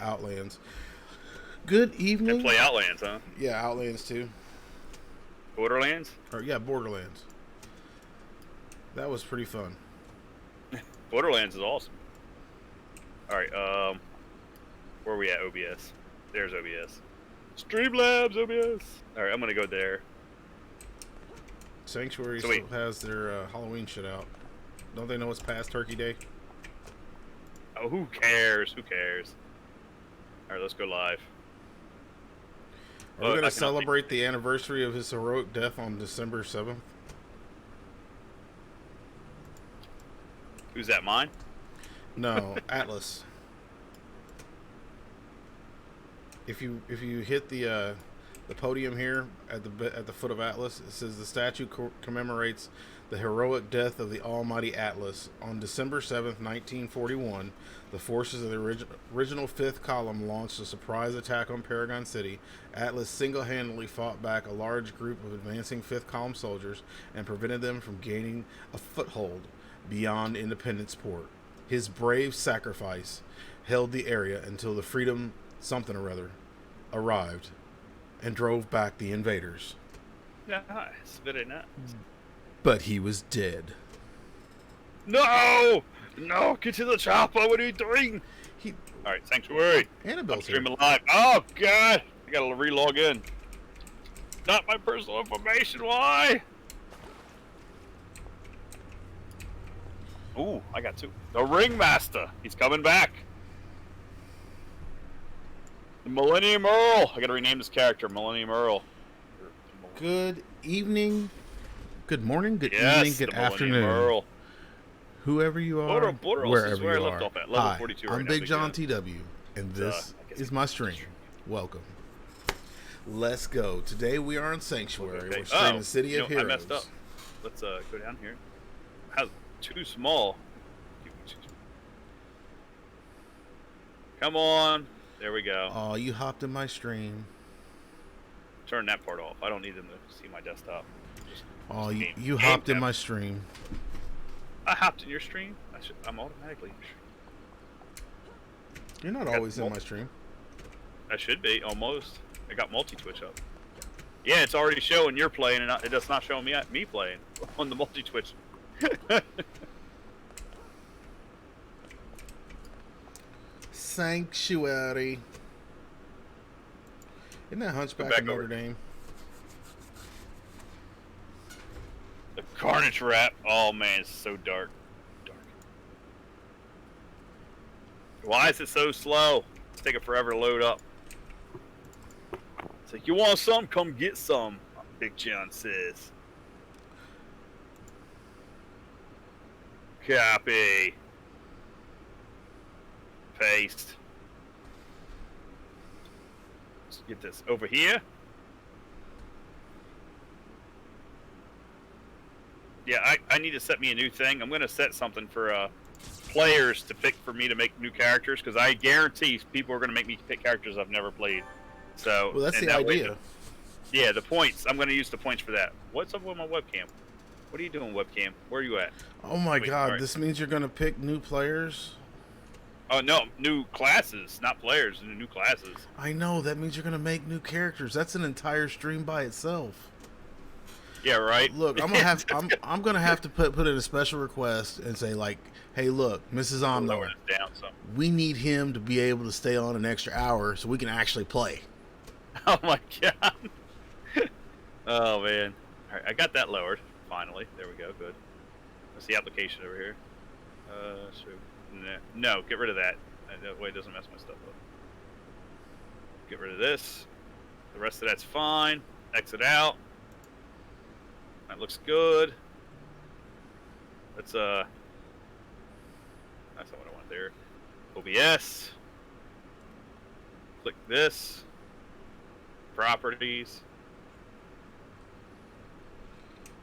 Outlands. Good And evening. play Outlands, huh? Yeah, Outlands too. Borderlands? Or yeah, Borderlands. That was pretty fun. Borderlands is awesome. Alright, where are we at, OBS? There's OBS. Streamlabs, OBS! Alright, I'm gonna go there. Sanctuary still has their Halloween shit out. Don't they know it's past Turkey Day? Oh, who cares? Who cares? Alright, let's go live. Are we going to celebrate the anniversary of his heroic death on December 7th? Who's that, mine? No, Atlas. If you hit the podium here at the foot of Atlas, it says the statue commemorates the heroic death of the almighty Atlas. On December 7th, 1941, the forces of the original 5th Column launched a surprise attack on Paragon City. Atlas single-handedly fought back a large group of advancing 5th Column soldiers and prevented them from gaining a foothold beyond Independence Port. His brave sacrifice held the area until the Freedom something or other arrived and drove back the invaders. Nice, very nice. But he was dead. No! No, get to the chopper, what are you doing? Alright, Sanctuary. Annabelle's I'm streaming live. Oh, God! I gotta re-log in. Not my personal information, why? Ooh, I got two. The Ringmaster, he's coming back. The Millennium Earl. I gotta rename this character, Millennium Earl. Good evening, good morning, good evening, good afternoon. Earl. Whoever you are, wherever where you I left are. off at. Level Hi, 42 I'm right Big now, John TW, and this is my stream. Welcome. Let's go. Today we are in Sanctuary. Okay. We're streaming the City of Heroes. I messed up. Let's go down here. How's too small? Come on. There we go. Oh, you hopped in my stream. Turn that part off. I don't need them to see my desktop. Oh, you hopped in my stream. I hopped in your stream? I'm automatically in your stream. You're not always in my stream. I should be, almost. I got multi-twitch up. Yeah, it's already showing you're playing, and it does not show me playing on the multi-twitch. Sanctuary. Isn't that Hunchback of Notre Dame? The Carnage Rap. Oh man, it's so dark. Why is it so slow? It's taking forever to load up. It's like, you want some? Come get some, Big John says. Copy. Paste. Let's get this over here. Yeah, I need to set me a new thing. I'm going to set something for players to pick for me to make new characters, because I guarantee people are going to make me pick characters I've never played. So, well, that's the idea. Yeah, the points. I'm going to use the points for that. What's up with my webcam? What are you doing, webcam? Where are you at? Oh my God, right. This means you're going to pick new players? Oh, no, new classes, not players, new classes. I know, that means you're going to make new characters. That's an entire stream by itself. Yeah, right. Look, I'm gonna have to put in a special request and say, like, hey, look, Mrs. Omno, we need him to be able to stay on an extra hour so we can actually play. Oh my God. Oh man. All right, I got that lowered finally. There we go. Good. What's the application over here? No, get rid of that. That way it doesn't mess my stuff up. Get rid of this. The rest of that's fine. Exit out. That looks good. That's not what I want there. OBS. Click this. Properties.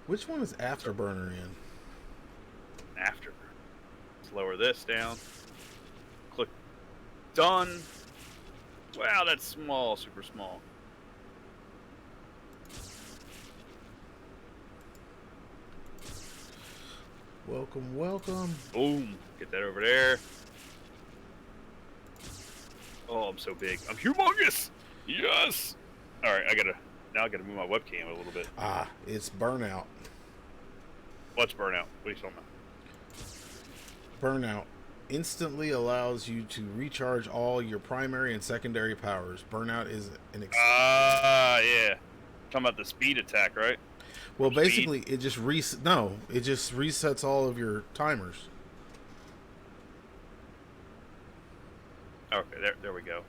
Which one is Afterburner in? Afterburner. Let's lower this down. Click done. Wow, that's small, super small. Welcome, welcome. Boom. Get that over there. Oh, I'm so big. I'm humongous. Yes. All right, I gotta move my webcam a little bit. It's Burnout. What's burnout? What are you talking about? Burnout instantly allows you to recharge all your primary and secondary powers. Burnout is an Yeah. Talking about the speed attack, right? well, Speed? basically, it just it just resets all of your timers. Okay, there we go.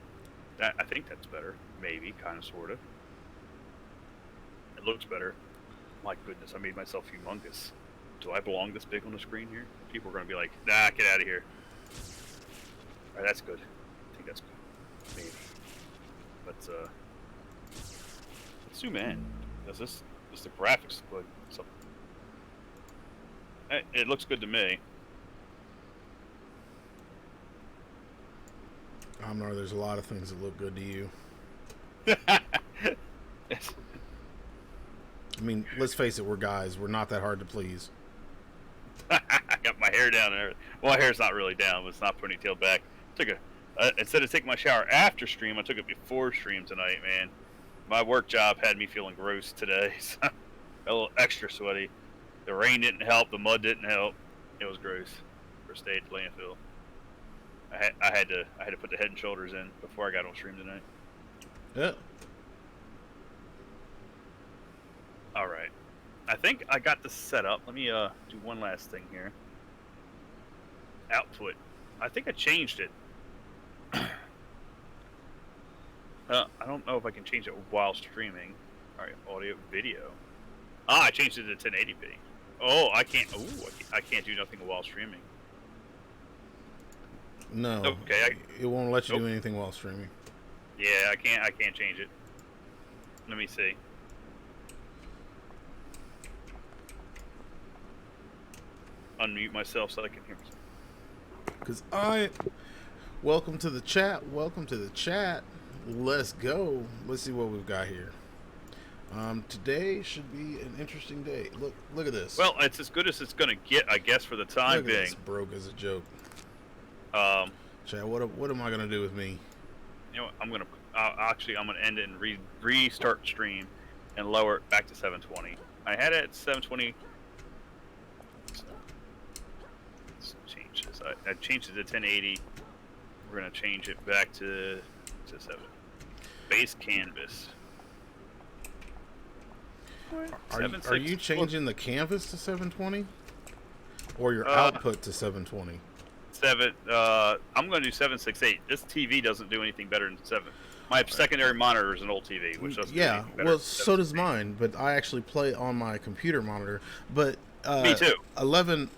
I think that's better. Maybe, kind of, sort of. It looks better. My goodness, I made myself humongous. Do I belong this big on the screen here? People are going to be like, nah, get out of here. All right, that's good. I think that's good. Maybe. But, let's zoom in. Does the graphics look good? So, it looks good to me. There's a lot of things that look good to you. Yes. I mean, let's face it, we're guys. We're not that hard to please. I got my hair down and everything. Well, my hair's not really down, but it's not ponytailed back. Instead of taking my shower after stream, I took it before stream tonight, man. My work job had me feeling gross today. So a little extra sweaty. The rain didn't help. The mud didn't help. It was gross. First day at the landfill. I had to put the Head and Shoulders in before I got on stream tonight. Yeah. All right. I think I got this set up. Let me do one last thing here. Output. I think I changed it. I don't know if I can change it while streaming. All right, audio, video. I changed it to 1080p. Oh, I can't. Ooh, I can't do nothing while streaming. No. Okay. It won't let you do anything while streaming. Yeah, I can't change it. Let me see. Unmute myself so I can hear myself. Welcome to the chat. Welcome to the chat. Let's go. Let's see what we've got here. Today should be an interesting day. Look at this. Well, it's as good as it's gonna get, I guess, for the time being. This broke as a joke. Chat. What am I gonna do with me? You know what, I'm gonna end it and restart stream and lower it back to 720. I had it at 720. Let's change this. I changed it to 1080. We're gonna change it back to 7. Base canvas. Are you changing the canvas to 720, or your output to 720? I'm going to do 768. This TV doesn't do anything better than 7. My secondary monitor is an old TV, which doesn't do anything better. Well, so does mine, but I actually play on my computer monitor. But me too. 11.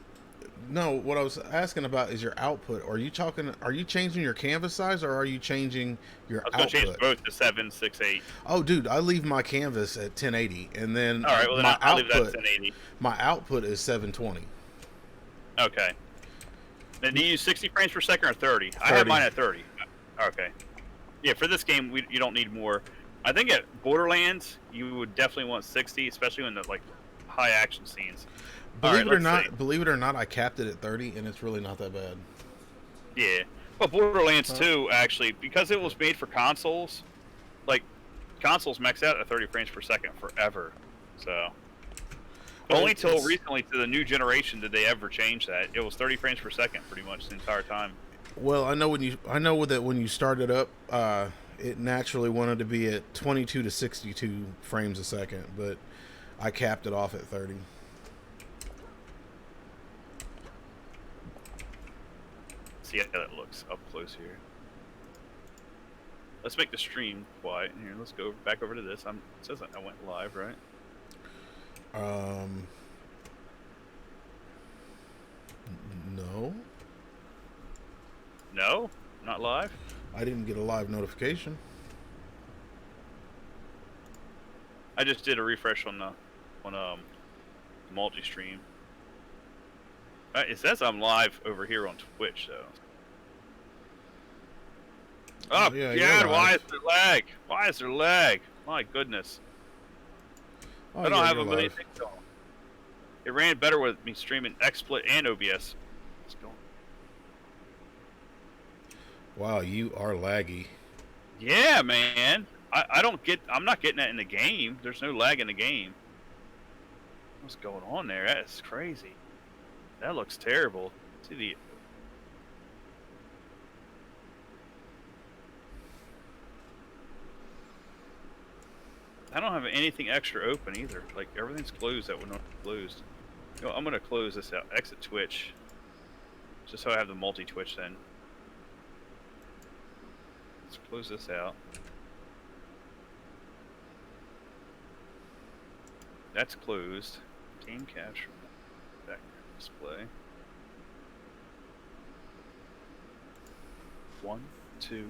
No, what I was asking about is your output. Are you changing your canvas size, or are you changing your output? I was going to change both to 768. Oh, dude, I leave my canvas at 1080, and then all right, well, then I'll leave that at 1080. My output is 720. Okay. Then do you use 60 frames per second or 30? I have mine at 30. Okay. Yeah, for this game, you don't need more. I think at Borderlands, you would definitely want 60, especially in the high action scenes. Believe it or not, I capped it at 30, and it's really not that bad. Yeah, but Borderlands 2 actually, because it was made for consoles, consoles max out at 30 frames per second forever. So only till recently, to the new generation, did they ever change that. It was 30 frames per second pretty much the entire time. Well, I know that when you started up, it naturally wanted to be at 22 to 62 frames a second, but I capped it off at 30. See how that looks up close here. Let's make the stream quiet in here. Let's go back over to this. It says I went live, right? No. No? Not live? I didn't get a live notification. I just did a refresh on multi-stream. It says I'm live over here on Twitch, though. Oh, yeah, God, why is there lag? Why is there lag? My goodness. I don't have a million things on. It ran better with me streaming XSplit and OBS. Let's go. Wow, you are laggy. Yeah, man. I don't get. I'm not getting that in the game. There's no lag in the game. What's going on there? That is crazy. That looks terrible. See the. I don't have anything extra open either. Like everything's closed that would not be closed. You know, I'm gonna close this out. Exit Twitch. Just so I have the multi-Twitch then. Let's close this out. That's closed. Game capture. Back display. 1, 2,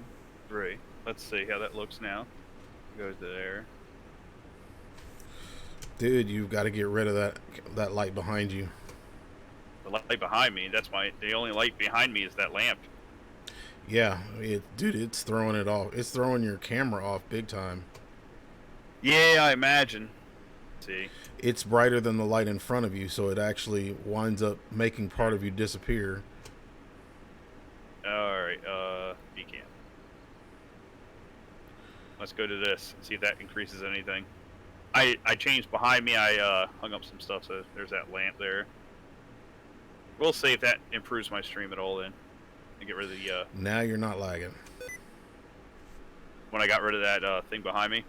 3. Let's see how that looks now. Goes to there. Dude, you've got to get rid of that light behind you. The light behind me. That's the only light behind me is that lamp. Yeah, dude, it's throwing it off. It's throwing your camera off big time. Yeah, I imagine. Let's see. It's brighter than the light in front of you, so it actually winds up making part of you disappear. Alright, Vcam. Let's go to this and see if that increases anything. I changed behind me. I hung up some stuff, so there's that lamp there. We'll see if that improves my stream at all then. And get rid of the Now you're not lagging. when I got rid of that thing behind me.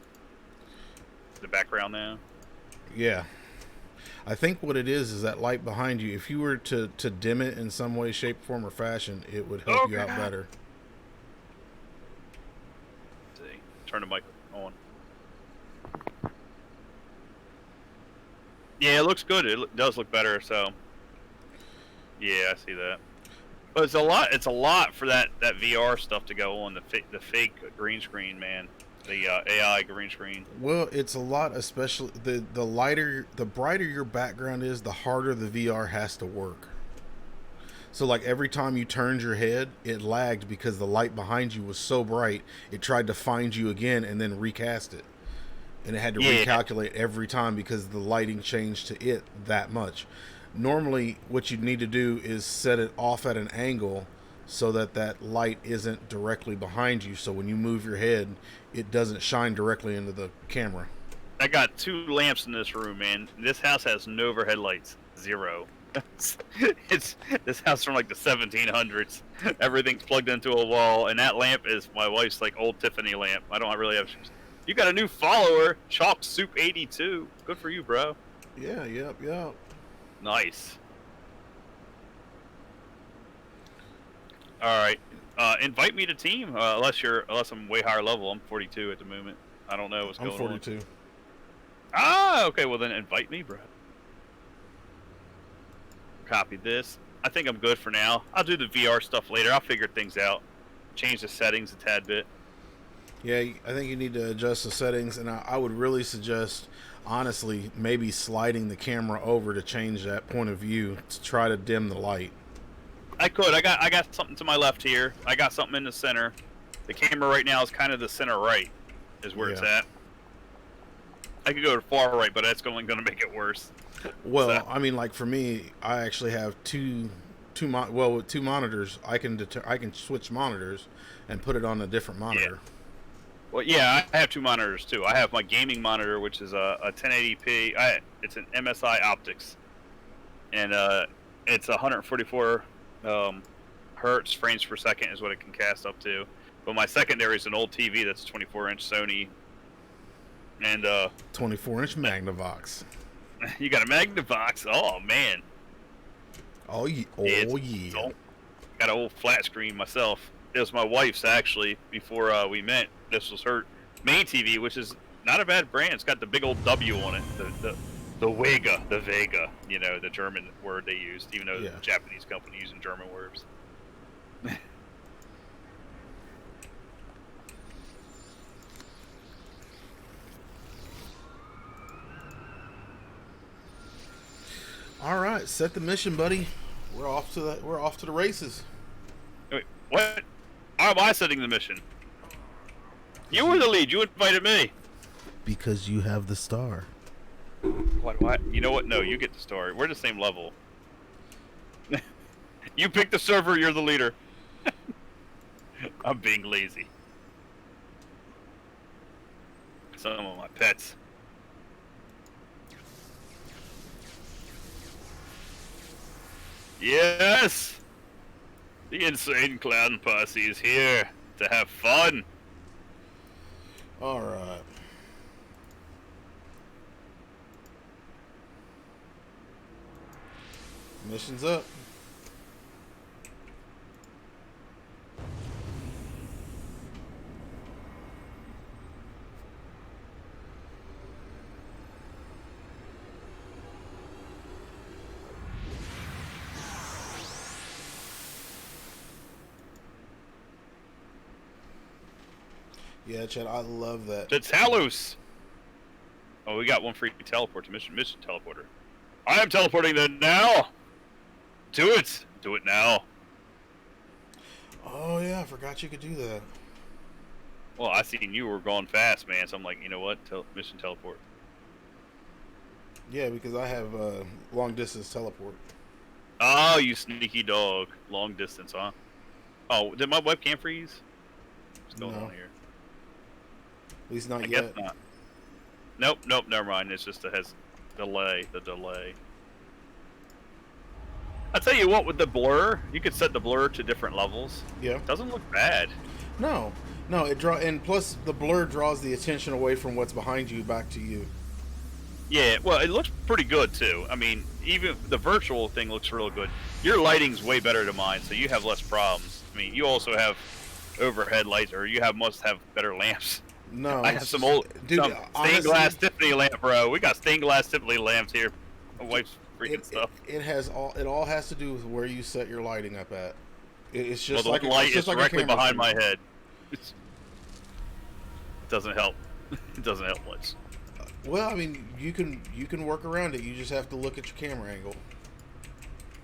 The background now. Yeah. I think what it is that light behind you, if you were to dim it in some way, shape, form, or fashion, it would help you out better. Let's see. Turn the mic on. Yeah, it looks good. It does look better, so yeah, I see that. But it's a lot. It's a lot for that VR stuff to go on the fake green screen, man. The AI green screen. Well, it's a lot, especially the brighter your background is, the harder the VR has to work. So like every time you turned your head, it lagged because the light behind you was so bright, it tried to find you again and then recast it. And it had to recalculate every time because the lighting changed to it that much. Normally, what you'd need to do is set it off at an angle so that light isn't directly behind you. So when you move your head, it doesn't shine directly into the camera. I got 2 lamps in this room, man. This house has no overhead lights. 0. It's this house from like the 1700s. Everything's plugged into a wall, and that lamp is my wife's like old Tiffany lamp. I don't really have. You got a new follower, Chalk Soup 82. Good for you, bro. Yeah, yep. Nice. All right, invite me to team. Unless I'm way higher level. I'm 42 at the moment. I don't know what's going on. I'm 42. Ah, okay. Well then, invite me, bro. Copy this. I think I'm good for now. I'll do the VR stuff later. I'll figure things out. Change the settings a tad bit. Yeah, I think you need to adjust the settings, and I would really suggest, honestly, maybe sliding the camera over to change that point of view to try to dim the light. I could. I got something to my left here. I got something in the center. The camera right now is kind of the center right, is where it's at. I could go to far right, but that's only going to make it worse. Well, so, I mean, like for me, I actually have with 2 monitors. I can switch monitors and put it on a different monitor. Yeah. Well, yeah, I have 2 monitors too. I have my gaming monitor, which is a 1080p. It's an MSI Optics, and it's 144 hertz frames per second is what it can cast up to. But my secondary is an old TV that's 24-inch Sony, and 24-inch Magnavox. You got a Magnavox? Oh man! Oh yeah! Got an old flat screen myself. It was my wife's actually before we met. This was her main TV, which is not a bad brand. It's got the big old W on it. The Vega. You know, the German word they used, even though the Japanese company using German words. All right, set the mission, buddy. We're off to the races. Wait, what? How am I setting the mission? You were the lead. You invited me. Because you have the star. What? You know what? No, you get the star. We're the same level. You pick the server. You're the leader. I'm being lazy. Some of my pets. Yes! The insane clown posse is here to have fun. All right. Mission's up. Yeah, Chad, I love that. To Talos! Oh, we got one free teleport to mission teleporter. I am teleporting them now! Do it! Do it now. Oh yeah, I forgot you could do that. Well, I seen you were going fast, man, so I'm like, you know what? Mission teleport. Yeah, because I have long distance teleport. Oh, you sneaky dog. Long distance, huh? Oh, did my webcam freeze? What's going on here? At least not I yet. guess not. Nope, never mind. It's just it has delay. I'll tell you what, with the blur, you could set the blur to different levels. Yeah. Doesn't look bad. No, and plus the blur draws the attention away from what's behind you back to you. Yeah, well, it looks pretty good too. I mean, even the virtual thing looks real good. Your lighting's way better than mine, so you have less problems. I mean, you also have overhead lights, or you must have better lamps. No, I have some old stained glass Tiffany lamp, bro. We got stained glass Tiffany lamps here. My wife's freaking stuff. It all has to do with where you set your lighting up at. It's just well, the light is directly behind my head. It doesn't help. It doesn't help much. Well, I mean, you can work around it. You just have to look at your camera angle.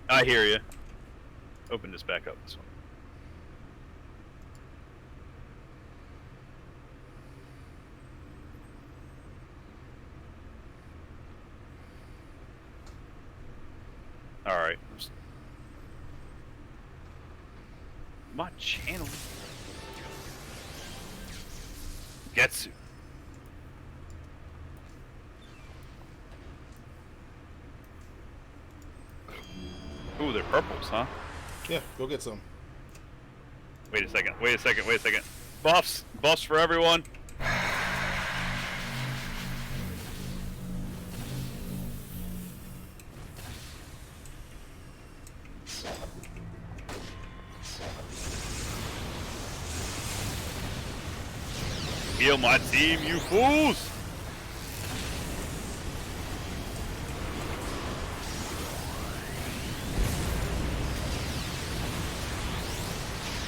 I hear you. Open this back up. This one. All right. My channel. Getsu. Ooh, they're purples, huh? Yeah, go get some. Wait a second. Buffs for everyone. Heal my team, you fools!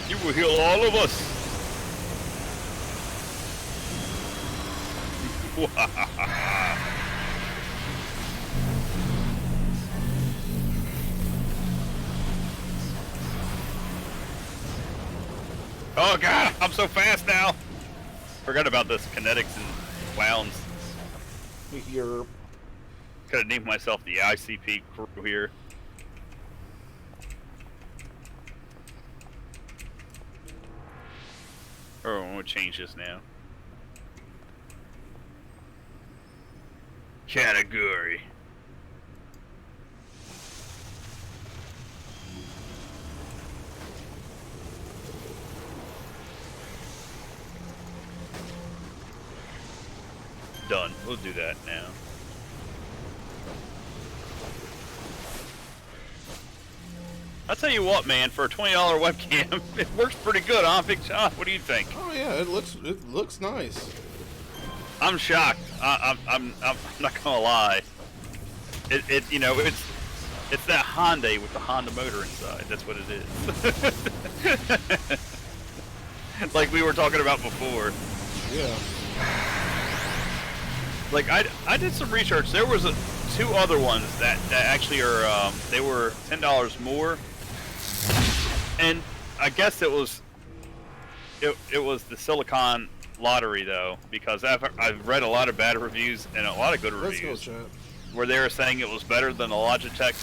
You will heal all of us! Oh god, I'm so fast now! Forgot about this kinetics and clowns. You're... Could have named myself the ICP crew here. Or I'm gonna change this now. Category. Done. We'll do that now. I'll tell you what, man. For a $20 webcam, it works pretty good, huh, Big John? What do you think? Oh yeah, it looks nice. I'm shocked. I'm not gonna lie. You know it's that Hyundai with the Honda motor inside. That's what it is. Like we were talking about before. Yeah. Like I did some research. There was two other ones that actually are they were $10 more, and I guess it was the Silicon lottery though, because I've read a lot of bad reviews and a lot of good reviews Let's go, chat. where they were saying it was better than the Logitech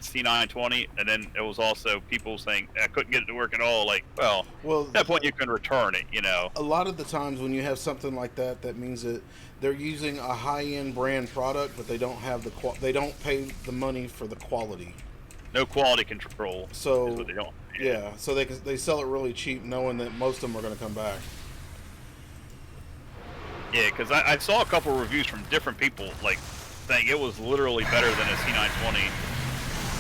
C920, and then it was also people saying I couldn't get it to work at all. Like, well, Well, at that point you can return it, you know. a lot of the times when you have something like that, that means that they're using a high-end brand product, but they don't have they don't pay the money for the quality. No quality control is So what they don't. yeah, so they sell it really cheap, knowing that most of them are going to come back. Yeah, because I saw a couple reviews from different people, like, saying it was literally better than a C920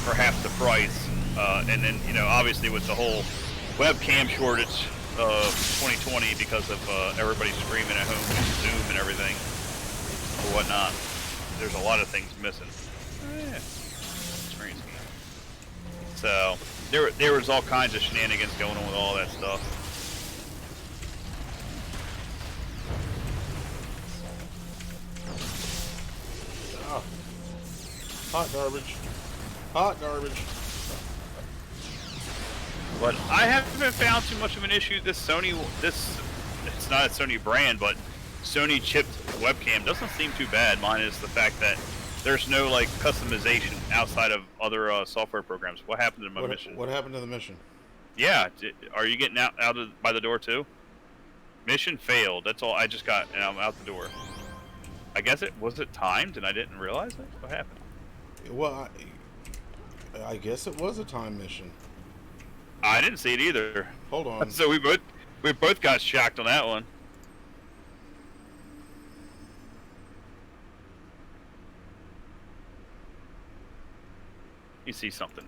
for half the price. And then, you know, obviously with the whole webcam shortage of 2020 because of everybody streaming at home with Zoom and everything or whatnot, there's a lot of things missing. Yeah. Experience game. So there was all kinds of shenanigans going on with all that stuff. Oh. Hot garbage. Hot garbage. But I haven't found too much of an issue. It's not a Sony brand, but Sony chipped webcam doesn't seem too bad, minus the fact that there's no like customization outside of other software programs. What happened to my mission? What happened to the mission? Yeah, are you getting out by the door too? Mission failed. That's all. I just got, and I'm out the door. I guess it timed, and I didn't realize it. What happened? Well, I guess it was a time mission. I didn't see it either. Hold on. So we both got shocked on that one. You see something?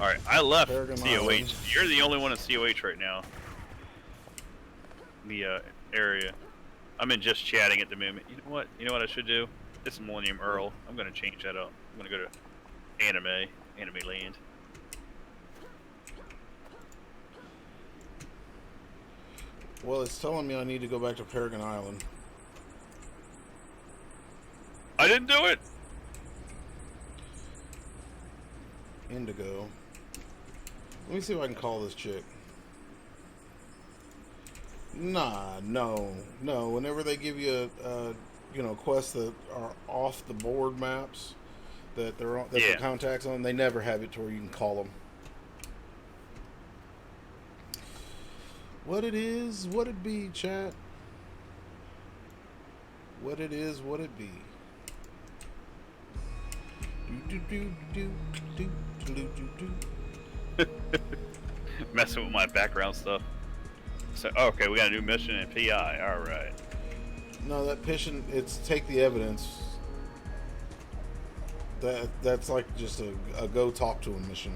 All right, I left Paragon COH. Island. You're the only one in COH right now. The area. I'm in just chatting at the moment. You know what? You know what I should do? This is Millennium Earl. I'm gonna change that up. I'm gonna go to Anime Land. Well, it's telling me I need to go back to Paragon Island. I didn't do it. Indigo. Let me see if I can call this chick. Nah, no. Whenever they give you quests that are off the board maps, that they're on, that Yeah. the contacts on, they never have it to where you can call them. What it is, what it be, chat. What it is, what it be. Messing with my background stuff. So okay, we got a new mission in PI. All right. No, that mission, it's take the evidence. That's like just a go talk to him mission.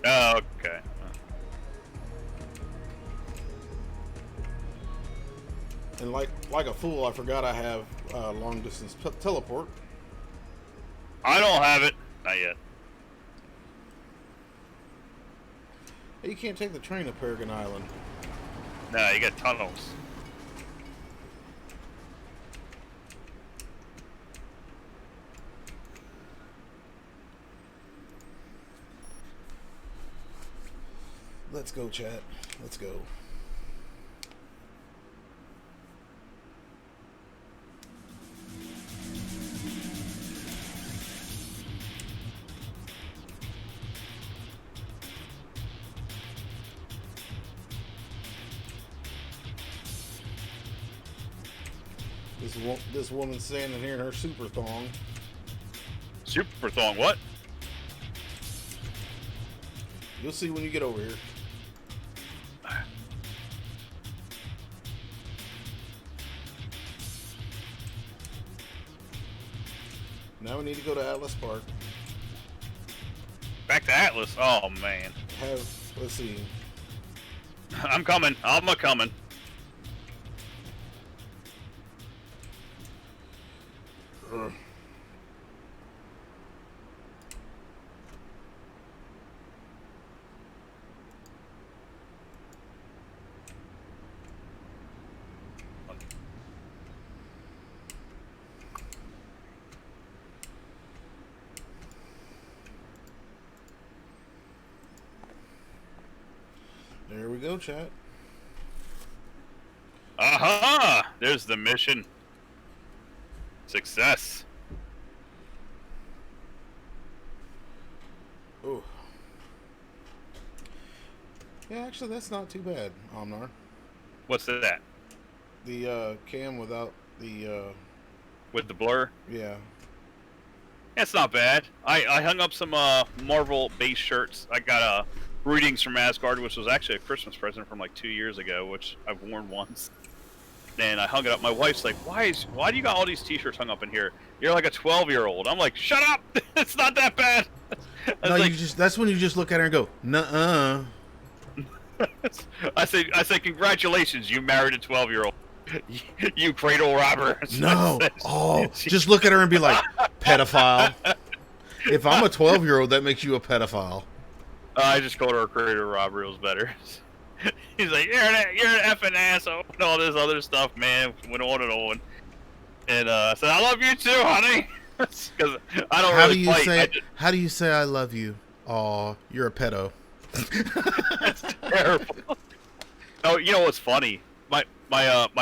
Oh, okay. And like a fool, I forgot I have long distance teleport. I don't have it. Not yet. Hey, you can't take the train to Paragon Island. No, you got tunnels. Let's go, chat. Let's go. This woman's standing here in her super thong. Super thong, what? You'll see when you get over here. Now we need to go to Atlas Park. Back to Atlas. Oh man. Let's see. I'm coming. I'm a coming. There we go, chat. Aha! There's the mission. Success. Ooh. Yeah, actually, that's not too bad, Omnar. What's that? The cam without the With the blur? yeah. That's not bad. I hung up some Marvel base shirts. I got Greetings from Asgard, which was actually a Christmas present from like 2 years ago, which I've worn once. And I hung it up. My wife's like, why do you got all these t-shirts hung up in here? You're like a 12-year-old. I'm like, shut up! It's not that bad. No, like, that's when you just look at her and go, nuh-uh. I say, congratulations, you married a 12-year-old. You cradle robber. No. Oh, just look at her and be like, pedophile. If I'm a 12-year-old, that makes you a pedophile. I just called her a cradle robber. It was better. He's like, you're an effing asshole and all this other stuff, man. Went on and on. And I said, I love you too, honey. Because I don't really fight. How do you say I love you? Aw, you're a pedo. That's terrible. Oh, you know what's funny? My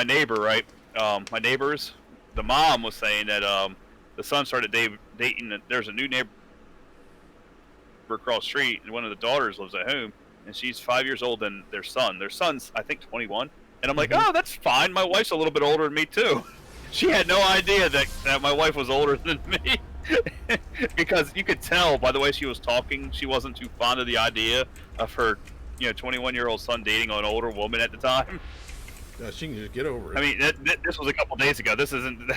neighbor, right? My neighbors, the mom was saying that the son started dating. There's a new neighbor across the street, and one of the daughters lives at home, and she's 5 years older than their son. Their son's, I think, 21. And I'm like, oh, that's fine. My wife's a little bit older than me too. She had no idea that my wife was older than me. Because you could tell by the way she was talking, she wasn't too fond of the idea of her, 21-year-old son dating an older woman at the time. Yeah, she can just get over it. I mean, this was a couple days ago. This isn't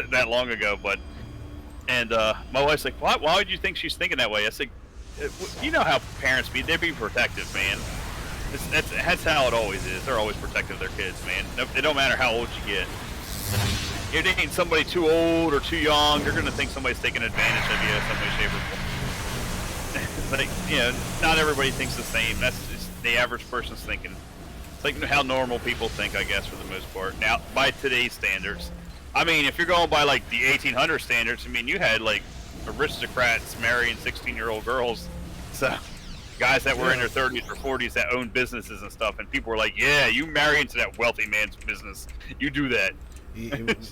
that long ago, but and my wife's like, why would you think she's thinking that way? I said, you know how parents be? They're being protective, man. That's how it always is. They're always protective of their kids, man. It don't matter how old you get. You're dating somebody too old or too young, you're gonna think somebody's taking advantage of you in some way, shape, or form. But not everybody thinks the same. That's just the average person's thinking. It's like how normal people think, I guess, for the most part. Now, by today's standards, I mean, if you're going by like the 1800 standards, I mean, you had like aristocrats marrying 16-year-old girls, so guys that were in their 30s or 40s that owned businesses and stuff, and people were like, "Yeah, you marry into that wealthy man's business. You do that."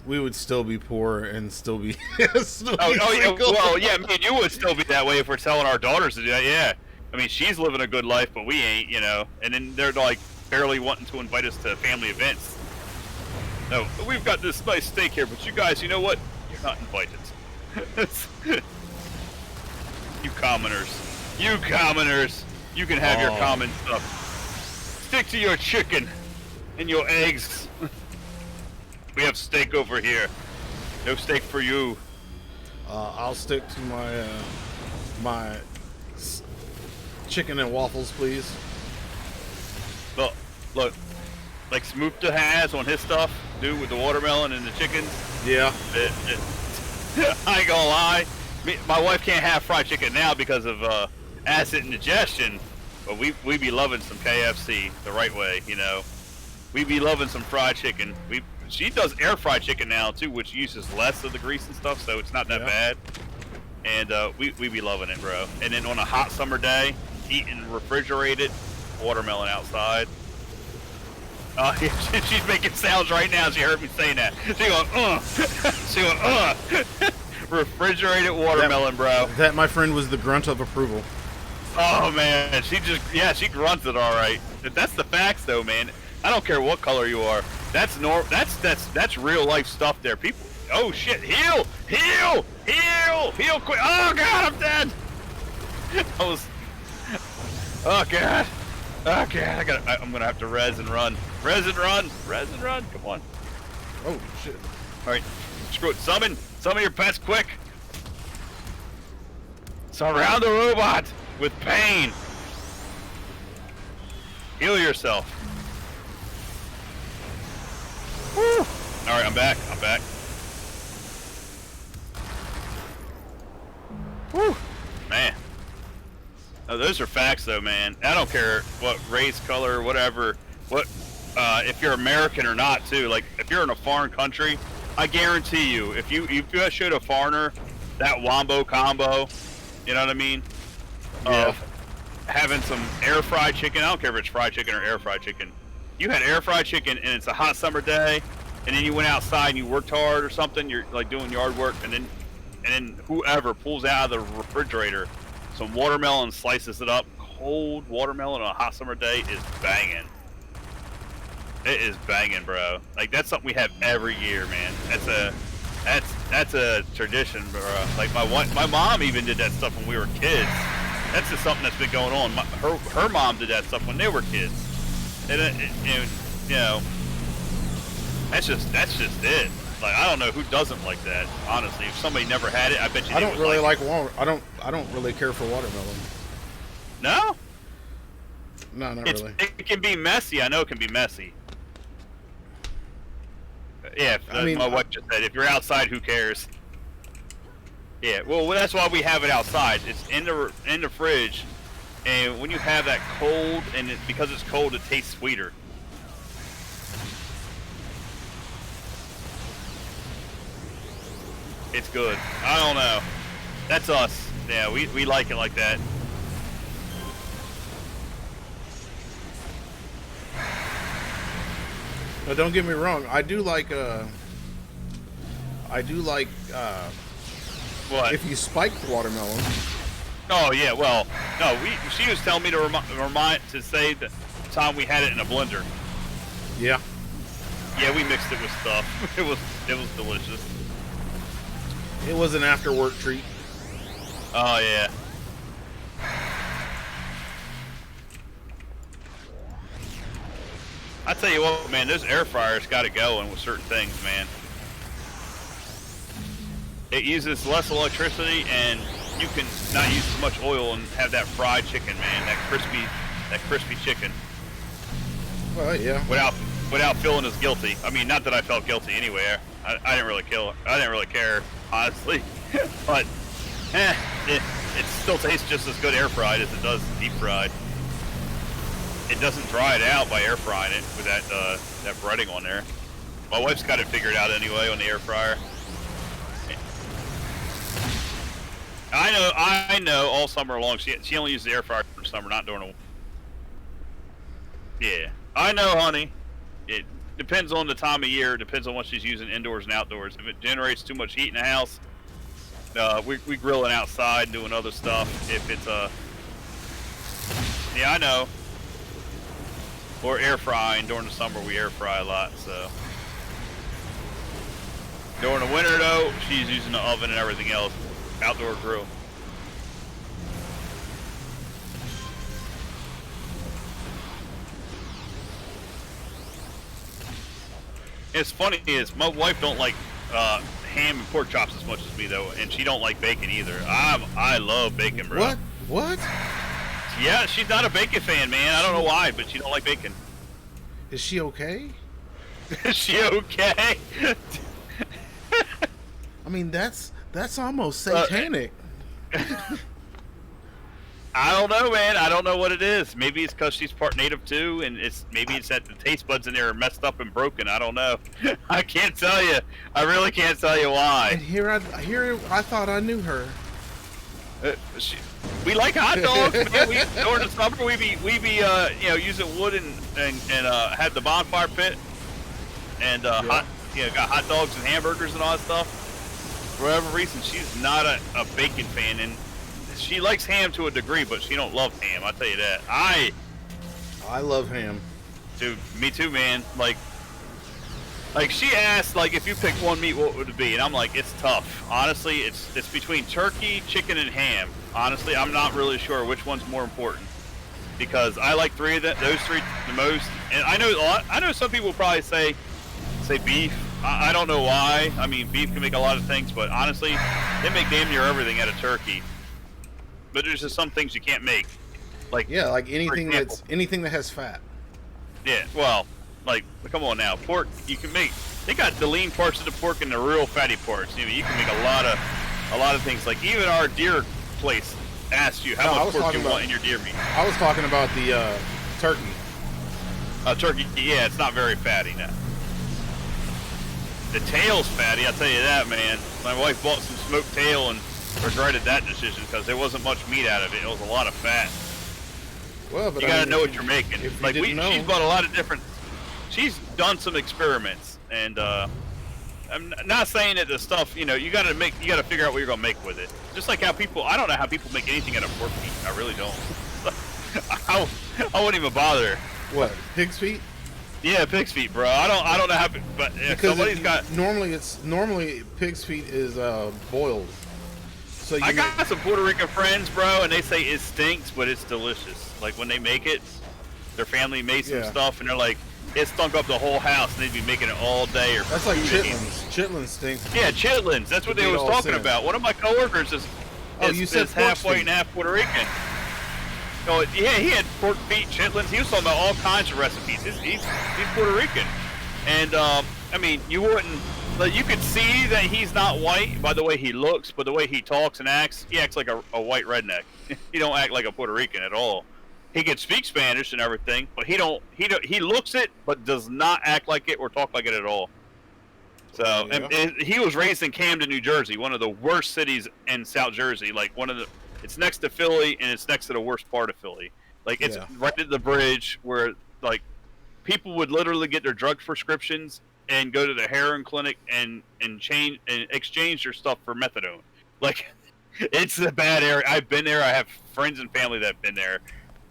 We would still be poor and still be. Well, yeah, I mean, you would still be that way if we're telling our daughters to do that. Yeah, I mean, she's living a good life, but we ain't, And then they're like barely wanting to invite us to family events. No, we've got this nice steak here, but you guys, you know what? You're not invited. You commoners, you can have your common stuff. Stick to your chicken and your eggs. We have steak over here. No steak for you. I'll stick to my chicken and waffles, please. Look, like Smoopta has on his stuff, dude, with the watermelon and the chickens. Yeah. I ain't gonna lie. My wife can't have fried chicken now because of acid indigestion, but we be loving some KFC the right way, We be loving some fried chicken. She does air fried chicken now too, which uses less of the grease and stuff, so it's not that bad. And we be loving it, bro. And then on a hot summer day, eating refrigerated watermelon outside. She's making sounds right now. She heard me saying that. She going, She going, refrigerated watermelon, bro. That, my friend, was the grunt of approval. Oh man, she grunts it all right. That's the facts, though, man. I don't care what color you are. That's real life stuff there. People, oh shit, heal quick. Oh god, I'm dead. Oh god, I'm gonna have to res and run. Come on. Oh shit. All right, screw it. Summon your pets quick. Surround the robot with pain. Heal yourself. Woo! All right, I'm back. Woo! Man. Oh, those are facts, though, man. I don't care what race, color, whatever. If you're American or not, too. Like, if you're in a foreign country, I guarantee you, if you showed a foreigner that wombo combo, you know what I mean? Yeah. Of having some air fried chicken. I don't care if it's fried chicken or air fried chicken. You had air fried chicken and it's a hot summer day, and then you went outside and you worked hard or something, you're like doing yard work, and then whoever pulls out of the refrigerator some watermelon, slices it up. Cold watermelon on a hot summer day is banging. It is banging, bro. Like, that's something we have every year, man. That's a tradition, bro. Like, my mom even did that stuff when we were kids. That's just something that's been going on. Her mom did that stuff when they were kids, and you know, that's just it. Like, I don't know who doesn't like that. Honestly, if somebody never had it, I bet you. I don't really like I don't really care for watermelon. No. No, not really. It can be messy. I know it can be messy. Yeah, I mean, my wife just said, if you're outside, who cares? Yeah, well, that's why we have it outside. It's in the fridge, and when you have that cold, and because it's cold, it tastes sweeter. It's good. I don't know. That's us. Yeah, we like it like that. Now, don't get me wrong. I do like What? if you spiked watermelon. Oh yeah. Well, no. She was telling me to to say the time we had it in a blender. Yeah. Yeah, we mixed it with stuff. It was delicious. It was an after work treat. Oh yeah. I tell you what, man, those air fryers got to go in with certain things, man. It uses less electricity, and you can not use as much oil and have that fried chicken, man. That crispy chicken. Well, yeah. Without feeling as guilty. I mean, not that I felt guilty anyway. I didn't really I didn't really care, honestly. But it still tastes just as good air fried as it does deep fried. It doesn't dry it out by air frying it with that breading on there. My wife's got it figured out anyway on the air fryer. I know. All summer long, she only uses the air fryer for summer, not during the. Yeah, I know, honey. It depends on the time of year. It depends on what she's using indoors and outdoors. If it generates too much heat in the house, we grilling outside, doing other stuff. If it's yeah, I know. Or air frying. During the summer, we air fry a lot. So during the winter, though, she's using the oven and everything else. Outdoor grill. It's funny is my wife don't like ham and pork chops as much as me though, and she don't like bacon either. I love bacon, bro. What? Yeah, she's not a bacon fan, man. I don't know why, but she don't like bacon. Is she okay? Is she okay? I mean, that's almost satanic. I don't know, man. I don't know what it is. Maybe it's because she's part native too, and maybe it's that the taste buds in there are messed up and broken. I don't know. I can't tell you. I really can't tell you why. And here I thought I knew her. We like hot dogs, man. During the summer, we be using wood and had the bonfire pit and got hot dogs and hamburgers and all that stuff. For whatever reason, she's not a bacon fan, and she likes ham to a degree, but she don't love ham. I'll tell you that. I love ham. Dude, me too, man. Like she asked, like, if you picked one meat, what would it be? And I'm like, it's tough. Honestly, it's between turkey, chicken, and ham. Honestly, I'm not really sure which one's more important because I like those three the most. And I know some people will probably say beef. I don't know why. I mean, beef can make a lot of things, but honestly, they make damn near everything out of turkey. But there's just some things you can't make. Like anything that has fat. Yeah, well, like, come on now, pork you can make. They got the lean parts of the pork and the real fatty parts. You can make a lot of things. Like even our deer place asked you how much pork you want in your deer meat. I was talking about the turkey. Turkey, yeah, it's not very fatty now. The tail's fatty, I'll tell you that, man. My wife bought some smoked tail and regretted that decision because there wasn't much meat out of it. It was a lot of fat. Well, but you gotta know what you're making. She's bought a lot of different. She's done some experiments, And I'm not saying that the stuff, you got to figure out what you're gonna make with it. Just like how I don't know how people make anything out of pork meat. I really don't. I wouldn't even bother. What, pig's feet? Yeah, pig's feet, bro. I don't know how, but if somebody's got normally pig's feet is boiled. So I got some Puerto Rican friends, bro, and they say it stinks, but it's delicious. Like when they make it, their family made some stuff, and they're like, it stunk up the whole house, and they'd be making it all day. Or that's like chitlins. Chitlins stinks. Yeah, chitlins. That's what they was talking about. One of my coworkers is half white and half Puerto Rican. Oh, yeah, he had pork feet, chitlins. He was talking about all kinds of recipes. He's Puerto Rican, and I mean, you wouldn't. Like, you could see that he's not white by the way he looks, but the way he talks and acts, he acts like a white redneck. He don't act like a Puerto Rican at all. He can speak Spanish and everything, but he looks it, but does not act like it or talk like it at all. So, and he was raised in Camden, New Jersey, one of the worst cities in South Jersey. Like it's next to Philly, and it's next to the worst part of Philly. Like it's right at the bridge where like people would literally get their drug prescriptions and go to the heroin clinic and exchange their stuff for methadone. Like, it's a bad area. I've been there. I have friends and family that have been there,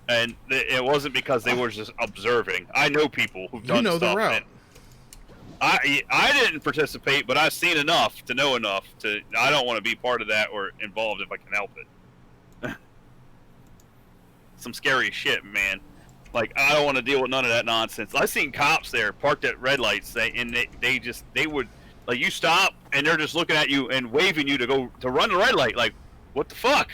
and it wasn't because they were just observing. I know people who've done stuff. The route. I didn't participate, but I've seen enough to know enough to. I don't want to be part of that or involved if I can help it. Some scary shit, man. Like, I don't want to deal with none of that nonsense. I've seen cops there parked at red lights, and they would, like, you stop, and they're just looking at you and waving you to run the red light. Like, what the fuck?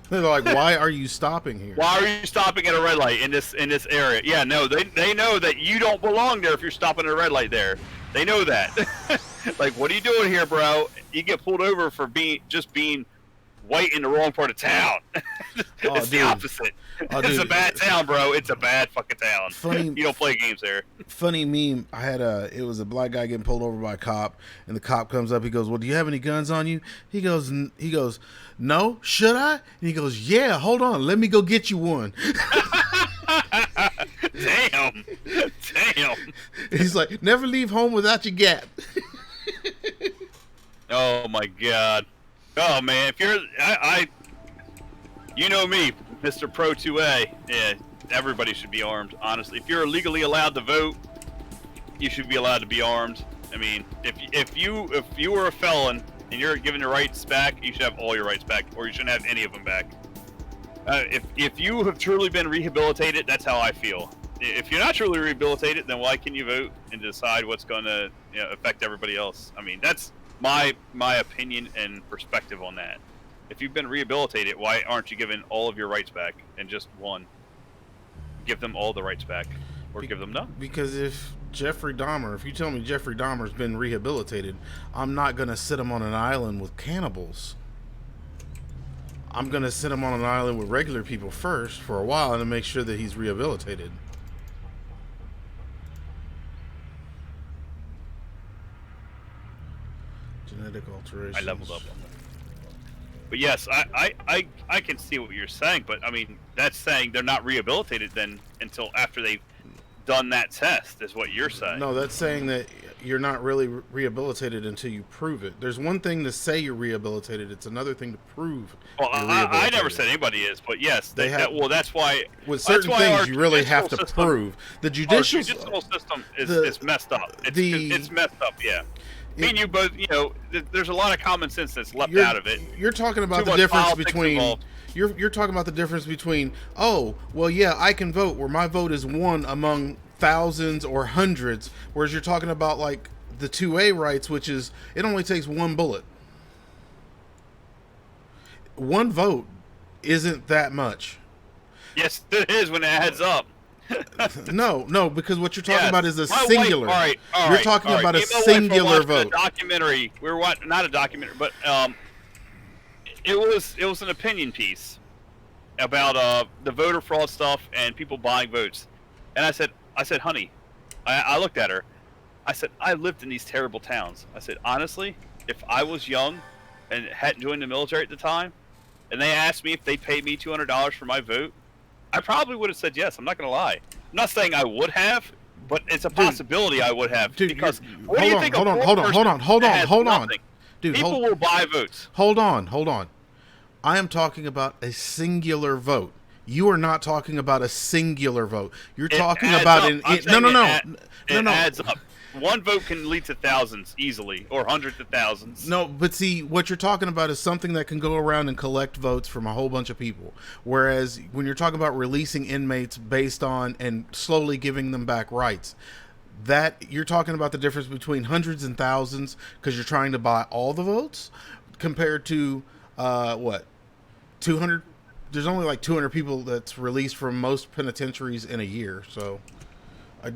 They're like, why are you stopping here? Why are you stopping at a red light in this area? Yeah, no, they know that you don't belong there if you're stopping at a red light there. They know that. Like, what are you doing here, bro? You get pulled over for being white in the wrong part of town. It's the opposite. It's a bad town, bro. It's a bad fucking town. Funny, you don't play games there. Funny meme. I had it was a black guy getting pulled over by a cop, and the cop comes up. He goes, "Well, do you have any guns on you?" He goes, "No. Should I?" And he goes, "Yeah. Hold on. Let me go get you one." Damn. He's like, "Never leave home without your gap." Oh my god. Oh man, if you're, you know me, Mr. Pro 2A. Yeah, everybody should be armed. Honestly, if you're legally allowed to vote, you should be allowed to be armed. I mean, if you were a felon and you're given your rights back, you should have all your rights back, or you shouldn't have any of them back. If you have truly been rehabilitated, that's how I feel. If you're not truly rehabilitated, then why can you vote and decide what's going to affect everybody else? I mean, that's my opinion and perspective on that. If you've been rehabilitated, why aren't you given all of your rights back and just one? Give them all the rights back, or give them none. Because if you tell me Jeffrey Dahmer's been rehabilitated, I'm not going to sit him on an island with cannibals. I'm going to sit him on an island with regular people first for a while and to make sure that he's rehabilitated. Genetic alterations. I leveled up on that. But yes, I can see what you're saying, but I mean, that's saying they're not rehabilitated then until after they've done that test, is what you're saying. No, that's saying that you're not really rehabilitated until you prove it. There's one thing to say you're rehabilitated, it's another thing to prove. Well, I never said anybody is, but yes, that's why with certain things you really have to prove. The judicial system is messed up. It's messed up, yeah. Me and you both, there's a lot of common sense that's left out of it. You're talking about the difference between you're talking about the difference between, oh, well, yeah, I can vote, where my vote is one among thousands or hundreds, whereas you're talking about like the 2A rights, which is it only takes one bullet. One vote isn't that much. Yes, it is when it adds up. No, because what you're talking about is a singular. All right, you're talking about a singular vote. Documentary. Not a documentary, but it was an opinion piece about the voter fraud stuff and people buying votes. And I said, honey, I looked at her. I said, I lived in these terrible towns. I said, honestly, if I was young and hadn't joined the military at the time, and they asked me if they paid me $200 for my vote, I probably would have said yes. I'm not going to lie. I'm not saying I would have, but it's a possibility I would have. Dude, because what do you think? Hold on, dude. People will buy votes. Hold on. I am talking about a singular vote. You are not talking about a singular vote. You're talking about no. It adds up. One vote can lead to thousands easily, or hundreds of thousands. No, but see, what you're talking about is something that can go around and collect votes from a whole bunch of people. Whereas when you're talking about releasing inmates based on and slowly giving them back rights, that you're talking about the difference between hundreds and thousands because you're trying to buy all the votes compared to 200. There's only like 200 people that's released from most penitentiaries in a year. So,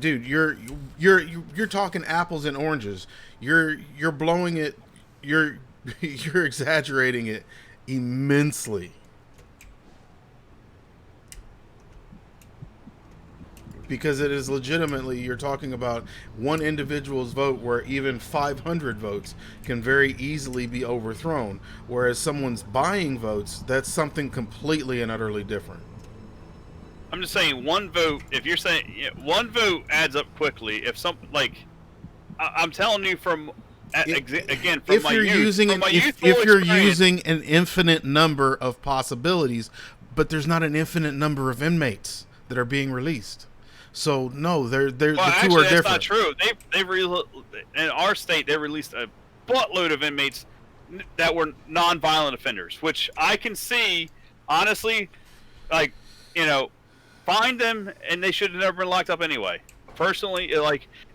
dude, you're talking apples and oranges. You're blowing it. You're exaggerating it immensely. Because it is legitimately, you're talking about one individual's vote where even 500 votes can very easily be overthrown. Whereas someone's buying votes, that's something completely and utterly different. I'm just saying one vote, if you're saying one vote adds up quickly. If I'm telling you from, again, from my youth. If you're using an infinite number of possibilities, but there's not an infinite number of inmates that are being released. So no, the two are different. That's not true. In our state, they released a buttload of inmates that were non-violent offenders, which I can see, honestly, find them and they should have never been locked up anyway. Personally,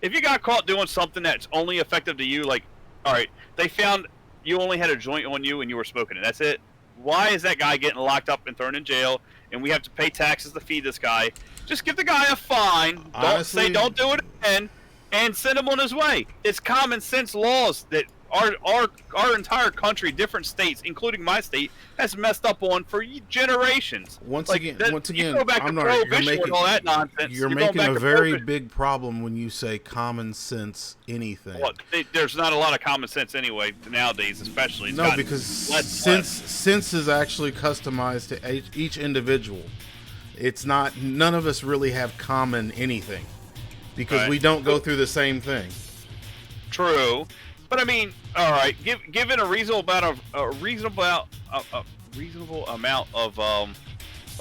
if you got caught doing something that's only effective to you, all right, they found you only had a joint on you and you were smoking it. That's it. Why is that guy getting locked up and thrown in jail, and we have to pay taxes to feed this guy? Just give the guy a fine. Honestly, don't do it again, and send him on his way. It's common sense laws that our entire country, different states, including my state, has messed up on for generations. Once again, you go back to prohibition and all that nonsense. You're making a very big problem when you say common sense anything. Well, there's not a lot of common sense anyway nowadays, especially. No, because sense is actually customized to each individual. It's not. None of us really have common anything because we don't go through the same thing. True. But I mean, all right, given a reasonable amount of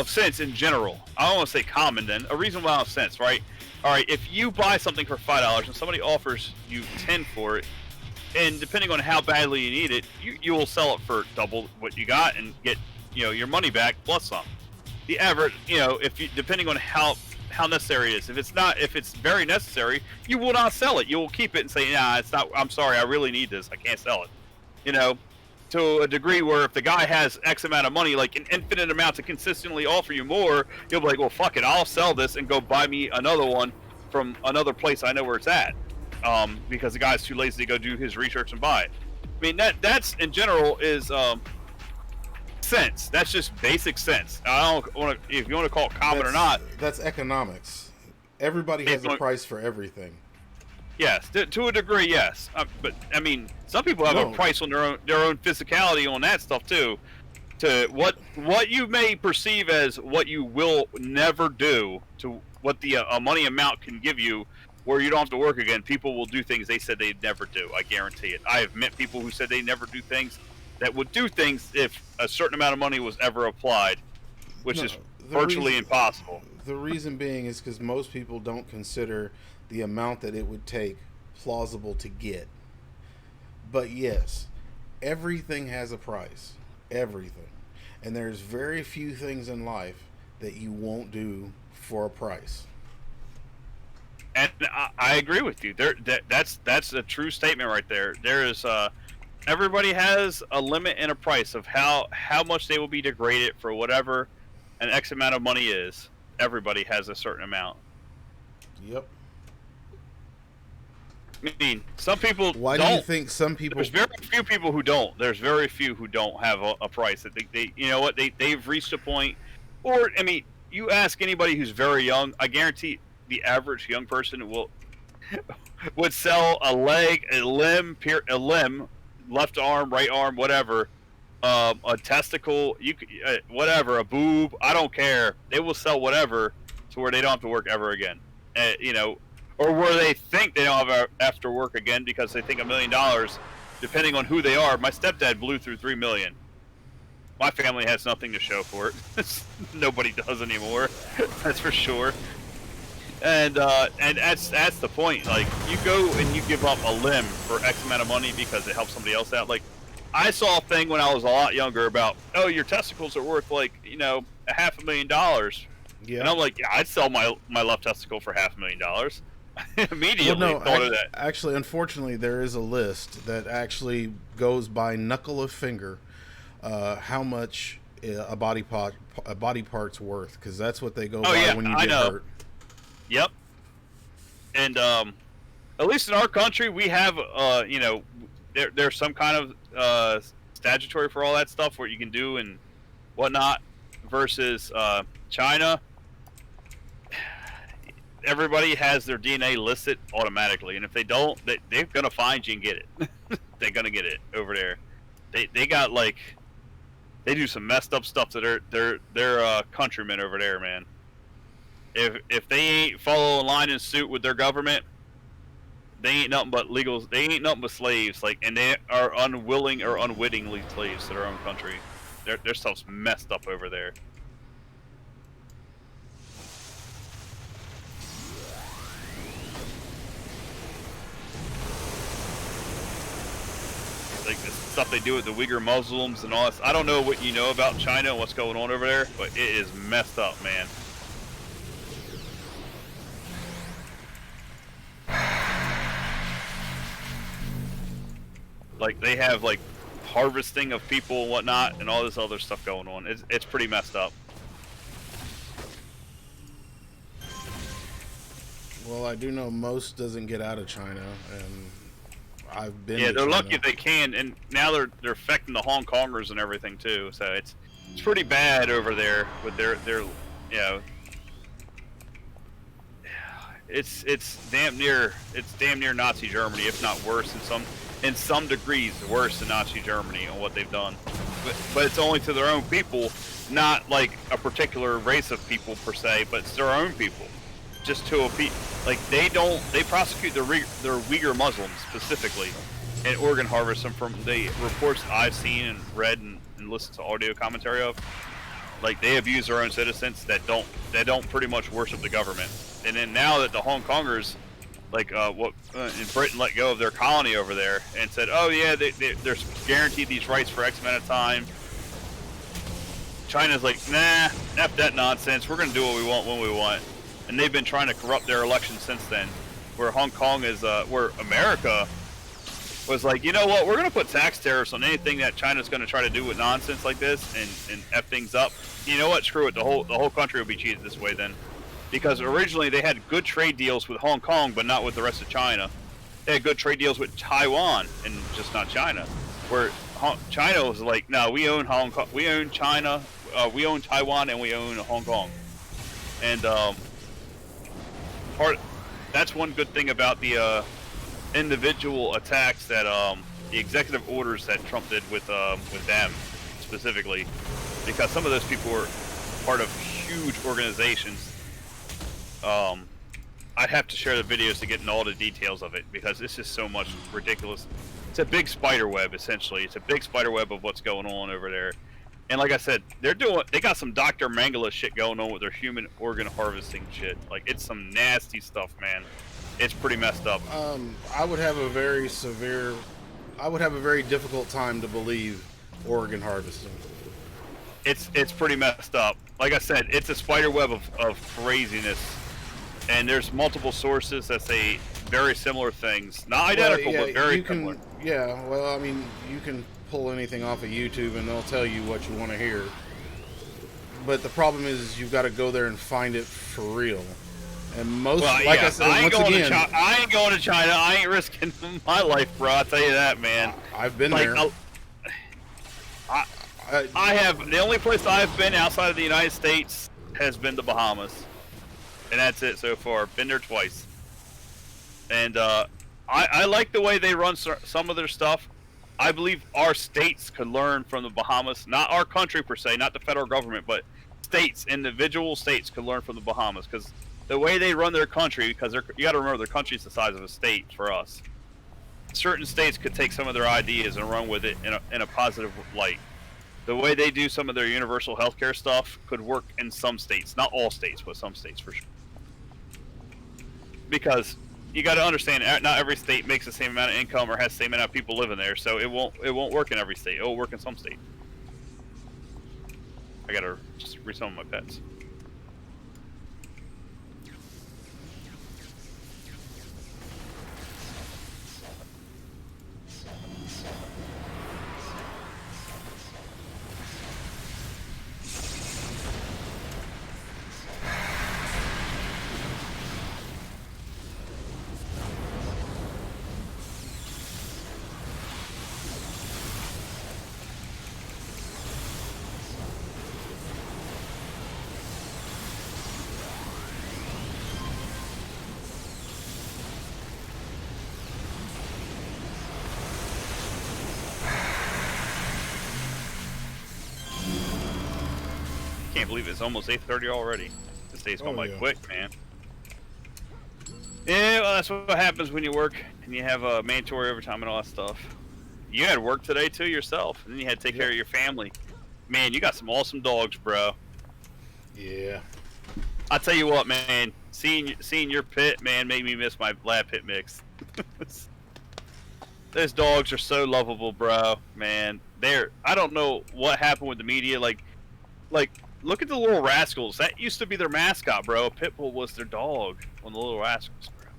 sense in general. I don't want to say common. Then a reasonable amount of sense, right? All right, if you buy something for $5 and somebody offers you 10 for it, and depending on how badly you need it, you will sell it for double what you got and get your money back plus some. The average, depending on how necessary it is. If it's very necessary, you will not sell it. You will keep it and say, nah, it's not. I'm sorry, I really need this. I can't sell it. To a degree where if the guy has X amount of money, like an infinite amount to consistently offer you more, you'll be like, well, fuck it, I'll sell this and go buy me another one from another place I know where it's at. Because the guy's too lazy to go do his research and buy it. I mean, that's in general is sense. That's just basic sense. I don't want to, if you want to call it common or not. That's economics. Everybody has a price for everything. Yes, to a degree, yes. But I mean, some people have a price on their own physicality on that stuff too. To what you may perceive as what you will never do, to what the money amount can give you, where you don't have to work again. People will do things they said they'd never do. I guarantee it. I have met people who said they never do things that would do things if a certain amount of money was ever applied, which is virtually impossible. The reason being is because most people don't consider the amount that it would take plausible to get. But yes, everything has a price. Everything. And there's very few things in life that you won't do for a price. And I agree with you. That's a true statement right there. There is everybody has a limit and a price of how much they will be degraded for whatever an X amount of money is. Everybody has a certain amount. Yep. I mean, some people Why don't. Do you think some people... There's very few people who don't. There's very few who don't have a price. That they you know what, they've reached a point. Or, I mean, you ask anybody who's very young, I guarantee the average young person would sell a leg, a limb, left arm, right arm, whatever, a testicle, whatever, a boob, I don't care. They will sell whatever to where they don't have to work ever again. or where they think they don't have after work again because they think $1 million, depending on who they are. My stepdad blew through $3 million. My family has nothing to show for it. Nobody does anymore. That's for sure. And that's the point. Like, you go and you give up a limb for X amount of money because it helps somebody else out. Like, I saw a thing when I was a lot younger about, oh, your testicles are worth like, you know, $500,000. Yeah. And I'm like, yeah, I'd sell my left testicle for $500,000. Immediately thought of that. Actually, unfortunately, there is a list that actually goes by knuckle of finger, how much a body part's worth, because that's what they go by when you get hurt. Yep. And at least in our country, we have, you know, there's some kind of statutory for all that stuff, what you can do and whatnot, versus China. Everybody has their DNA listed automatically, and if they don't, they're gonna find you and get it. They're gonna get it over there. They got, like, they do some messed up stuff to their countrymen over there, man. If they ain't following line and suit with their government, they ain't nothing but legals. They ain't nothing but slaves. Like, and they are unwilling or unwittingly slaves to their own country. Their stuff's messed up over there. Like the stuff they do with the Uyghur Muslims and all this. I don't know what you know about China and what's going on over there, but it is messed up, man. Like, they have, like, harvesting of people and whatnot and all this other stuff going on. It's pretty messed up. Well, I do know most doesn't get out of China, and I've been. Yeah, they're lucky if they can, and now they're affecting the Hong Kongers and everything too. So it's pretty bad over there with their you know. It's damn near Nazi Germany, if not worse in some degrees worse than Nazi Germany on what they've done. But it's only to their own people, not like a particular race of people per se, but it's their own people. Just to a like they prosecute their Uyghur Muslims specifically and organ harvest them from the reports I've seen and read and listened to audio commentary of. Like, they abuse their own citizens that don't pretty much worship the government. And then now that the Hong Kongers, like in Britain, let go of their colony over there and said, oh yeah, they're guaranteed these rights for X amount of time. China's like, nah, F that nonsense. We're gonna do what we want when we want. And they've been trying to corrupt their elections since then. Where Hong Kong is, where America was like, you know what, we're gonna put tax tariffs on anything that China's gonna try to do with nonsense like this and F things up. You know what? Screw it. The whole country will be treated this way then. Because originally they had good trade deals with Hong Kong, but not with the rest of China. They had good trade deals with Taiwan, and just not China. Where China was like, no, we own Hong Kong, we own China, we own Taiwan, and we own Hong Kong. And that's one good thing about the individual attacks that the executive orders that Trump did with them specifically, because some of those people were part of huge organizations. I'd have to share the videos to get into all the details of it, because this is so much ridiculous. It's a big spider web, essentially. It's a big spider web of what's going on over there. And like I said, they got some Dr. Mengele shit going on with their human organ harvesting shit. Like, it's some nasty stuff, man. It's pretty messed up. I would have a very difficult time to believe organ harvesting. It's pretty messed up. Like I said, it's a spider web of craziness. And there's multiple sources that say very similar things. Not identical, but very similar. Yeah, well, I mean, you can pull anything off of YouTube and they'll tell you what you want to hear. But the problem is you've got to go there and find it for real. And most, I said, I ain't going to China. I ain't risking my life, bro. I'll tell you that, man. I've been there. I have. The only place I've been outside of the United States has been the Bahamas. And that's it so far. Been there twice. And I like the way they run some of their stuff. I believe our states could learn from the Bahamas. Not our country per se, not the federal government, but states, individual states could learn from the Bahamas. Because the way they run their country, because you got to remember their country's the size of a state for us. Certain states could take some of their ideas and run with it in a positive light. The way they do some of their universal healthcare stuff could work in some states, not all states, but some states for sure. Because you got to understand, not every state makes the same amount of income or has the same amount of people living there, so it won't work in every state. It will work in some state. I gotta just resummon my pets. Can't believe it's almost 8:30 already. This day's going by quick, man. Yeah, well, that's what happens when you work and you have mandatory overtime and all that stuff. You had work today too yourself, and then you had to take care of your family. Man, you got some awesome dogs, bro. Yeah. I tell you what, man. Seeing your pit, man, made me miss my lab pit mix. Those dogs are so lovable, bro. Man, I don't know what happened with the media. Like, look at the Little Rascals. That used to be their mascot, bro. Pitbull was their dog on the Little Rascals, bro.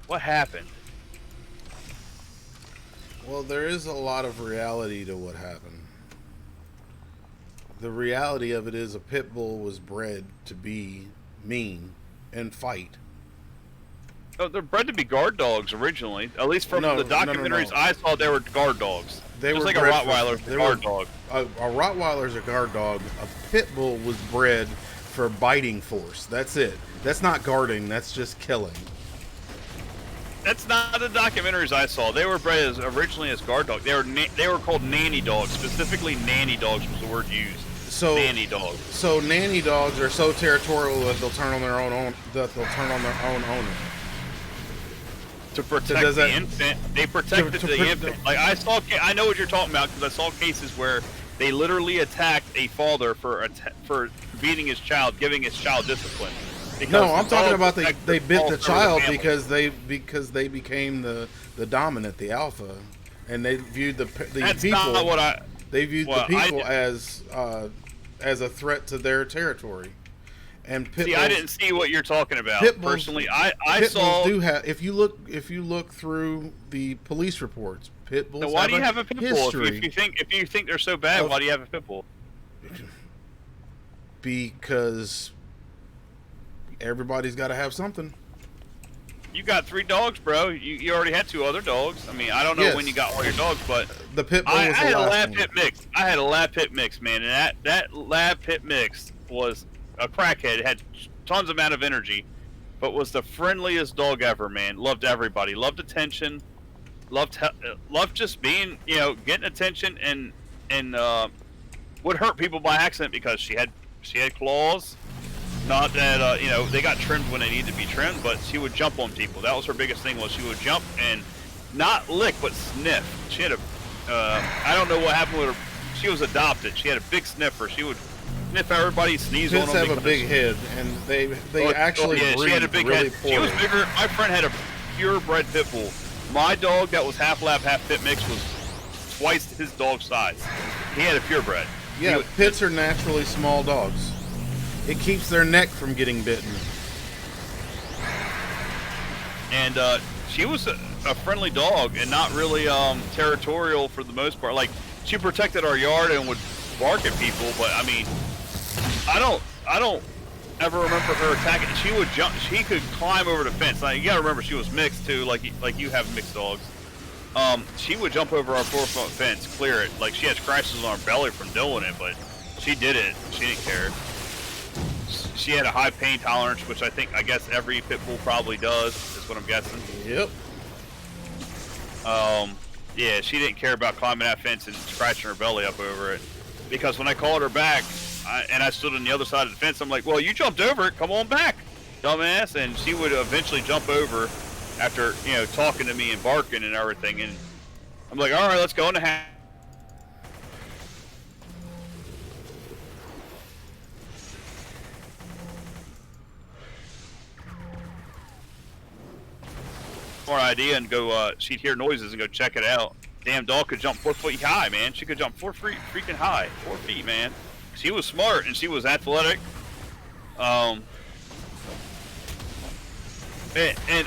What happened? Well, there is a lot of reality to what happened. The reality of it is a pit bull was bred to be mean and fight. Oh, they're bred to be guard dogs originally. At least from the documentaries I saw, they were guard dogs. They Just were like a Rottweiler, guard dog. A Rottweiler's a guard dog. A pit bull was bred for biting force. That's it. That's not guarding. That's just killing. That's not the documentaries I saw. They were bred originally as guard dogs. They were called nanny dogs. Specifically, nanny dogs was the word used. So nanny dogs. So nanny dogs are so territorial that they'll turn on their own owner. To protect the infant, they protected the infant. Like I know what you're talking about because I saw cases where they literally attacked a father for beating his child, giving his child discipline. No, I'm talking about they bit the child because they became the dominant, the alpha, and they viewed the That's people. Not what they viewed the people as a threat to their territory. And pit bulls, I didn't see what you're talking about. Personally, I saw. Do have, if you look through the police reports, pit bulls. Now why do you have a pit bull? If you think they're so bad, why do you have a pit bull? Because everybody's got to have something. You got 3 dogs, bro. You already had 2 other dogs. I mean, I don't know when you got all your dogs, but the pit bull. I had a lab pit mix. I had a lab pit mix, man, and that lab pit mix was a crackhead. It had tons amount of energy, but was the friendliest dog ever, man. Loved everybody. Loved attention. Loved just being, getting attention, and would hurt people by accident because she had claws. Not that they got trimmed when they needed to be trimmed, but she would jump on people. That was her biggest thing, was she would jump and not lick but sniff. She had I don't know what happened with her. She was adopted. She had a big sniffer. She would sniff everybody, sneeze on them. Pits have a big head, and they actually breed she had a big really head. poorly. She was bigger. My friend had a purebred pit bull. My dog that was half lab, half pit mix was twice his dog size. He had a purebred. Yeah, pits are naturally small dogs. It keeps their neck from getting bitten. And she was a friendly dog and not really territorial for the most part. Like, she protected our yard and would bark at people, but I mean, I don't ever remember her attacking. She would jump. She could climb over the fence. Like, you gotta remember, she was mixed too, like you have mixed dogs. She would jump over our 4-foot fence, clear it. Like, she had scratches on her belly from doing it, but she did it. She didn't care. She had a high pain tolerance, which I guess every pit bull probably does, is what I'm guessing. Yep. Yeah, she didn't care about climbing that fence and scratching her belly up over it. Because when I called her back, and I stood on the other side of the fence, I'm like, well, you jumped over it, come on back. dumbass, and she would eventually jump over after, you know, talking to me and barking and everything, and I'm like, all right, let's go in the house. More idea and go, she'd hear noises and go check it out. Damn dog could jump 4 feet high, man. She could jump 4 feet freaking high. 4 feet, man. She was smart and she was athletic. And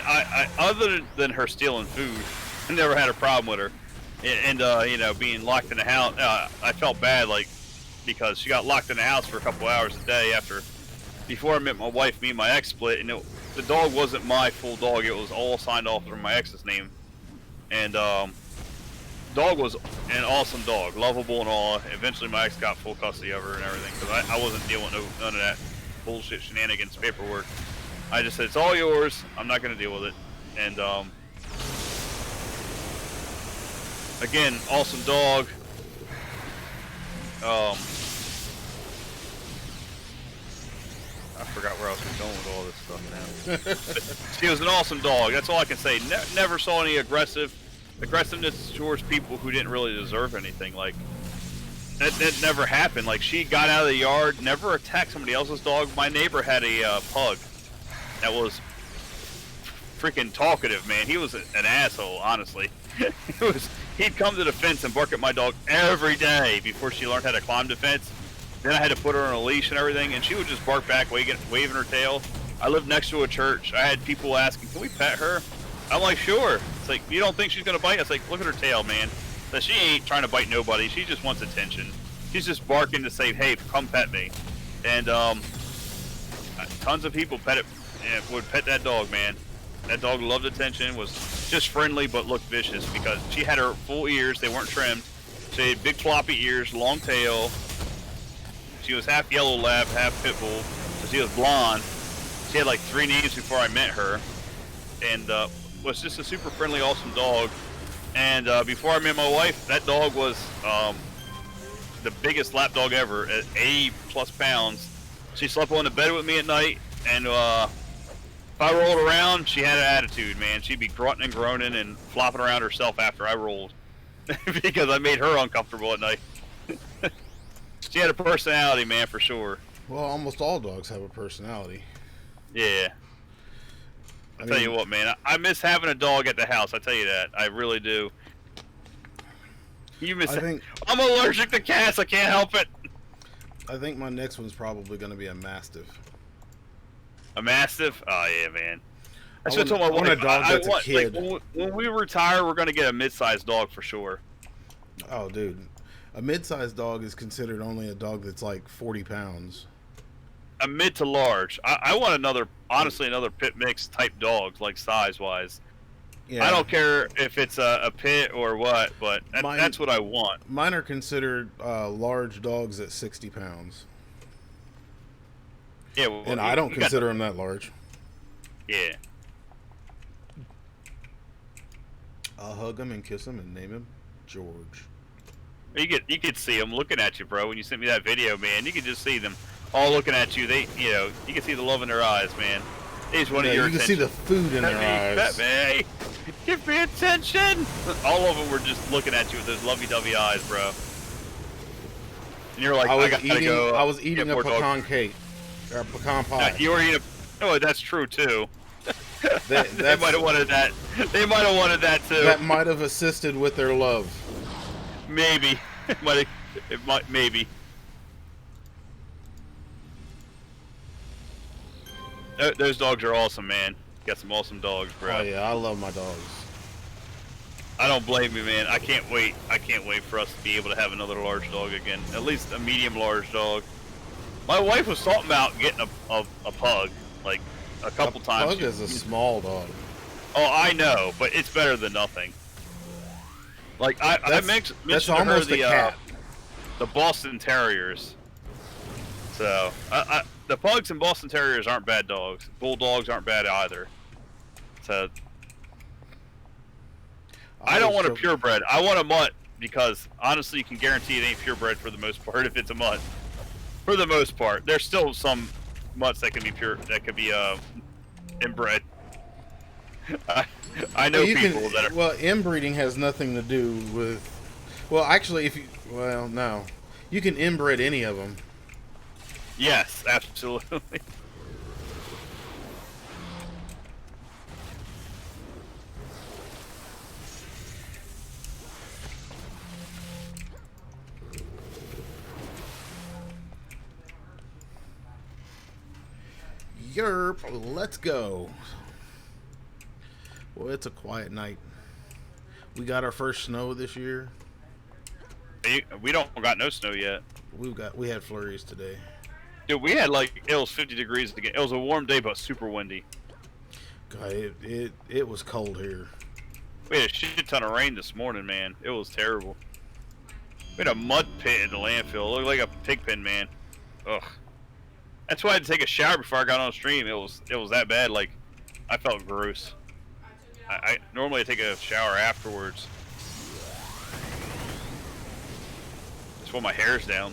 I other than her stealing food, I never had a problem with her. And you know, being locked in the house, I felt bad, like, because she got locked in the house for a couple hours a day before I met my wife. Me and my ex split, and the dog wasn't my full dog. It was all signed off from my ex's name. And dog was an awesome dog, lovable and all. Eventually, my ex got full custody of her and everything, because I wasn't dealing with none of that bullshit shenanigans paperwork. I just said, it's all yours. I'm not going to deal with it. And again, awesome dog. I forgot where else we're going with all this stuff now. She was an awesome dog. That's all I can say. Never saw any aggressiveness towards people who didn't really deserve anything. Like, that never happened. Like, she got out of the yard, never attacked somebody else's dog. My neighbor had a pug that was freaking talkative, man. He was an asshole, honestly. He'd come to the fence and bark at my dog every day before she learned how to climb the fence. Then I had to put her on a leash and everything, and she would just bark back, waving her tail. I lived next to a church. I had people asking, can we pet her? I'm like, sure. It's like, you don't think she's going to bite? It's like, look at her tail, man. So she ain't trying to bite nobody. She just wants attention. She's just barking to say, hey, come pet me. And tons of people would pet that dog, man. That dog loved attention, was just friendly, but looked vicious because she had her full ears. They weren't trimmed. She had big floppy ears, long tail. She was half yellow lab, half pit bull. So she was blonde. She had like 3 names before I met her. And was just a super friendly, awesome dog. And before I met my wife, that dog was the biggest lap dog ever at 80+ pounds. She slept on the bed with me at night, and if I rolled around, she had an attitude, man. She'd be grunting and groaning and flopping around herself after I rolled because I made her uncomfortable at night. She had a personality, man, for sure. Well, almost all dogs have a personality. Yeah. I tell you what, man, I miss having a dog at the house. I tell you that. I really do. I'm allergic to cats. I can't help it. I think my next one's probably going to be a Mastiff. A Mastiff? Oh, yeah, man. I want a dog that's a kid. Like, when we retire, we're going to get a mid-sized dog for sure. Oh, dude. A mid-sized dog is considered only a dog that's like 40 pounds. A mid to large. I want another pit mix type dog, like size-wise. Yeah. I don't care if it's a pit or what, but that's what I want. Mine are considered large dogs at 60 pounds. Yeah, well, and I don't consider them that large. Yeah. I'll hug him and kiss him and name him George. You could see them looking at you, bro. When you sent me that video, man, you could just see them all looking at you. You can see the love in their eyes, man. They just wanted your attention. You can see the food in their eyes. Pet me. Give me attention. All of them were just looking at you with those lovey-dovey eyes, bro. And you're like, I was eating a pecan cake. Or a pecan pie. You were eating oh, that's true, too. They might have wanted that. They might have wanted that, too. That might have assisted with their love. Maybe. Maybe. Those dogs are awesome, man. Got some awesome dogs, bro. Oh, yeah, I love my dogs. I don't blame you, man. I can't wait. I can't wait for us to be able to have another large dog again. At least a medium large dog. My wife was talking about getting a pug, like, a couple times. A pug is a small dog. Oh, I know, but it's better than nothing. Like, I mentioned to her the Boston Terriers. So, the pugs and Boston Terriers aren't bad dogs. Bulldogs aren't bad either. So, I don't want a purebred. I want a mutt because, honestly, you can guarantee it ain't purebred for the most part if it's a mutt. For the most part. There's still some mutts that can be Inbred. I know you people can, that are. well, inbreeding has nothing to do with. Well, actually, if you, well, no, you can inbred any of them. Yes, absolutely. Yerp, let's go. Well, it's a quiet night. We got our first snow this year. We don't got no snow yet. We had flurries today. Dude, we had like it was 50 degrees again. It was a warm day, but super windy. God, it was cold here. We had a shit ton of rain this morning, man. It was terrible. We had a mud pit in the landfill. It looked like a pig pen, man. Ugh. That's why I had to take a shower before I got on stream. It was that bad. Like, I felt gross. I normally take a shower afterwards. Just when my hair's down.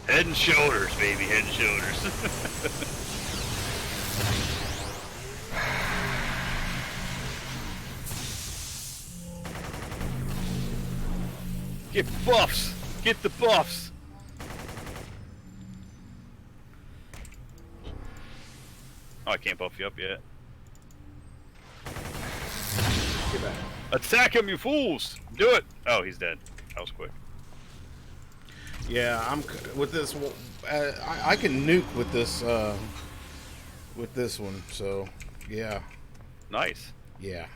Head and shoulders, baby. Head and shoulders. Get buffs! Get the buffs! Oh, I can't buff you up yet. Get back. Attack him, you fools! Do it! Oh, he's dead. That was quick. Yeah, I'm with this. I can nuke with this one. So, yeah, Nice. yeah.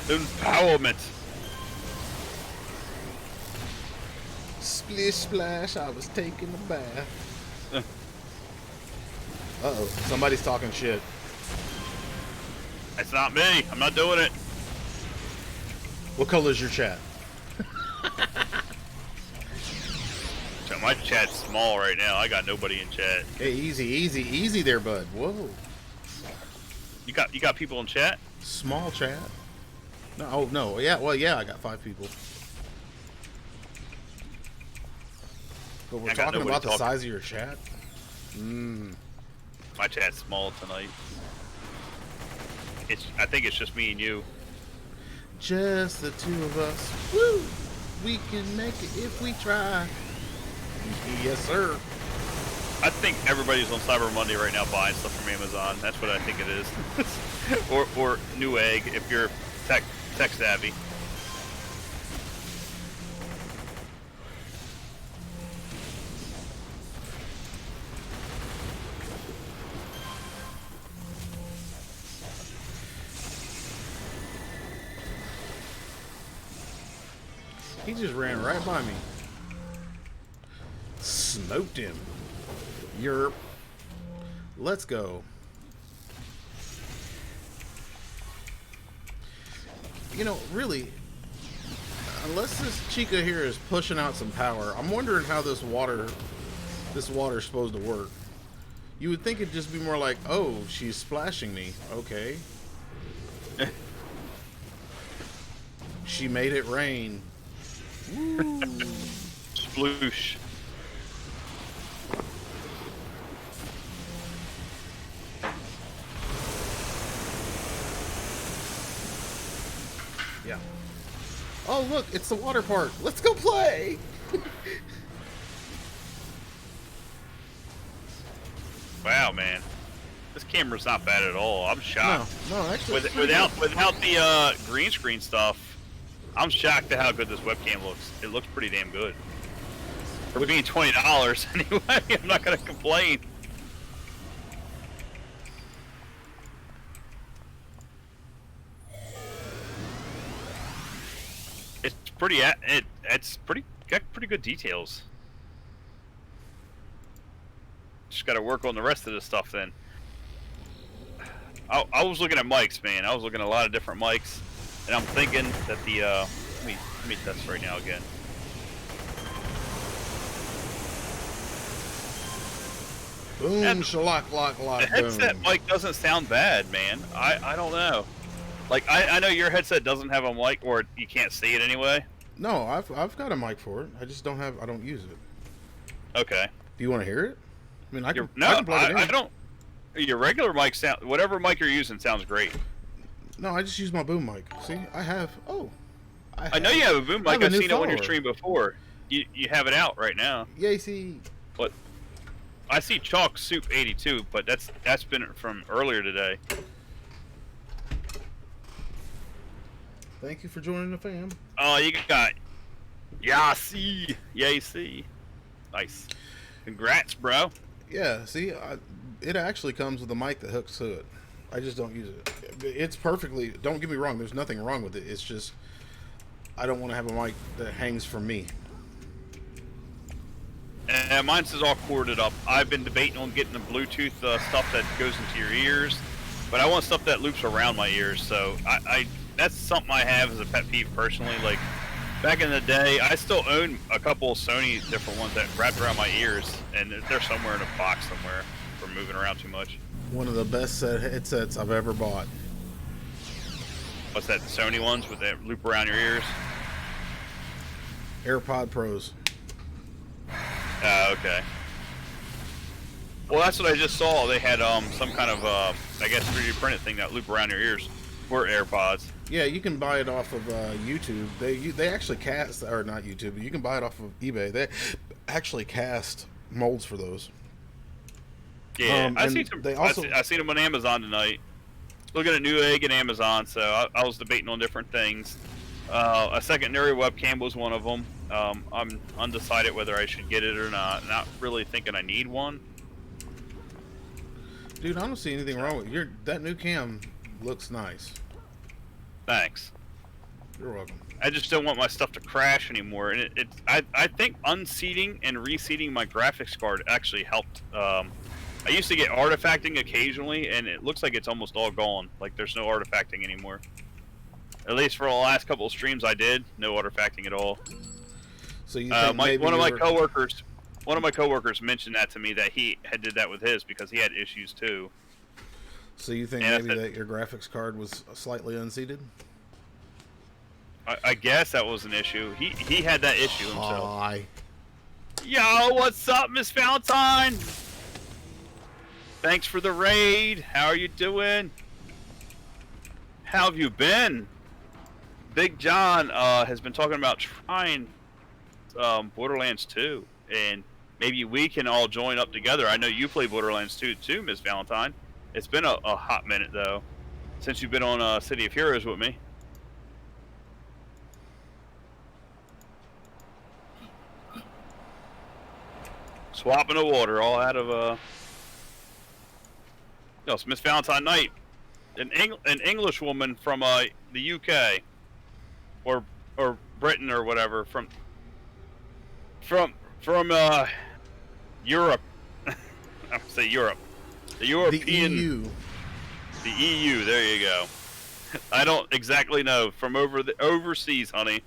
Empowerment! Splish splash, I was taking a bath. Uh-oh, somebody's talking shit. It's not me. I'm not doing it. What color is your chat? So my chat's small right now. I got nobody in chat. Hey, easy there, bud. Whoa. You got people in chat? Small chat. No, oh, no, yeah, well, yeah, I got 5 people. But we're I got talking nobody about the talking. size of your chat? My chat's small tonight. I think it's just me and you. Just the 2 of us. Woo! We can make it if we try. Yes, sir. I think everybody's on Cyber Monday right now buying stuff from Amazon. That's what I think it is. or Newegg if you're tech savvy. He just ran right by me. Smoked him. Yerp. Let's go. You know, really, unless this Chica here is pushing out some power, I'm wondering how this water's supposed to work. You would think it'd just be more like, oh, she's splashing me. Okay. She made it rain. Woo. Sploosh. Yeah. Oh, look, it's the water park. Let's go play. Wow, man. This camera's not bad at all. I'm shocked. No, actually. it's pretty Without good. the green screen stuff, I'm shocked at how good this webcam looks. It looks pretty damn good. For being $20 anyway, I'm not gonna complain. It's pretty. It's pretty. Got pretty good details. Just got to work on the rest of the stuff then. I was looking at mics, man. I was looking at a lot of different mics, and I'm thinking that the let me test right now again. Boom, And shalak, lock, the lock, headset boom. mic doesn't sound bad, man. I don't know. Like I know your headset doesn't have a mic, or you can't see it anyway. No, I've got a mic for it. I just I don't use it. Okay. Do you want to hear it? I mean, Your, I no, can plug it in. I don't. Your regular mic sound, whatever mic you're using, sounds great. No, I just use my boom mic. See, I have. Oh, I know you have a boom I have mic. a I've new seen it on your follower. stream before. You have it out right now. Yay! See, But I see Chalk Soup 82, but that's been from earlier today. thank you for joining the fam. Oh, you got Yay! Nice. Congrats, bro. Yeah, see, it actually comes with a mic that hooks to it. I just don't use it. It's perfectly. Don't get me wrong. There's nothing wrong with it. It's just I don't want to have a mic that hangs from me. And mine's is all corded up. I've been debating on getting the Bluetooth stuff that goes into your ears, but I want stuff that loops around my ears. So I that's something I have as a pet peeve personally. Like back in the day, I still own a couple of Sony different ones that wrapped around my ears, and they're somewhere in a box somewhere for moving around too much. One of the best headsets I've ever bought. What's that? The Sony ones with that loop around your ears? AirPod Pros. Okay. Well, that's what I just saw. They had some kind of I guess 3D printed thing that loop around your ears for AirPods. Yeah, you can buy it off of YouTube. They actually cast, or not YouTube, but you can buy it off of eBay. They actually cast molds for those. Yeah, I and see some. they also- I seen them on Amazon tonight. Looking at Newegg and Amazon, so I was debating on different things. A secondary webcam was one of them. I'm undecided whether I should get it or not. Not really thinking I need one. Dude, I don't see anything wrong with that new cam. Looks nice. Thanks. You're welcome. I just don't want my stuff to crash anymore. And I think unseating and reseating my graphics card actually helped. I used to get artifacting occasionally, and it looks like it's almost all gone. Like there's no artifacting anymore. At least for the last couple of streams I did, no artifacting at all. So you think maybe one of my coworkers mentioned that to me, that he had did that with his because he had issues too. So you think And maybe that your graphics card was slightly unseated? I guess that was an issue. He had that issue himself. Hi. Yo, what's up, Miss Valentine? Thanks for the raid. How are you doing? How have you been? Big John has been talking about trying Borderlands 2, and maybe we can all join up together. I know you play Borderlands 2 too, Miss Valentine. It's been a hot minute though since you've been on City of Heroes with me. Swapping the water, all out of No, it's Miss Valentine Knight, an English woman from the UK, or Britain or whatever, from Europe. I would say Europe, the European, The EU. the EU. There you go. I don't exactly know, from overseas, honey.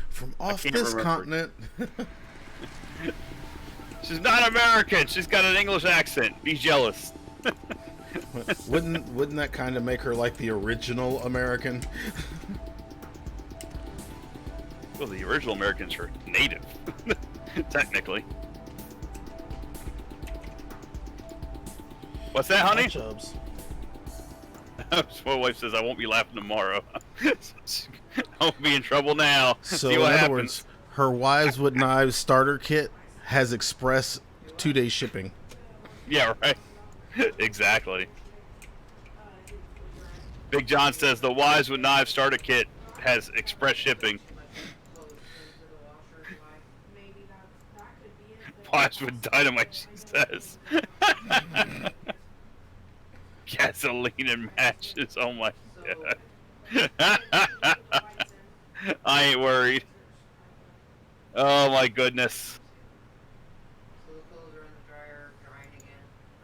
From off can't this remember. continent. She's not American. She's got an English accent. Be jealous. Wouldn't that kind of make her like the original American? Well, the original Americans are native, technically. What's that, honey? Chubs. My wife says I won't be laughing tomorrow. I won't be in trouble now. So See in what other happens. words, her Wives with Knives starter kit has express 2-day shipping. Yeah, right. Exactly. Big John says the Wives with Knives starter kit has express shipping. Wives with Dynamite, she says. Gasoline and matches. Oh my god. I ain't worried. Oh my goodness.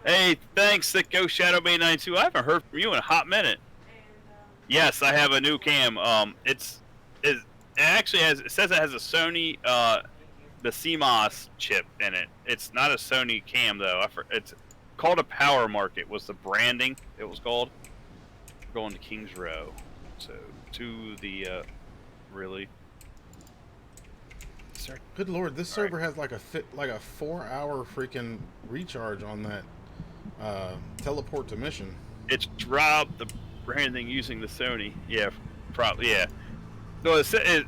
Hey, thanks, Sicko Shadow Bay 92. I haven't heard from you in a hot minute. Yes, I have a new cam. It actually has. It says it has a Sony. the CMOS chip in it. It's not a Sony cam though. It's called a Power Market. Was the branding it was called? We're going to Kings Row, so to the really. Good lord, this server has like a 4-hour freaking recharge on that teleport to mission. It's Rob the branding using the Sony. Yeah, probably. Yeah. No, it said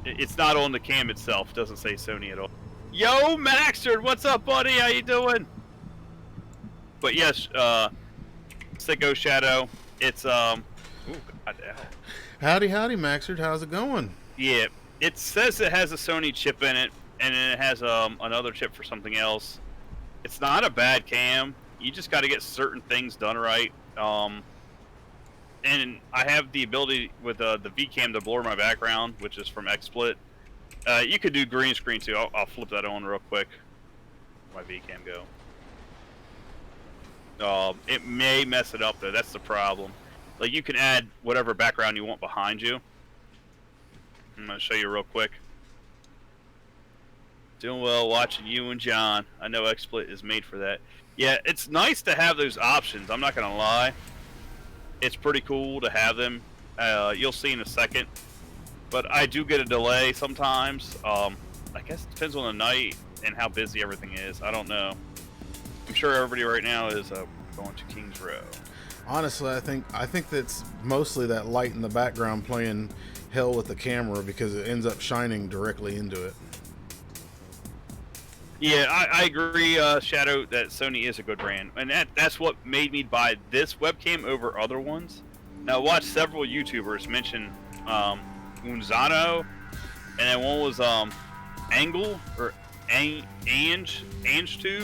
it's not on the cam itself. It doesn't say Sony at all. Yo, Maxard, what's up, buddy? How you doing? But yes, Sicko Shadow. It's Ooh, God, Howdy, Maxard. How's it going? Yeah, it says it has a Sony chip in it, and then it has another chip for something else. It's not a bad cam. You just got to get certain things done right. And I have the ability with the VCam to blur my background, which is from XSplit. You could do green screen too. I'll flip that on real quick. My VCam go. It may mess it up though. That's the problem. Like you can add whatever background you want behind you. I'm gonna show you real quick. Doing well watching you and John. I know XSplit is made for that. Yeah, it's nice to have those options. I'm not gonna lie. It's pretty cool to have them. You'll see in a second. But I do get a delay sometimes. I guess it depends on the night and how busy everything is. I don't know. I'm sure everybody right now is going to Kings Row. Honestly, I think that's mostly that light in the background playing hell with the camera because it ends up shining directly into it. Yeah, I agree, Shadow, that Sony is a good brand. And that's what made me buy this webcam over other ones. Now, I watched several YouTubers mention Unzano, and then one was Angle, or AngeTube,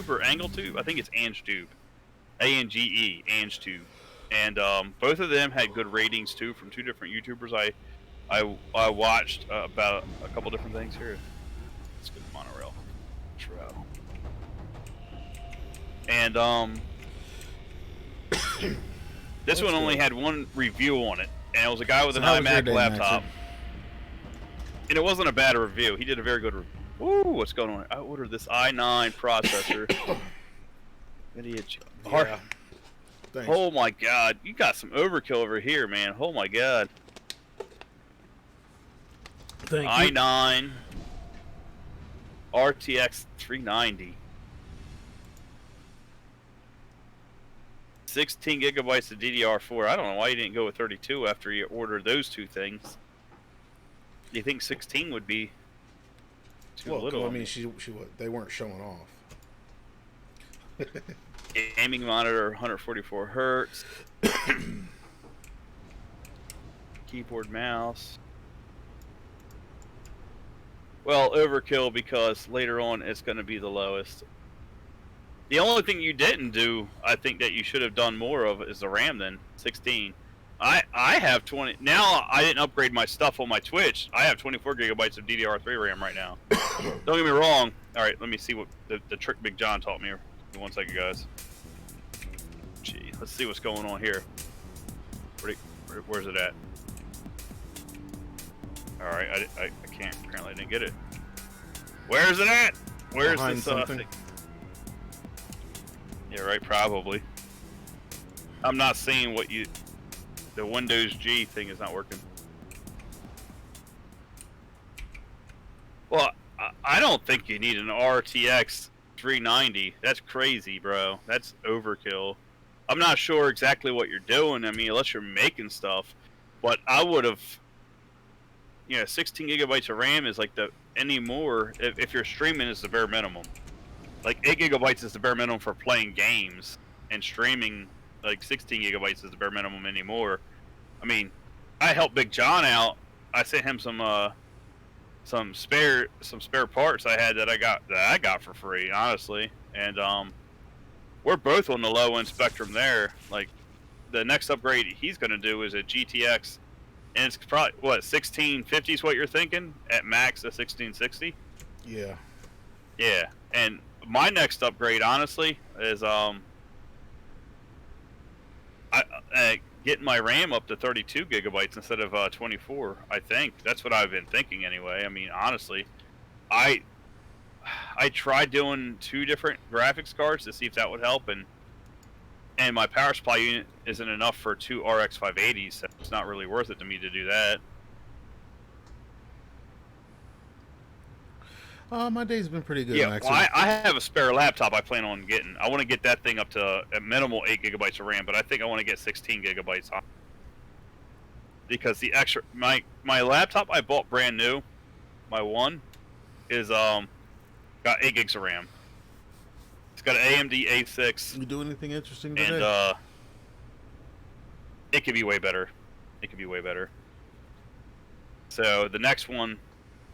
or AngleTube. I think it's AngeTube. A-N-G-E, AngeTube. And both of them had good ratings, too, from two different YouTubers. I watched about a couple different things here. Let's go to Monorail. And this one only had one review on it, and it was a guy with an iMac laptop. And it wasn't a bad review. He did a very good review. Ooh, what's going on? I ordered this i9 processor. Idiot. Yeah. Thanks. Oh my god, you got some overkill over here, man. Oh my god. Thank you. i9 RTX 390. 16 gigabytes of DDR4. I don't know why you didn't go with 32 after you ordered those two things. Do you think 16 would be too little? I mean, they weren't showing off. Gaming monitor, 144 hertz. Keyboard, mouse. Well, overkill because later on it's going to be the lowest. The only thing you didn't do, I think that you should have done more of, is the RAM then, 16. I have 20. Now I didn't upgrade my stuff on my Twitch. I have 24 gigabytes of DDR3 RAM right now. Don't get me wrong. All right, let me see what the trick Big John taught me. Give me 1 second, guys. Gee, let's see what's going on here. Where's it at? All right, I can't. Apparently, I didn't get it. Where's it at? Where's behind this something? thing? Yeah, right. Probably. I'm not seeing what you. The Windows G thing is not working. Well, I don't think you need an RTX 390. That's crazy, bro. That's overkill. I'm not sure exactly what you're doing. I mean, unless you're making stuff. But I would have. 16 gigabytes of RAM is like anymore. If you're streaming, is the bare minimum. Like 8 gigabytes is the bare minimum for playing games, and streaming, like 16 gigabytes is the bare minimum anymore. I mean, I helped Big John out. I sent him some spare parts I had that I got for free, honestly. And we're both on the low end spectrum there. Like the next upgrade he's gonna do is a GTX, and it's probably what 1650 is what you're thinking at max, a 1660. Yeah. Yeah, and my next upgrade, honestly, is getting my RAM up to 32 gigabytes instead of 24. I think that's what I've been thinking anyway. I mean, honestly, I tried doing 2 different graphics cards to see if that would help, and my power supply unit isn't enough for 2 RX 580s, so it's not really worth it to me to do that. My day's been pretty good, Yeah, Max. well, I have a spare laptop I plan on getting. I want to get that thing up to a minimal 8 gigabytes of RAM, but I think I want to get 16 gigabytes on, because the extra my laptop I bought brand new, my one, is got 8 gigs of RAM. It's got an AMD A6. You do anything interesting today? And it could be way better. It could be way better. So the next one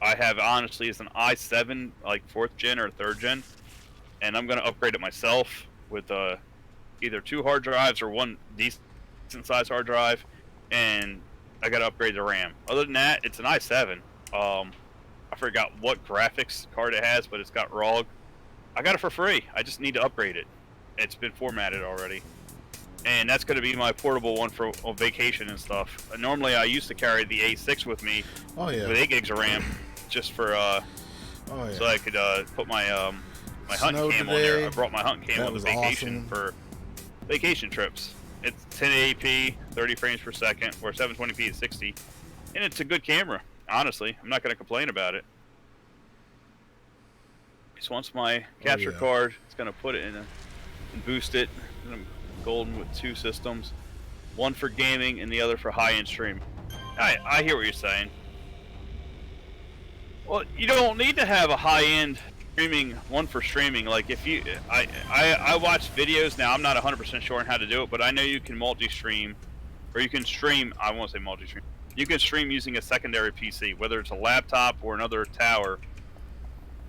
I have, honestly, is an i7, like 4th gen or 3rd gen, and I'm gonna upgrade it myself with either 2 hard drives or 1 decent sized hard drive, and I gotta upgrade the RAM. Other than that, it's an i7. I forgot what graphics card it has, but it's got ROG. I got it for free. I just need to upgrade it. It's been formatted already. And that's going to be my portable one for on vacation and stuff. Normally, I used to carry the A6 with me Oh yeah. with 8 gigs of RAM, just for Oh yeah. so I could put my my hunting Snow cam on today. there. I brought my hunting cam That on the was vacation awesome. for vacation trips. It's 1080p, 30 frames per second, or 720p at 60, and it's a good camera. Honestly, I'm not going to complain about it. Just wants my capture yeah. card. It's going to put it in and boost it. And I'm golden with 2 systems, one for gaming and the other for high-end stream. I hear what you're saying. Well, you don't need to have a high-end streaming one for streaming. Like if you, I watch videos now. I'm not 100% sure on how to do it, but I know you can multi-stream, or you can stream. I won't say multi-stream. You can stream using a secondary PC, whether it's a laptop or another tower,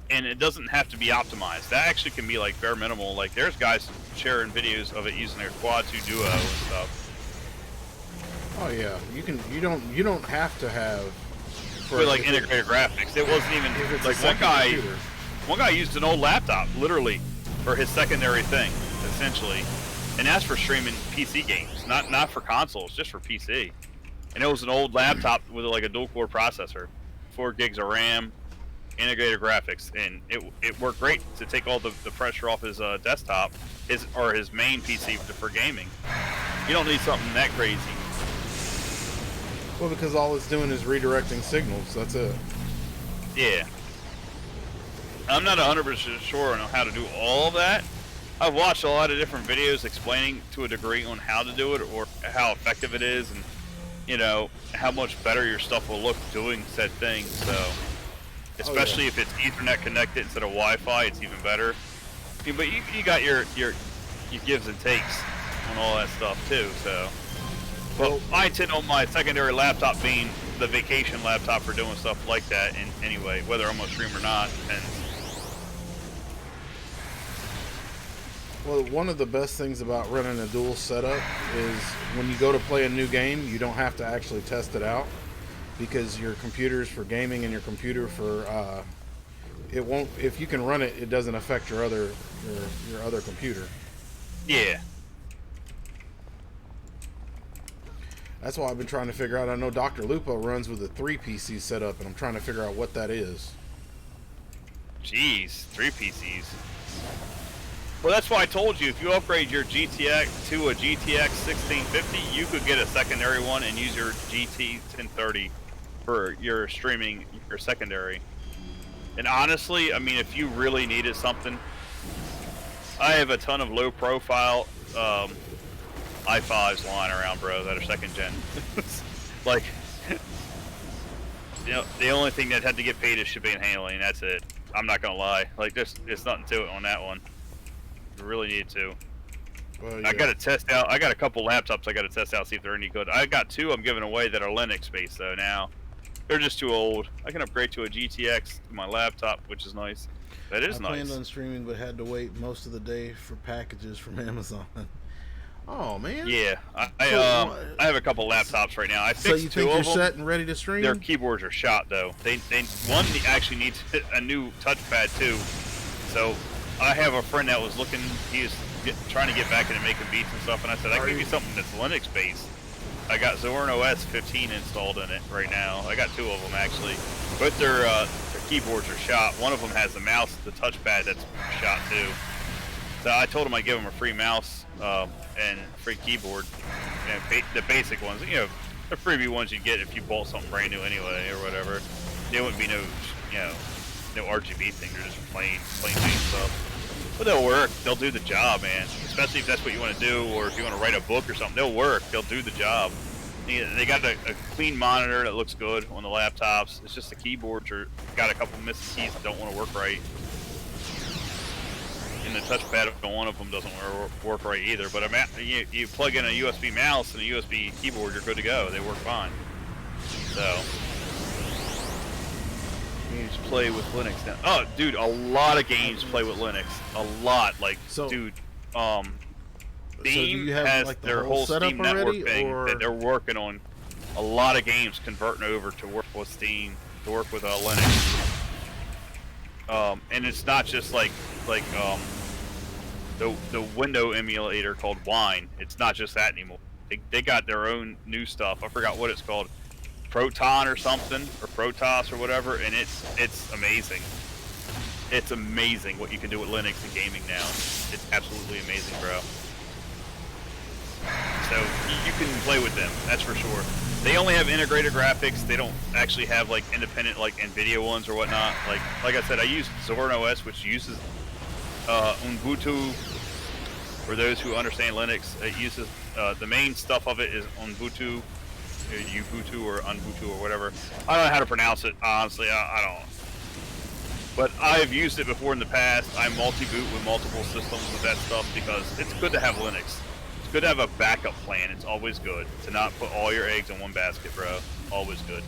and it doesn't have to be optimized. That actually can be like bare minimal. Like there's guys sharing videos of it using their Quad 2 Duo and stuff. Oh yeah. You don't have to have For like integrated graphics. It wasn't even if it's a like second computer. one guy used an old laptop literally for his secondary thing, essentially. And that's for streaming PC games, not for consoles, just for PC. And it was an old laptop with like a dual core processor, 4 gigs of RAM, integrated graphics, and it worked great to take all the pressure off his desktop, his main PC for gaming. You don't need something that crazy. Well, because all it's doing is redirecting signals. That's it. Yeah. I'm not 100% sure on how to do all that. I've watched a lot of different videos explaining to a degree on how to do it or how effective it is, and you know how much better your stuff will look doing said thing. So, especially if it's Ethernet connected instead of Wi-Fi, it's even better. I mean, but you got your gives and takes on all that stuff too. So, but I intend on my secondary laptop being the vacation laptop for doing stuff like that. And anyway, whether I'm gonna stream or not depends. Well, one of the best things about running a dual setup is when you go to play a new game, you don't have to actually test it out, because your computer's for gaming and your computer for it won't. If you can run it, it doesn't affect your other computer. Yeah. That's why I've been trying to figure out. I know Dr. Lupo runs with a 3 PC setup, and I'm trying to figure out what that is. Jeez, 3 PCs. Well, that's why I told you, if you upgrade your GTX to a GTX 1650, you could get a secondary one and use your GT 1030 for your streaming, your secondary. And honestly, I mean, if you really needed something, I have a ton of low profile i5s lying around, bro, that are 2nd gen. Like, you know, the only thing that had to get paid is shipping and handling, that's it. I'm not gonna lie. Like, there's nothing to it on that one. You really need to. Well, yeah. I gotta test out. I got a couple laptops I gotta test out, see if they're any good. I got 2 I'm giving away that are Linux based though now. They're just too old. I can upgrade to a GTX to my laptop, which is nice. That is I nice. planned on streaming, but had to wait most of the day for packages from Amazon. Oh man. Yeah, I have a couple laptops right now. I fixed So you 2 think of you're them. set and ready to stream? Their keyboards are shot though. They one actually needs a new touchpad too. So I have a friend that was looking. He was trying to get back into making beats and stuff, and I said I can give you something that's Linux based. I got Zorin OS 15 installed in it right now. I got 2 of them actually. Both their keyboards are shot. One of them has the mouse, the touchpad that's shot too. So I told him I'd give him a free mouse and free keyboard. The basic ones, you know, the freebie ones you get if you bought something brand new anyway or whatever. There wouldn't be no, you know, no RGB thing. They're just plain Jane stuff. But they'll work. They'll do the job, man. Especially if that's what you want to do, or if you want to write a book or something. They'll work. They'll do the job. They got a clean monitor that looks good on the laptops. It's just the keyboards are got a couple missing keys that don't want to work right. And the touchpad on one of them doesn't work right either. But you plug in a USB mouse and a USB keyboard, you're good to go. They work fine. So you just play with Linux now. Oh, dude, a lot of games play with Linux. A lot, like, dude. Steam has like their whole Steam network thing that they're working on. A lot of games converting over to work with Steam, to work with Linux. And it's not just like the window emulator called Wine. It's not just that anymore. They got their own new stuff. I forgot what it's called, Proton or something, or Protoss or whatever. And it's amazing. It's amazing what you can do with Linux and gaming now. It's absolutely amazing, bro. So you can play with them, that's for sure. They only have integrated graphics. They don't actually have like independent like NVIDIA ones or whatnot. Like I said, I use Zorin OS, which uses Ubuntu. For those who understand Linux, it uses the main stuff of it is Ubuntu, Ubuntu or Ubuntu or whatever. I don't know how to pronounce it, honestly. I don't. But I've used it before in the past. I multi-boot with multiple systems with that stuff because it's good to have Linux. It's good to have a backup plan. It's always good to not put all your eggs in one basket, bro. Always good.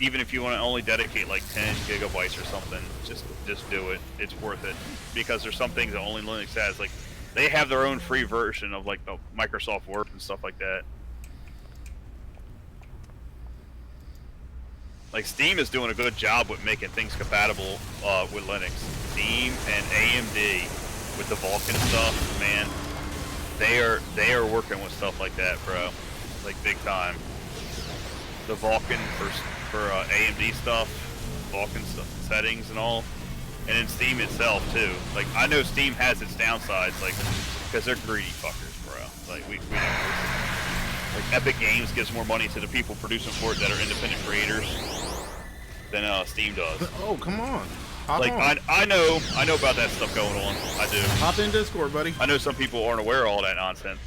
Even if you want to only dedicate like 10 gigabytes or something, just do it. It's worth it because there's some things that only Linux has. Like they have their own free version of like the Microsoft Word and stuff like that. Like Steam is doing a good job with making things compatible with Linux. Steam and AMD with the Vulkan stuff, man. They are working with stuff like that, bro. Like big time. The Vulkan for AMD stuff, Vulkan settings and all, and in Steam itself too. Like I know Steam has its downsides, like because they're greedy fuckers, bro. Like we know this. Like Epic Games gives more money to the people producing for it that are independent creators than Steam does. Oh, come on. Hop like on. I know about that stuff going on. I do. Hop in Discord, buddy. I know some people aren't aware of all that nonsense,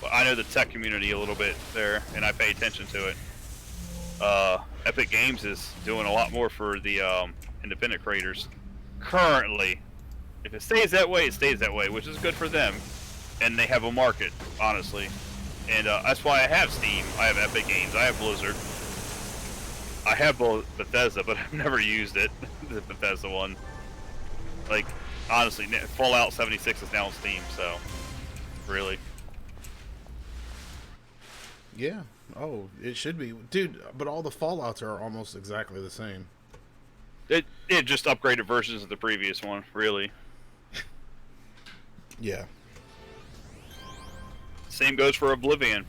but I know the tech community a little bit there, and I pay attention to it. Epic Games is doing a lot more for the independent creators currently. If it stays that way, it stays that way, which is good for them, and they have a market, honestly. And that's why I have Steam, I have Epic Games, I have Blizzard, I have Bethesda, but I've never used it, the Bethesda one. Like, honestly, Fallout 76 is now on Steam, so, really. Yeah. Oh, it should be. Dude, but all the Fallouts are almost exactly the same. It just upgraded versions of the previous one, really. Yeah. Same goes for Oblivion.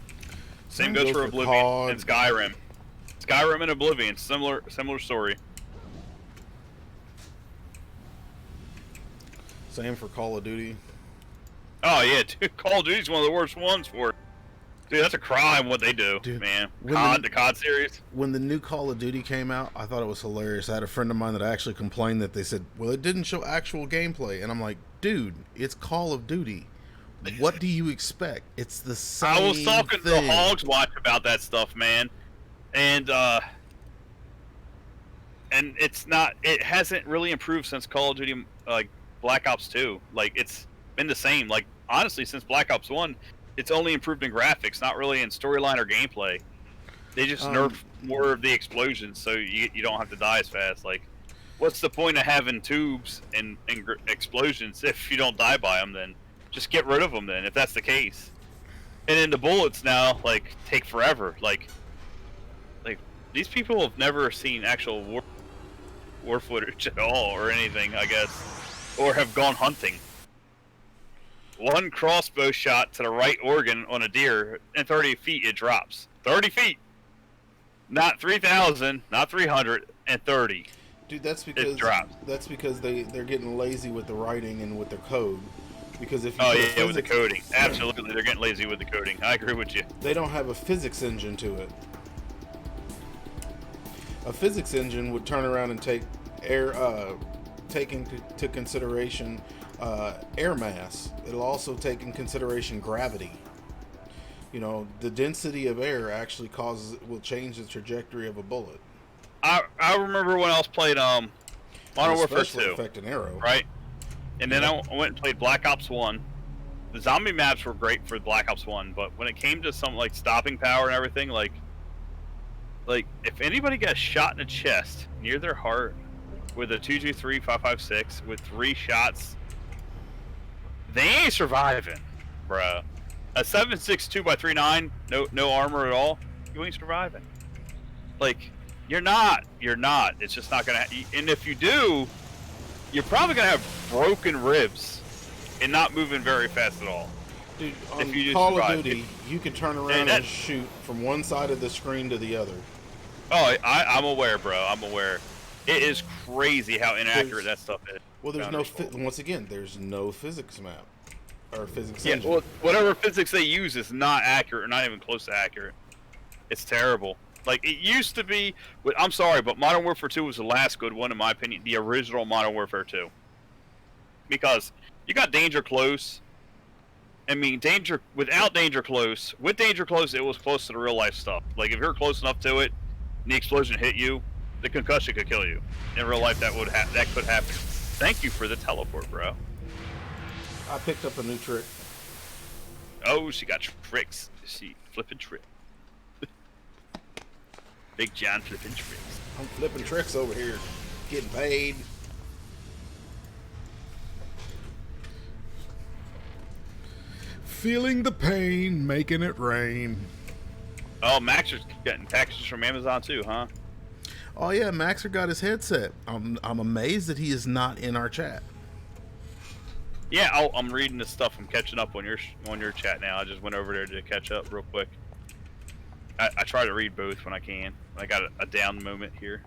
Same goes for Oblivion COD. and Skyrim. Skyrim and Oblivion, similar story. Same for Call of Duty. Oh yeah, dude, Call of Duty's one of the worst ones for it. Dude, that's a crime what they do, dude, man. The the COD series. When the new Call of Duty came out, I thought it was hilarious. I had a friend of mine that actually complained that they said, well, it didn't show actual gameplay. And I'm like, dude, it's Call of Duty. What do you expect? It's the same I was talking thing. to Hogs Watch about that stuff, man. And it's not, it hasn't really improved since Call of Duty, like, Black Ops 2. Like, it's been the same. Like, honestly, since Black Ops 1, it's only improved in graphics, not really in storyline or gameplay. They just nerf more of the explosions, so you don't have to die as fast. Like, what's the point of having tubes and explosions if you don't die by them? Then just get rid of them. Then, if that's the case. And then the bullets now, like, take forever. Like these people have never seen actual war footage at all, or anything, I guess, or have gone hunting. One crossbow shot to the right organ on a deer, and 30 feet it drops. 30 feet! Not 3,000, not 300, and 30. Dude, that's It because drops. they're getting lazy with the writing and with their code. Because if you Oh put a yeah, with the physics, coding. Absolutely, they're getting lazy with the coding. I agree with you. they don't have a physics engine to it. A physics engine would turn around and take into consideration air mass. It'll also take in consideration gravity. You know, the density of air actually will change the trajectory of a bullet. I remember when I was playing Modern Warfare Especially 2, affect an arrow. right? And then Yeah. I went and played Black Ops 1. The zombie maps were great for Black Ops 1, but when it came to some like stopping power and everything, like if anybody got shot in the chest near their heart with a 223 556 with 3 shots, they ain't surviving, bruh. A 7.62 by 3.9, no armor at all, you ain't surviving. Like, you're not. It's just not gonna. And if you do, you're probably gonna have broken ribs and not moving very fast at all. Dude, If on you just Call of survive. Duty, you can turn around and shoot from one side of the screen to the other. Oh, I'm aware, bro. I'm aware. It is crazy how inaccurate that stuff is. Well, once again, there's no physics map or physics Yeah, engine. well, whatever physics they use is not accurate, or not even close to accurate. It's terrible. Like, it used to be. I'm sorry, but Modern Warfare 2 was the last good one, in my opinion. The original Modern Warfare 2. Because you got Danger Close. I mean, without Danger Close. With Danger Close, it was close to the real life stuff. Like, if you're close enough to it, and the explosion hit you, the concussion could kill you. In real life, that could happen. Thank you for the teleport, bro. I picked up a new trick. Oh, she got tricks. She flipping trick. Big John flipping tricks. I'm flipping tricks over here, getting paid. Feeling the pain, making it rain. Oh, Max is getting packages from Amazon too, huh? Oh yeah, Maxer got his headset. I'm amazed that he is not in our chat. Yeah, I'm reading this stuff. I'm catching up on your chat now. I just went over there to catch up real quick. I try to read both when I can. I got a down moment here.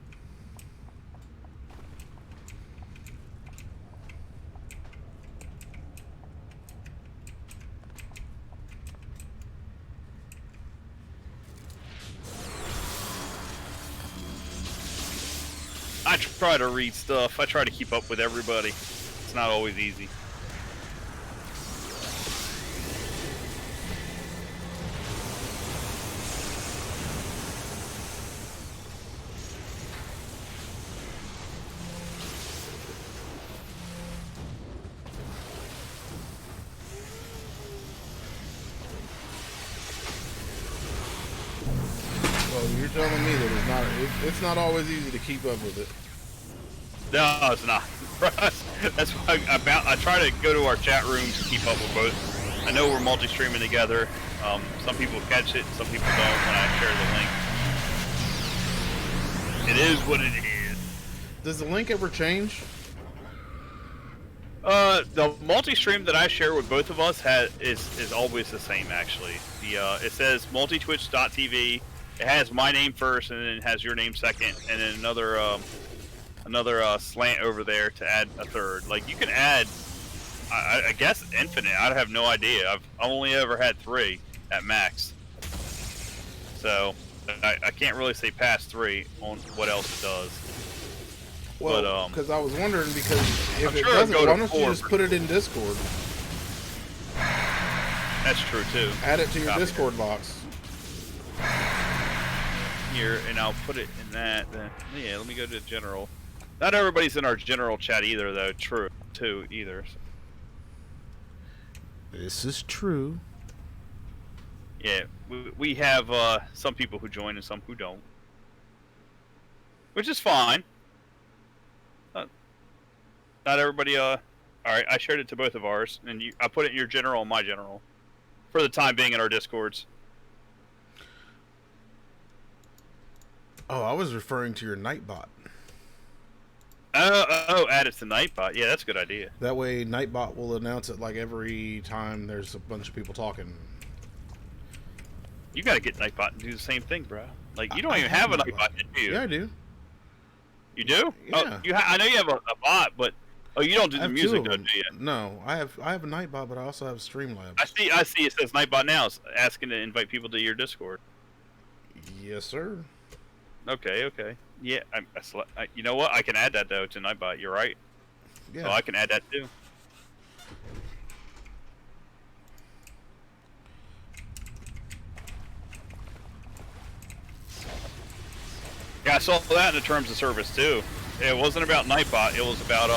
I try to read stuff. I try to keep up with everybody. It's not always easy. Well, you're telling me that it's not always easy to keep up with it. No, it's not. That's why I try to go to our chat rooms and keep up with both. I know we're multi-streaming together. Some people catch it, some people don't when I share the link. It is what it is. Does the link ever change? The multi-stream that I share with both of us is always the same, actually. It says multitwitch.tv. It has my name first, and then it has your name second, and then another slant over there to add a third. Like, you can add, I guess, infinite. I have no idea. I've only ever had 3 at max. So I can't really say past 3 on what else it does. Well, because I was wondering, because if it sure doesn't, it'll why go to don't you 4 just put it in Discord? That's true too. Add it to your Copy Discord box. Here, and I'll put it in that. Then yeah, let me go to general. Not everybody's in our general chat either, though. True, too, either. So, This is true. yeah, we have some people who join and some who don't, which is fine. Not everybody. All right, I shared it to both of ours, and I put it in your general and my general, for the time being in our discords. Oh, I was referring to your Nightbot. Add it to Nightbot. Yeah, that's a good idea. That way, Nightbot will announce it like every time there's a bunch of people talking. You gotta get Nightbot and do the same thing, bro. Like, you don't even have a Nightbot, do you? Yeah, I do. You do? Yeah. Oh, I know you have a bot, but you don't do I the have two music, of though, them. do you? No, I have a Nightbot, but I also have Streamlabs. I see. It says Nightbot now. It's asking to invite people to your Discord. Yes, sir. Okay. Yeah, you know what? I can add that though to Nightbot. You're right. Yeah. So I can add that too. Yeah, I saw that in the terms of service too. It wasn't about Nightbot. It was about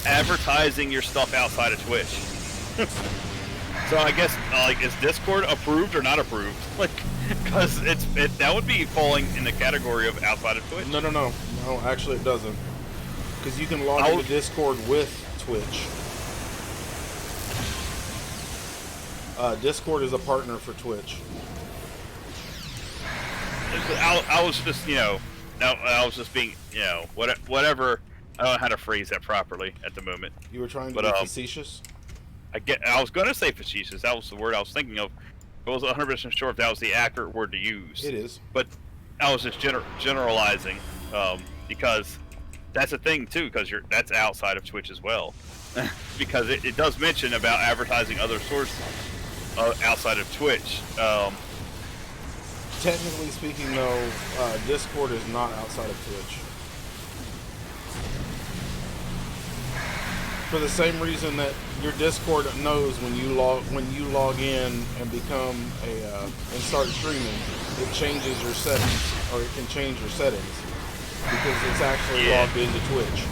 advertising your stuff outside of Twitch. So I guess is Discord approved or not approved? Like, because that would be falling in the category of outside of Twitch. No. Actually, it doesn't. Because you can log into Discord with Twitch. Discord is a partner for Twitch. I was just, I was just being, whatever. I don't know how to phrase that properly at the moment. You were trying to be facetious? I was going to say facetious. That was the word I was thinking of. I wasn't 100% sure if that was the accurate word to use. It is. But I was just generalizing, because that's a thing too, because that's outside of Twitch as well. Because it does mention about advertising other sources outside of Twitch. Technically speaking, though, Discord is not outside of Twitch. For the same reason that your Discord knows when you log in and become and start streaming, it changes your settings, or it can change your settings because it's actually logged into Twitch.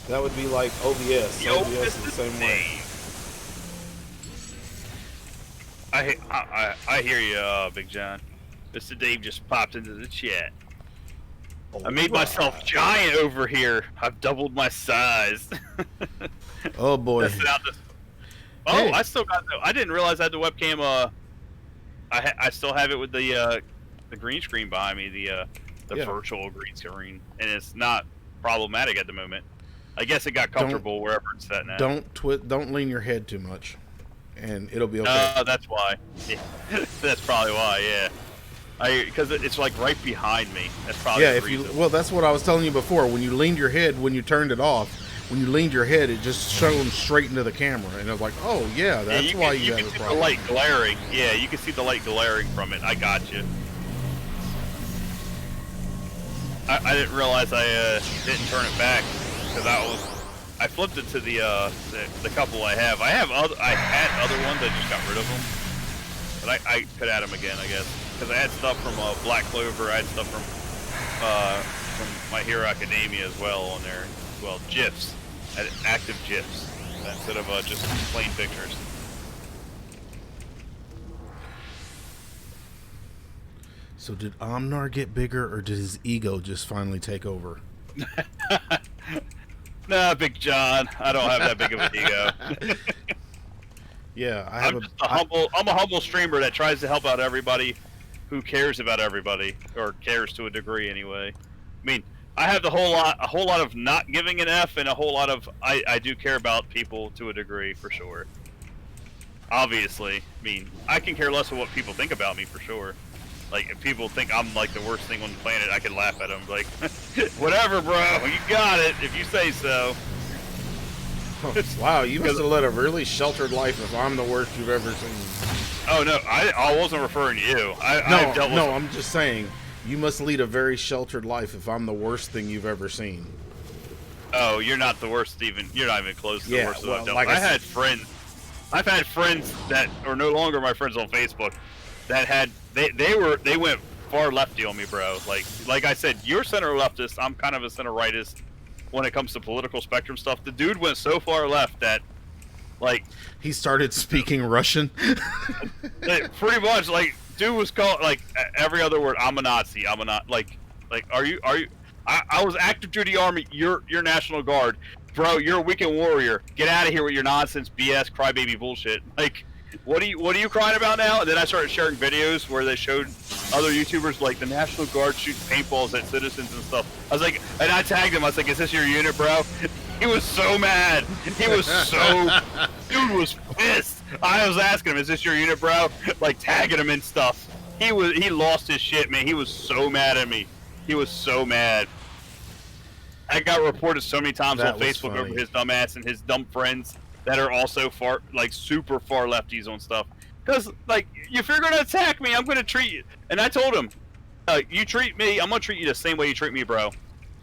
That would be like OBS. OBS is the same way. I hear you, Big John. Mr. Dave just popped into the chat. I made myself giant over here. I've doubled my size. Oh boy. Hey. I still got I didn't realize I had the webcam. I still have it with the green screen behind me, the virtual green screen, and it's not problematic at the moment. I guess it got comfortable wherever it's set now. Don't lean your head too much, and it'll be okay. That's why. Yeah. That's probably why. Yeah. Because it's like right behind me. That's probably the reason. Well, that's what I was telling you before. When you leaned your head, when you turned it off, when you leaned your head, it just shone straight into the camera, and I was like, "Oh yeah, that's why you have a problem." You can see the light glaring. Yeah, you can see the light glaring from it. I got you. I didn't realize I didn't turn it back because I flipped it to the couple I have. I had other ones. I just got rid of them, but I could add them again, I guess. Because I had stuff from Black Clover, I had stuff from My Hero Academia as well on there. Well, GIFs. I had active GIFs instead of just plain pictures. So did Omnar get bigger, or did his ego just finally take over? Nah, Big John. I don't have that big of an ego. Yeah, I'm a humble streamer that tries to help out everybody who cares about everybody, or cares to a degree anyway. I mean, I have a whole lot of not giving an F, and a whole lot of I do care about people to a degree for sure. Obviously, I mean, I can care less of what people think about me for sure. Like, if people think I'm like the worst thing on the planet, I can laugh at them. Like, whatever, bro, you got it if you say so. Wow, you must have led a really sheltered life if I'm the worst you've ever seen. Oh, no, I wasn't referring to you. I'm just saying, you must lead a very sheltered life if I'm the worst thing you've ever seen. Oh, you're not the worst, Steven. You're not even close to the worst that I've dealt with. I've had friends that are no longer my friends on Facebook that had, they went far lefty on me, bro. Like I said, you're center leftist, I'm kind of a center rightist when it comes to political spectrum stuff. The dude went so far left that, like, he started speaking Russian. Pretty much, like, dude was called like every other word. I'm a Nazi. I'm a not like are you? I was active duty army. You're National Guard, bro. You're a weekend warrior. Get out of here with your nonsense, BS, crybaby bullshit. Like, what are you crying about now? And then I started sharing videos where they showed other YouTubers like the National Guard shooting paintballs at citizens and stuff. I was like, and I tagged him. I was like, "Is this your unit, bro?" He was so mad. He was dude was pissed. I was asking him, "Is this your unit, bro?" Like, tagging him and stuff. He lost his shit, man. He was so mad at me. He was so mad. I got reported so many times That on was Facebook funny. over his dumb ass and his dumb friends that are also far, like, super far lefties on stuff. Because, like, if you're gonna attack me, I'm gonna treat you. And I told him, you treat me, I'm gonna treat you the same way you treat me, bro.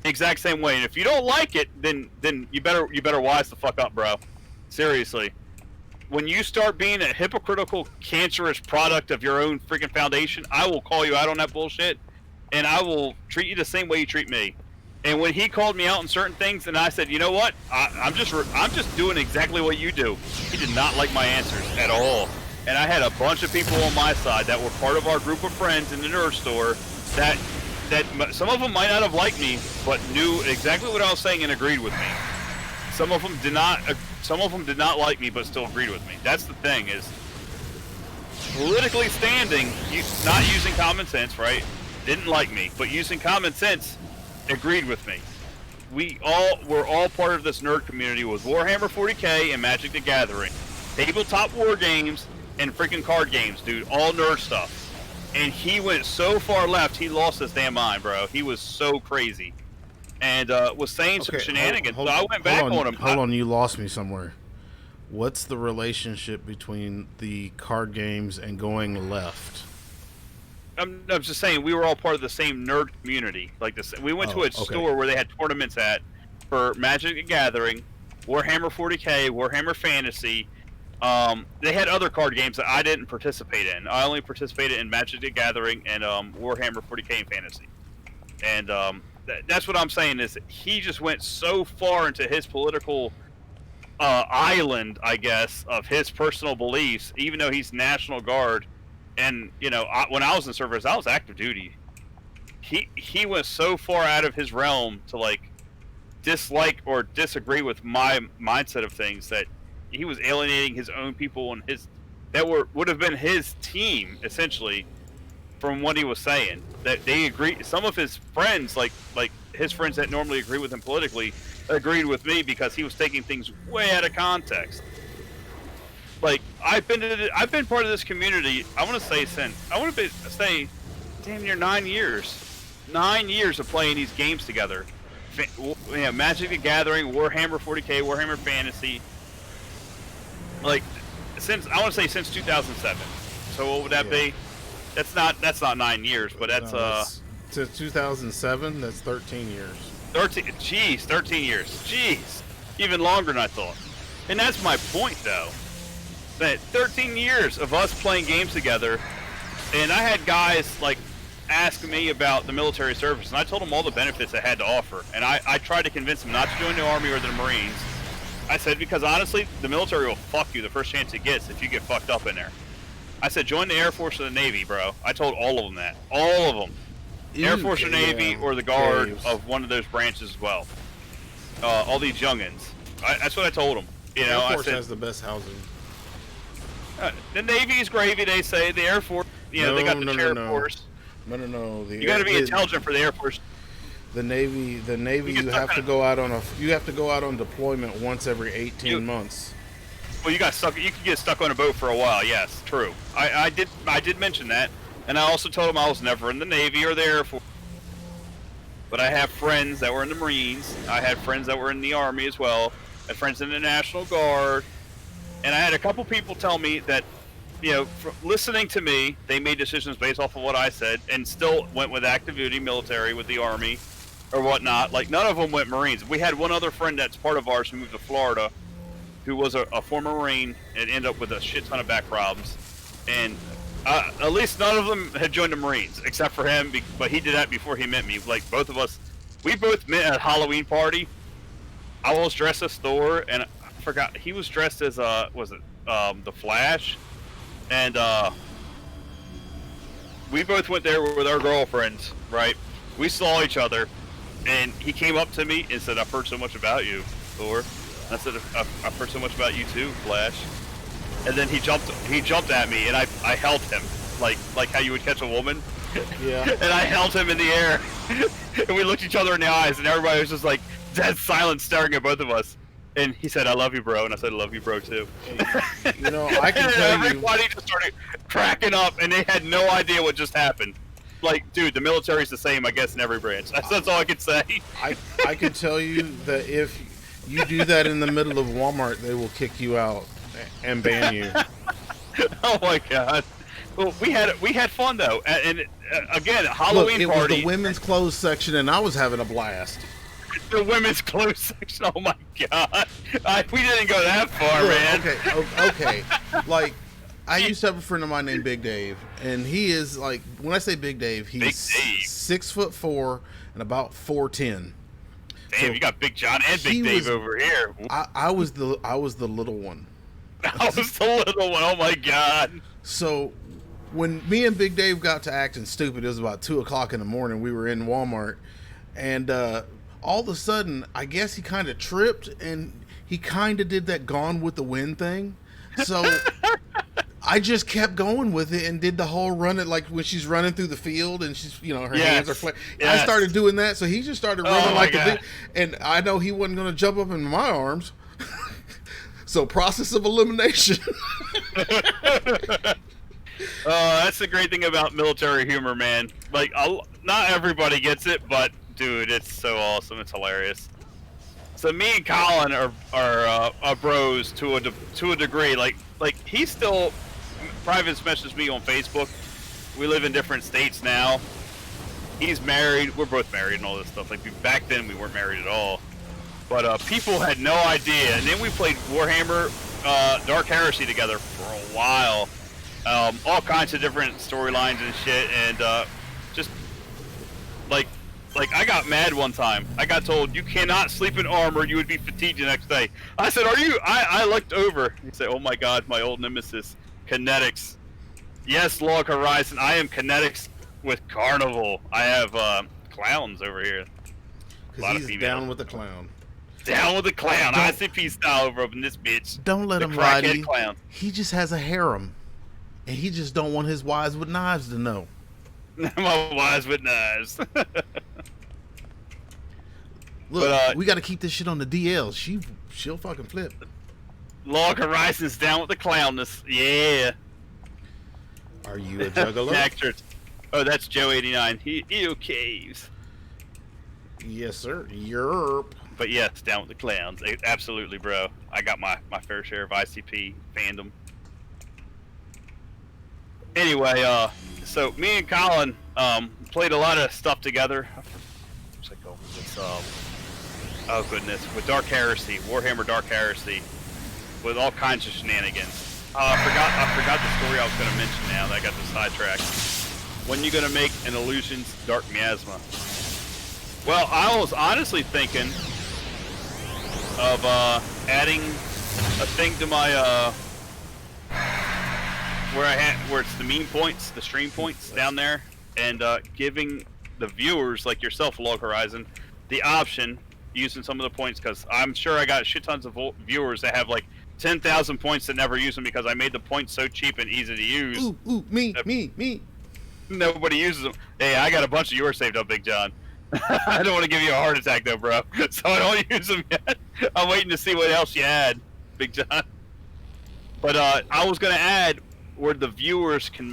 The exact same way. And if you don't like it, then you better wise the fuck up, bro. Seriously. When you start being a hypocritical, cancerous product of your own freaking foundation, I will call you out on that bullshit, and I will treat you the same way you treat me. And when he called me out on certain things, and I said, you know what, I'm just doing exactly what you do. He did not like my answers at all. And I had a bunch of people on my side that were part of our group of friends in the nerd store that some of them might not have liked me, but knew exactly what I was saying and agreed with me. Some of them did not like me, but still agreed with me. That's the thing, is politically standing, not using common sense, right? Didn't like me, but using common sense, agreed with me. We're all part of this nerd community with Warhammer 40K and Magic the Gathering, tabletop war games and freaking card games, dude. All nerd stuff. And he went so far left, he lost his damn mind, bro. He was so crazy. And was saying some shenanigans. So I went back on him. Hold on, you lost me somewhere. What's the relationship between the card games and going left? I'm just saying, we were all part of the same nerd community. Like this, we went to a store where they had tournaments for Magic the Gathering, Warhammer 40K, Warhammer Fantasy. They had other card games that I didn't participate in. I only participated in Magic the Gathering and Warhammer 40K and Fantasy. And that's what I'm saying, is that he just went so far into his political island, I guess, of his personal beliefs, even though he's National Guard. And, you know, when I was in service, I was active duty. He went so far out of his realm to, like, dislike or disagree with my mindset of things that he was alienating his own people and would have been his team, essentially, from what he was saying. That they agree. Some of his friends, like his friends that normally agree with him politically, agreed with me because he was taking things way out of context. Like, I've been part of this community. I want to say damn near 9 years. 9 years of playing these games together. Magic the Gathering, Warhammer 40K, Warhammer Fantasy. Like, since 2007. So what would that be? That's not 9 years, but that's to 2007. That's 13 years. 13 years. Jeez, even longer than I thought. And that's my point, though. That 13 years of us playing games together, and I had guys like ask me about the military service, and I told them all the benefits it had to offer, and I tried to convince them not to join the Army or the Marines. I said, because honestly, the military will fuck you the first chance it gets if you get fucked up in there. I said, join the Air Force or the Navy, bro. I told all of them that. All of them. Air Force or Navy or the Guard of one of those branches as well. All these youngins. That's what I told them. You know, Air Force I said, has the best housing. The Navy is gravy, they say. The Air Force, they got the chair force. No. You got to be intelligent for the Air Force. The Navy, you have to go out on deployment once every 18 months. Well, you could get stuck on a boat for a while. Yes, true. I did mention that, and I also told him I was never in the Navy or the Air Force. But I have friends that were in the Marines. I had friends that were in the Army as well. I had friends in the National Guard. And I had a couple people tell me that, listening to me, they made decisions based off of what I said and still went with active duty military with the Army or whatnot. Like, none of them went Marines. We had one other friend that's part of ours who moved to Florida, who was a former Marine and ended up with a shit ton of back problems. And at least none of them had joined the Marines, except for him, but he did that before he met me. Like, both of us, we both met at a Halloween party. I was dressed as Thor, and I forgot, he was dressed as, the Flash? And, we both went there with our girlfriends, right? We saw each other, and he came up to me and said, "I've heard so much about you, Thor." I said, "I've heard so much about you too, Flash." And then he jumped at me, and I held him, like how you would catch a woman. Yeah. And I held him in the air, and we looked each other in the eyes, and everybody was just like dead silent, staring at both of us. And he said, "I love you, bro," and I said, "I love you, bro, too." You know, I can tell you. Everybody just started cracking up, and they had no idea what just happened. Like, dude, the military's the same, I guess, in every branch. That's all I can say. I can tell you that if you do that in the middle of Walmart, they will kick you out and ban you. Oh my god. Well, we had fun though, and again, Look, Halloween it party. was the women's clothes section, and I was having a blast. The women's clothes section. Oh my god, we didn't go that far, Look, man. okay. Like, I used to have a friend of mine named Big Dave, and he is like, when I say Big Dave, he's Big Dave. 6'4" and about 4'10". Damn, So you got Big John and he Big Dave was- over here. I was the little one. I was the little one. Oh my god. So when me and Big Dave got to acting stupid, it was about 2:00 in the morning. We were in Walmart, and all of a sudden, I guess he kind of tripped, and he kind of did that Gone with the Wind thing. So I just kept going with it and did the whole run it, like when she's running through the field and she's, her hands are flat. Yes. I started doing that, so he just started Oh running my like a God. big, and I know he wasn't going to jump up in my arms. So process of elimination. That's the great thing about military humor, man. Like, not everybody gets it, but dude, it's so awesome. It's hilarious. So me and Colin are bros to a degree. Like he still private messages me on Facebook. We live in different states now. He's married. We're both married and all this stuff. Like back then, we weren't married at all. But people had no idea. And then we played Warhammer Dark Heresy together for a while. All kinds of different storylines and shit. And just like I got mad one time. I got told, you cannot sleep in armor. You would be fatigued the next day. I said, are you? I looked over. He said, oh my god, my old nemesis, Kinetics. Yes, Log Horizon. I am Kinetics with Carnival. I have clowns over here. Because he's down with the clown. Down with the clown. ICP style over in this bitch. Don't let The him ride crackhead you. clown. He just has a harem, and he just don't want his wives with knives to know. My wise with knives. Look, But, we got to keep this shit on the DL. She'll fucking flip. Log Horizon's down with the clownness. Yeah. Are you a juggalo? Actor. Oh, that's Joe 89. He caves. Yes, sir. Yerp. But yes, down with the clowns. Absolutely, bro. I got my fair share of ICP fandom. Anyway, so me and Colin played a lot of stuff together. Where's I go with this? Oh goodness, with Dark Heresy, Warhammer Dark Heresy, with all kinds of shenanigans. I forgot the story I was going to mention now that I got the sidetracked. When you going to make an Illusions Dark Miasma? Well, I was honestly thinking of adding a thing to my where it's the meme points, the stream points down there, and giving the viewers like yourself, Log Horizon, the option using some of the points, because I'm sure I got shit tons of viewers that have like 10,000 points that never use them because I made the points so cheap and easy to use. Ooh, me. Nobody uses them. Hey, I got a bunch of yours saved up, Big John. I don't want to give you a heart attack though, bro. So I don't use them yet. I'm waiting to see what else you add, Big John. But I was gonna add where the viewers can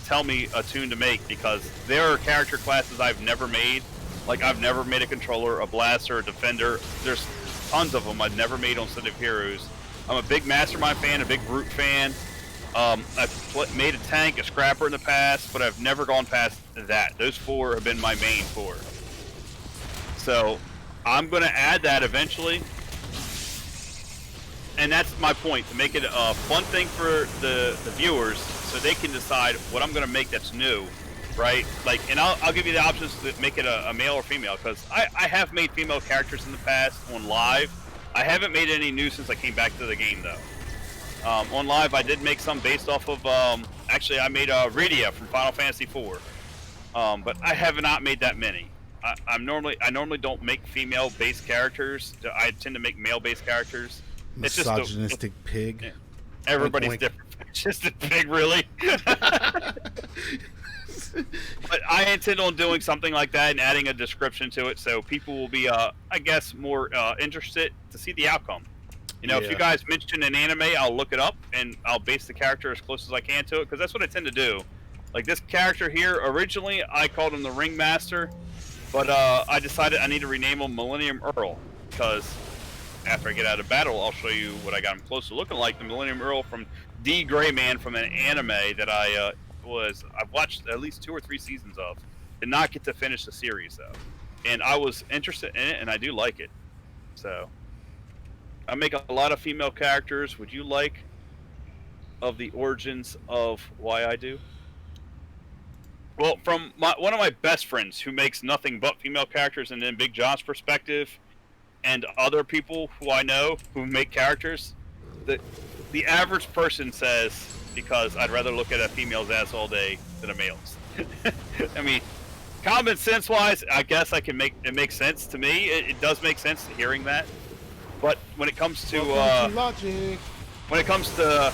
tell me a tune to make, because there are character classes I've never made. Like I've never made a controller, a blaster, a defender. There's tons of them I've never made on City of Heroes. I'm a big Mastermind fan, a big Brute fan. I've made a tank, a scrapper in the past, but I've never gone past that. Those four have been my main four. So I'm going to add that eventually. And that's my point, to make it a fun thing for the viewers so they can decide what I'm going to make that's new, right? Like, and I'll give you the options to make it a male or female, because I have made female characters in the past on live. I haven't made any new since I came back to the game, though. On live, I did make some based off of, actually, I made Rydia from Final Fantasy IV. But I have not made that many. I normally don't make female-based characters. I tend to make male-based characters. Misogynistic pig. Everybody's Oink, oink. different. Just a pig, really. But I intend on doing something like that and adding a description to it, so people will be, I guess, more interested to see the outcome. You know, if you Yeah. guys mention an anime, I'll look it up and I'll base the character as close as I can to it, because that's what I tend to do. Like this character here, originally I called him the Ringmaster, but I decided I need to rename him Millennium Earl, because after I get out of battle, I'll show you what I got him close to looking like. The Millennium Earl from D. Gray Man, from an anime that I've watched at least 2 or 3 seasons of. Did not get to finish the series though, and I was interested in it, and I do like it. So I make a lot of female characters. Would you like of the origins of why I do? Well, from one of my best friends who makes nothing but female characters, and then Big John's perspective, and other people who I know who make characters, the average person says, because I'd rather look at a female's ass all day than a male's. I mean, common sense wise, I guess it makes sense to me. It does make sense hearing that. But when it comes to logic. when it comes to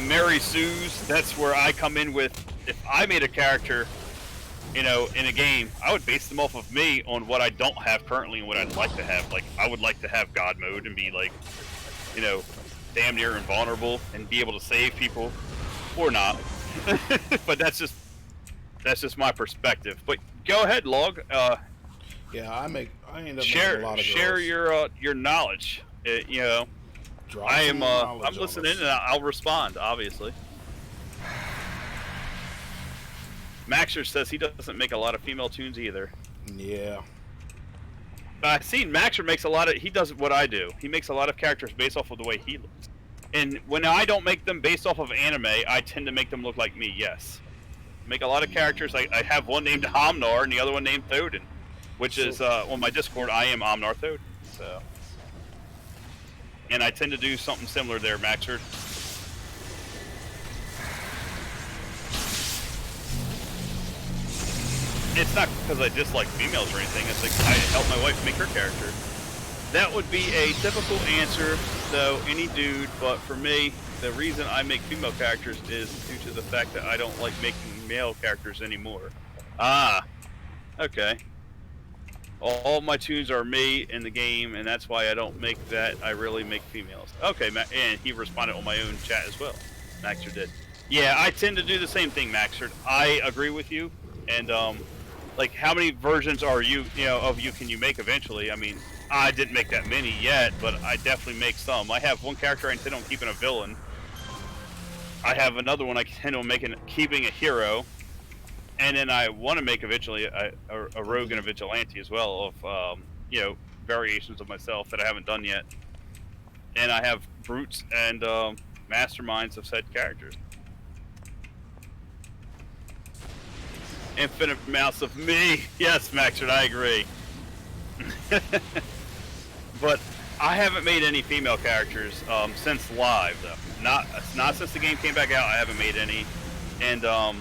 Mary Sue's, that's where I come in with. If I made a character, you know, in a game, I would base them off of me on what I don't have currently and what I'd like to have. Like, I would like to have God mode and be like, you know, damn near invulnerable and be able to save people, or not. But that's just my perspective. But go ahead, Log. Yeah, I end up making a Share lot of girls. your knowledge. You know, Drop I some am knowledge I'm on listening us. and I'll respond. Obviously, Maxer says he doesn't make a lot of female tunes either. Yeah. I've seen Maxer makes a lot of. He does what I do. He makes a lot of characters based off of the way he looks. And when I don't make them based off of anime, I tend to make them look like me. Yes, make a lot of characters. I have one named Omnar and the other one named Thoden, which is on my Discord. I am Omnar Thoden. So, and I tend to do something similar there, Maxer. It's not because I dislike females or anything. It's like I help my wife make her character. That would be a typical answer, though, any dude. But for me, the reason I make female characters is due to the fact that I don't like making male characters anymore. Ah, okay. All my tunes are me in the game, and that's why I don't make that. I really make females. Okay, and he responded on my own chat as well. Maxer did. Yeah, I tend to do the same thing, Maxer. I agree with you, and like, how many versions of you can you make eventually? I mean, I didn't make that many yet, but I definitely make some. I have one character I intend on keeping a villain. I have another one I intend on keeping a hero, and then I want to make eventually a rogue and a vigilante as well, of variations of myself that I haven't done yet. And I have brutes and masterminds of said characters. Infinite amounts of me. Yes, Maxard, I agree. But I haven't made any female characters since live, though. Not since the game came back out. I haven't made any. And I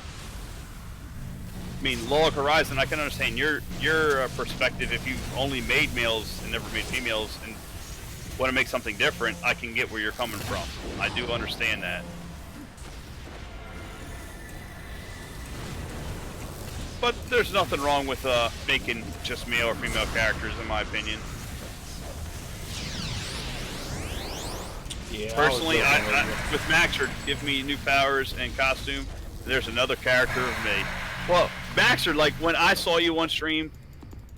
mean, Log Horizon, I can understand your perspective. If you've only made males and never made females and want to make something different, I can get where you're coming from. I do understand that. But there's nothing wrong with making just male or female characters, in my opinion. Yeah. Personally, with Maxard, give me new powers and costume. There's another character of me. Well, Maxard, like when I saw you on stream,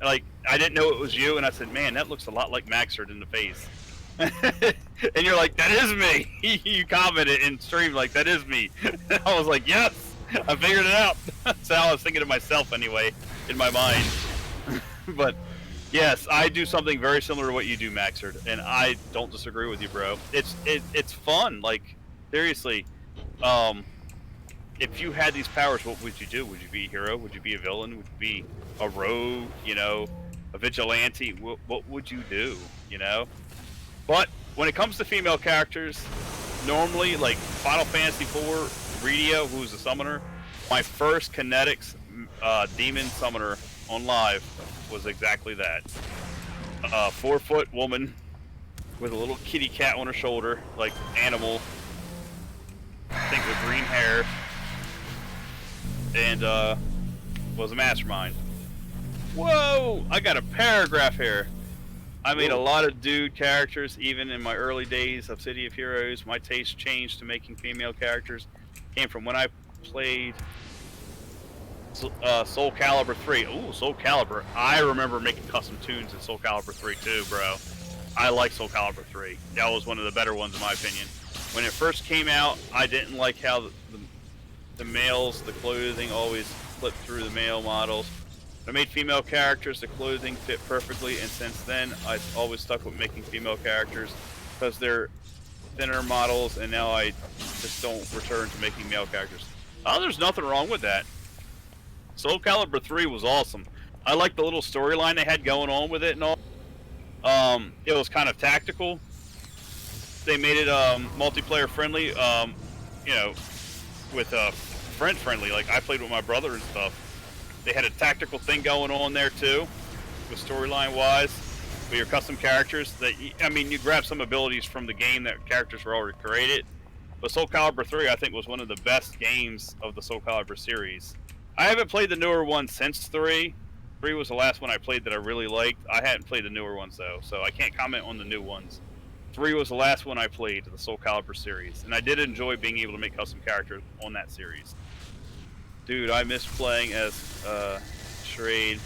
like I didn't know it was you, and I said, "Man, that looks a lot like Maxard in the face." And you're like, "That is me." You commented in stream like, "That is me." I was like, "Yes." I figured it out. That's how I was thinking to myself anyway, in my mind. But yes, I do something very similar to what you do, Maxard, and I don't disagree with you, bro. It's fun. Like, seriously, if you had these powers, what would you do? Would you be a hero? Would you be a villain? Would you be a rogue? You know, a vigilante? What would you do? You know. But when it comes to female characters, normally, like Final Fantasy IV. Redia, who's a summoner, my first Kinetics demon summoner on live was exactly that. A 4-foot woman with a little kitty cat on her shoulder, like animal, I think with green hair. and was a mastermind. Whoa! I got a paragraph here. I made a lot of dude characters, even in my early days of City of Heroes. My taste changed to making female characters. Came from when I played Soul Calibur 3. Ooh, Soul Calibur. I remember making custom tunes in Soul Calibur 3 too, bro. I like Soul Calibur 3. That was one of the better ones in my opinion. When it first came out, I didn't like how the males, the clothing always flipped through the male models. I made female characters, the clothing fit perfectly, and since then I've always stuck with making female characters because they're thinner models, and now I just don't return to making male characters. Oh, there's nothing wrong with that. Soul Calibur 3 was awesome. I like the little storyline they had going on with it and all. It was kind of tactical. They made it multiplayer friendly, you know, with friend friendly. Like I played with my brother and stuff. They had a tactical thing going on there too, with storyline wise, with your custom characters. That I mean, you grab some abilities from the game that characters were already created. But Soul Calibur 3, I think, was one of the best games of the Soul Calibur series. I haven't played the newer one since 3. 3 was the last one I played that I really liked. I hadn't played the newer ones though, so I can't comment on the new ones. 3 was the last one I played of the Soul Calibur series, and I did enjoy being able to make custom characters on that series. Dude, I miss playing as Shrade.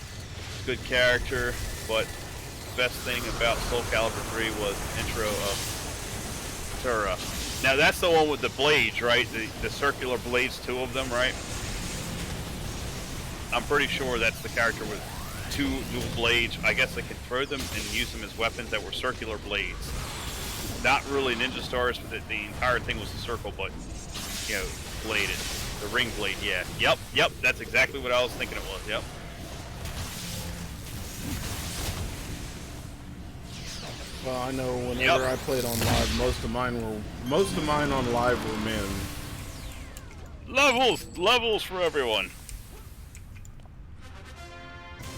Good character, but the best thing about Soul Calibur 3 was the intro of Tura. Now that's the one with the blades, right? The circular blades, 2 of them, right? I'm pretty sure that's the character with 2 dual blades. I guess they could throw them and use them as weapons that were circular blades. Not really ninja stars, but the entire thing was a circle, but, you know, bladed. The ring blade, yeah. Yep, that's exactly what I was thinking it was, yep. Well, I know whenever I played on live, most of mine on live were men. Levels for everyone.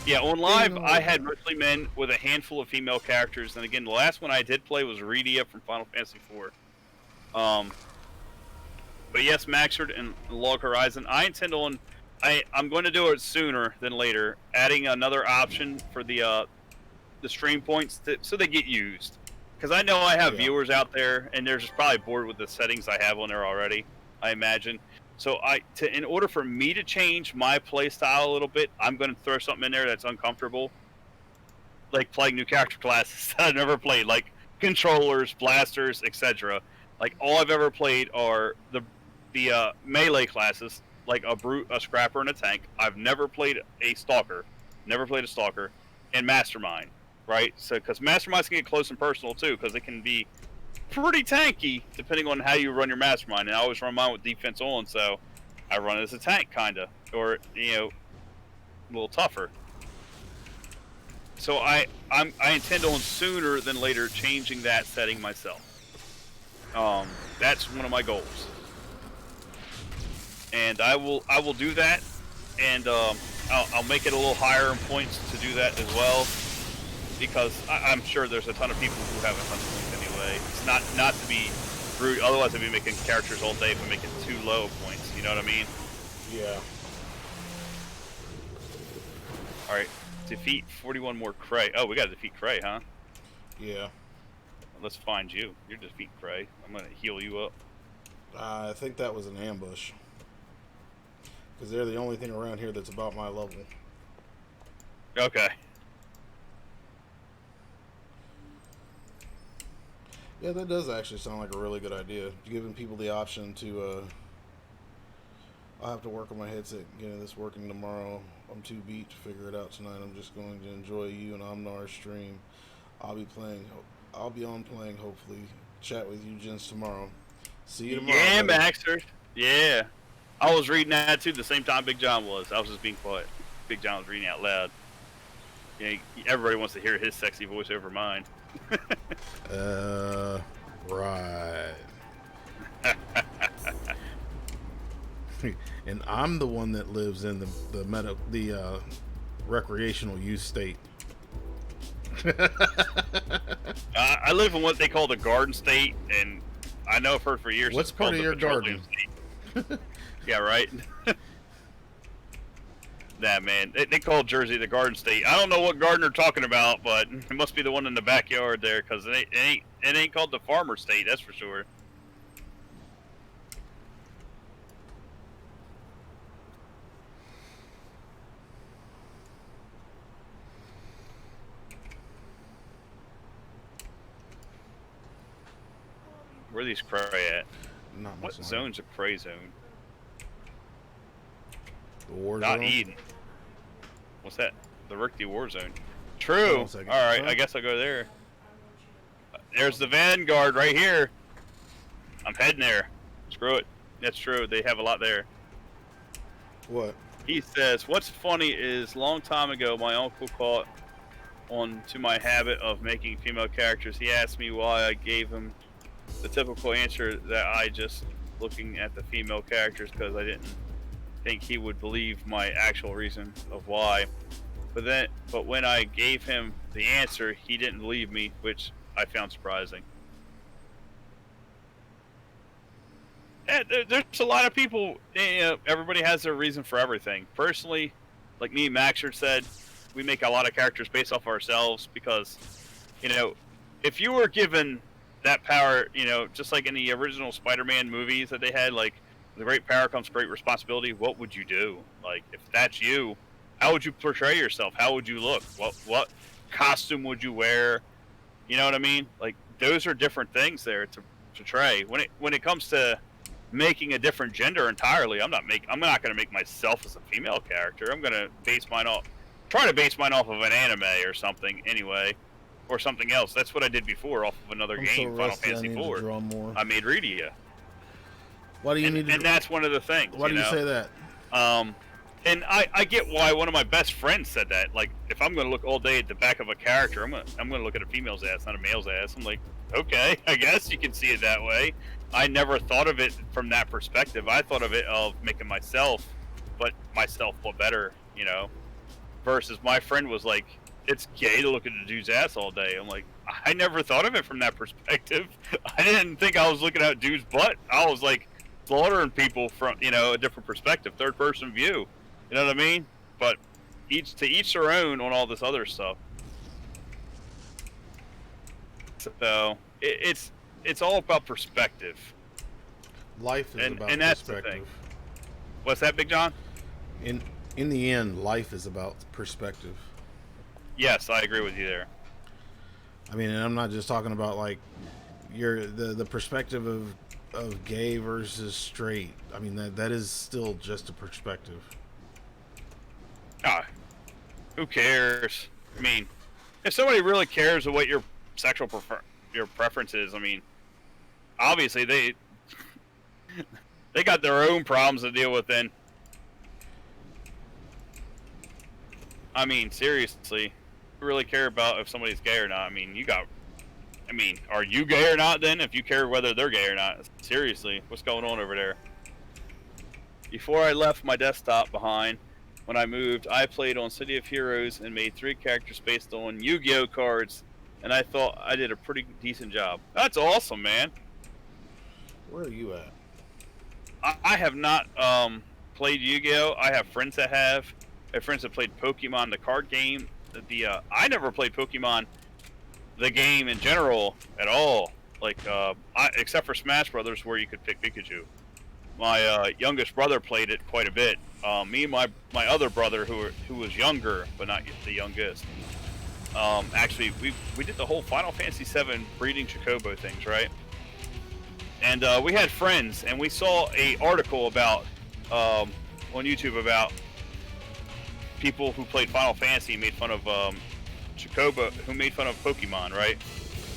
Yeah, on live, I had mostly men with a handful of female characters, and again, the last one I did play was Rydia from Final Fantasy IV. But yes, Maxard and Log Horizon, I intend on, I'm going to do it sooner than later, adding another option for the stream points so they get used. Because I know I have viewers out there, and they're just probably bored with the settings I have on there already, I imagine. So in order for me to change my play style a little bit, I'm going to throw something in there that's uncomfortable. Like playing new character classes that I've never played, like controllers, blasters, etc. Like all I've ever played are the melee classes, like a brute, a scrapper, and a tank. I've never played a stalker, and mastermind, right? So because masterminds can get close and personal too, because it can be pretty tanky depending on how you run your mastermind. And I always run mine with defense on, so I run it as a tank, kinda, or you know, a little tougher. So I intend on sooner than later changing that setting myself. That's one of my goals. And I will do that, and I'll make it a little higher in points to do that as well, because I'm sure there's a ton of people who have 100 points anyway. It's not to be rude, otherwise I'd be making characters all day if I make it too low points. You know what I mean? Yeah. All right, defeat 41 more Cray. Oh, we got to defeat Cray, huh? Yeah. Let's find you. You're defeat Cray. I'm gonna heal you up. I think that was an ambush. Because they're the only thing around here that's about my level. Okay. Yeah, that does actually sound like a really good idea. Giving people the option to, I'll have to work on my headset, getting this working tomorrow. I'm too beat to figure it out tonight. I'm just going to enjoy you and Omnar stream. I'll be on playing, hopefully. Chat with you gents tomorrow. See you tomorrow. Yeah, buddy. Maxter. Yeah. I was reading that too the same time Big John was. I was just being quiet. Big John was reading out loud. You know, everybody wants to hear his sexy voice over mine. Right. And I'm the one that lives in the recreational use state. I live in what they call the Garden State, and I know I've heard for years. What's it's part called of the your Petroleum garden? State. Yeah, right. Nah, man. They call Jersey the Garden State. I don't know what garden they're talking about, but it must be the one in the backyard there, because it ain't called the Farmer State, that's for sure. Where are these cray at? Not much What longer. zone's a cray zone? The war Not zone? Eden. What's that? The Rickety War Zone. Hold True. on a second. Alright, Huh? I guess I'll go there. There's the Vanguard right here. I'm heading there. Screw it. That's true. They have a lot there. What? He says, what's funny is long time ago my uncle caught on to my habit of making female characters. He asked me why I gave him the typical answer that I just looking at the female characters because I didn't think he would believe my actual reason of why. But when I gave him the answer, he didn't believe me, which I found surprising. And there's a lot of people, you know, everybody has their reason for everything. Personally, like me and Maxer said, we make a lot of characters based off ourselves because, you know, if you were given that power, you know, just like in the original Spider-Man movies that they had, like, with great power comes great responsibility, what would you do? Like, if that's you, how would you portray yourself? How would you look? What costume would you wear? You know what I mean? Like, those are different things there to portray. When it comes to making a different gender entirely, I'm not going to make myself as a female character. I'm going to try to base mine off of an anime or something anyway, or something else. That's what I did before off of another game, Final Fantasy IV. Draw more. I made Rydia. Why do you need to? And that's one of the things. Why do you say that? And I get why one of my best friends said that. Like, if I'm going to look all day at the back of a character, I'm gonna look at a female's ass, not a male's ass. I'm like, okay, I guess you can see it that way. I never thought of it from that perspective. I thought of it of making myself look better, you know. Versus my friend was like, it's gay to look at a dude's ass all day. I'm like, I never thought of it from that perspective. I didn't think I was looking at a dude's butt. I was like slaughtering people from, you know, a different perspective, third person view. You know what I mean? But each their own on all this other stuff. So it's all about perspective. Life is about and that's the thing. perspective. What's that, Big John? In the end, life is about perspective. Yes, I agree with you there. I mean, and I'm not just talking about like the perspective of gay versus straight. I mean, that is still just a perspective. Ah, who cares? I mean, if somebody really cares of what your sexual your preference is, I mean, obviously they got their own problems to deal with then. I mean, seriously, you really care about if somebody's gay or not? I mean, are you gay or not then? If you care whether they're gay or not, seriously, what's going on over there? Before I left my desktop behind, when I moved, I played on City of Heroes and made 3 characters based on Yu-Gi-Oh cards, and I thought I did a pretty decent job. That's awesome, man. Where are you at? I have not played Yu-Gi-Oh. I have friends that have. I have friends that played Pokemon, the card game. I never played Pokemon, the game in general, at all. Like, except for Smash Brothers, where you could pick Pikachu. My youngest brother played it quite a bit. Me and my other brother, who was younger, but not the youngest. Actually, we did the whole Final Fantasy VII breeding Chocobo things, right? And we had friends, and we saw a article about on YouTube about people who played Final Fantasy made fun of Chocobo, who made fun of Pokemon, right?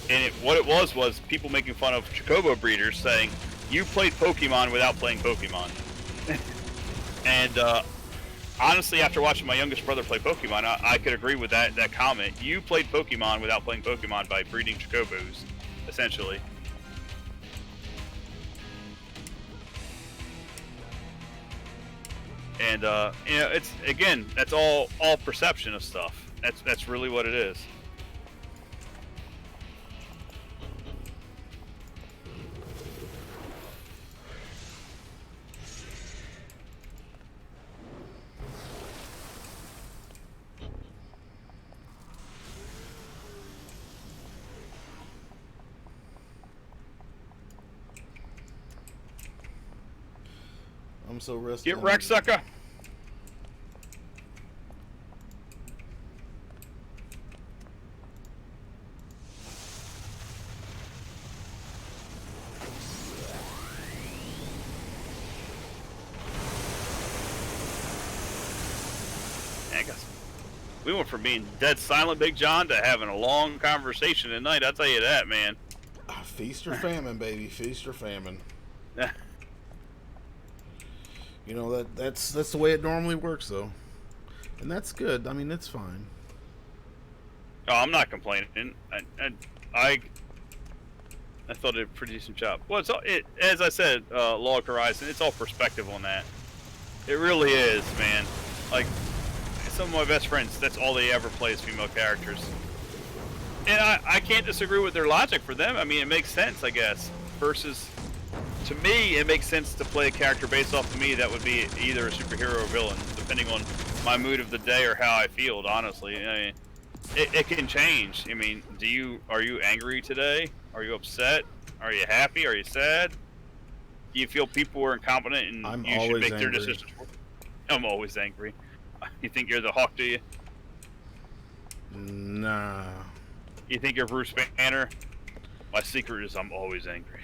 And what it was people making fun of Chocobo breeders, saying you played Pokemon without playing Pokemon. And honestly, after watching my youngest brother play Pokemon, I could agree with that comment. You played Pokemon without playing Pokemon by breeding Chocobos, essentially. And you know, it's again, that's all perception of stuff. That's really what it is. I'm so rested. Get wrecked, sucker. Yeah, guys. We went from being dead silent, Big John, to having a long conversation tonight. I'll tell you that, man. Feast or famine, baby. Feast or famine. You know that's the way it normally works, though, and that's good. I mean, it's fine. Oh, I'm not complaining. I thought it did a pretty decent job. Well, as I said, Log Horizon, it's all perspective on that. It really is, man. Like, some of my best friends, that's all they ever play is female characters. And I can't disagree with their logic for them. I mean, it makes sense, I guess. Versus, to me, it makes sense to play a character based off of me that would be either a superhero or villain, depending on my mood of the day or how I feel, honestly. I mean, it can change. I mean, are you angry today? Are you upset? Are you happy? Are you sad? Do you feel people are incompetent and you should make their decisions for you? I'm always angry. You think you're the Hawk, do you? Nah. You think you're Bruce Banner? My secret is I'm always angry.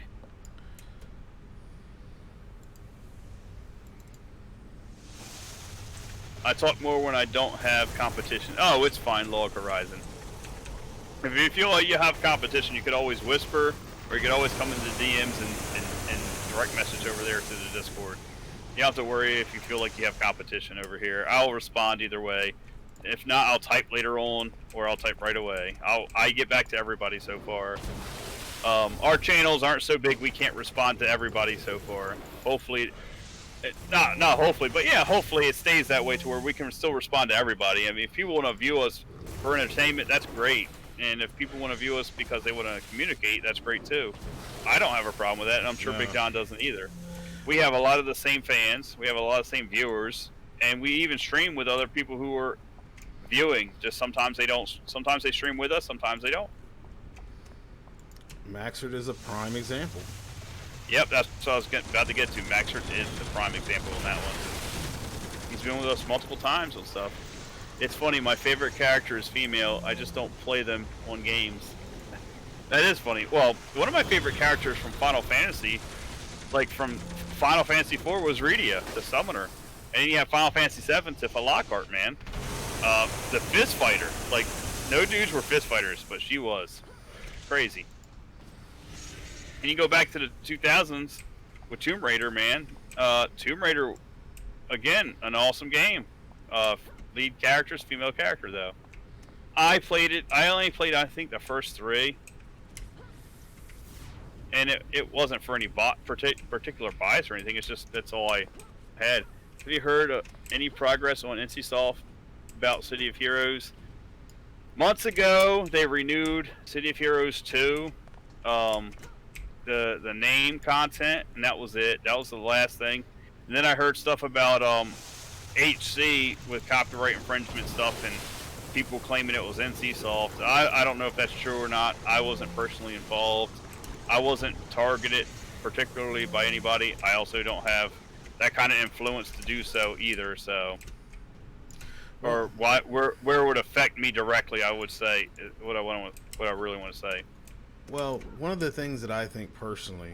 I talk more when I don't have competition. Oh, it's fine, Log Horizon. If you feel like you have competition, you could always whisper, or you could always come into DMs and direct message over there to the Discord. You don't have to worry if you feel like you have competition over here. I'll respond either way. If not, I'll type later on, or I'll type right away. I get back to everybody so far. Our channels aren't so big we can't respond to everybody so far. Hopefully, not hopefully, but yeah, hopefully it stays that way to where we can still respond to everybody. I mean, if people want to view us for entertainment, that's great. And if people want to view us because they want to communicate, that's great too. I don't have a problem with that, and I'm sure Big John doesn't either. We have a lot of the same fans. We have a lot of the same viewers, and we even stream with other people who are viewing. Just sometimes they don't. Sometimes they stream with us. Sometimes they don't. Maxert is a prime example. Yep, that's what I was about to get to. Maxert is the prime example in that one. He's been with us multiple times and stuff. It's funny. My favorite character is female. I just don't play them on games. That is funny. Well, one of my favorite characters from Final Fantasy, like from Final Fantasy IV, was Rydia, the summoner. And then you have Final Fantasy VII, Tifa Lockhart, man. The fist fighter. Like, no dudes were fist fighters, but she was. Crazy. And you go back to the 2000s with Tomb Raider, man. Tomb Raider, again, an awesome game. Lead characters, female character, though. I played it. I only played, I think, the first 3. And it wasn't for any particular bias or anything. It's just, that's all I had. Have you heard any progress on NCSoft about City of Heroes? Months ago, they renewed City of Heroes 2. The name content, and that was it. That was the last thing. And then I heard stuff about HC with copyright infringement stuff and people claiming it was NCSoft. I don't know if that's true or not. I wasn't personally involved. I wasn't targeted particularly by anybody. I also don't have that kind of influence to do so either. So, or where it would affect me directly, I would say what I really want to say. Well, one of the things that I think personally,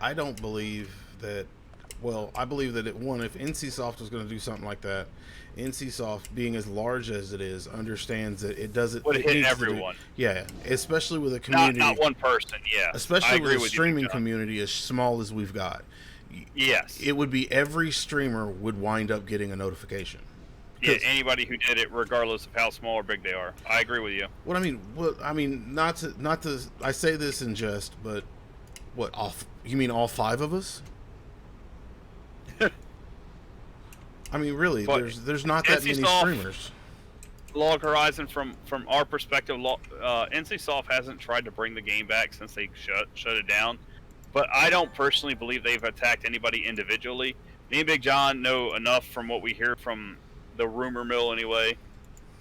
I don't believe that. Well, I believe that if NCSoft was going to do something like that, NCSoft, being as large as it is, understands that it doesn't. Would hit everyone. Yeah, especially with a community. Not one person. Yeah. Especially with a streaming community as small as we've got. Yes. It would be every streamer would wind up getting a notification. Yeah, anybody who did it, regardless of how small or big they are. I agree with you. Not to. I say this in jest, but what? You mean all 5 of us? I mean, really, but there's not that many streamers. Log Horizon, from our perspective, NCSoft hasn't tried to bring the game back since they shut it down. But I don't personally believe they've attacked anybody individually. Me and Big John know enough from what we hear from the rumor mill anyway.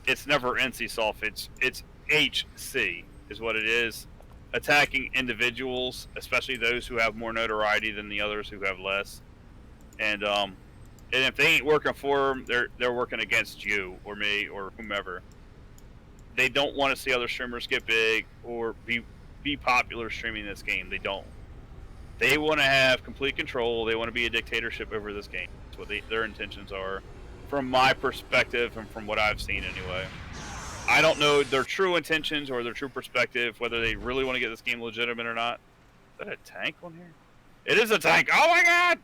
It's never NCSoft. It's HC is what it is. Attacking individuals, especially those who have more notoriety than the others who have less. And if they ain't working for them, they're working against you or me or whomever. They don't want to see other streamers get big or be popular streaming this game. They don't. They want to have complete control. They want to be a dictatorship over this game. That's what their intentions are, from my perspective and from what I've seen anyway. I don't know their true intentions or their true perspective, whether they really want to get this game legitimate or not. Is that a tank on here? It is a tank. Oh my god!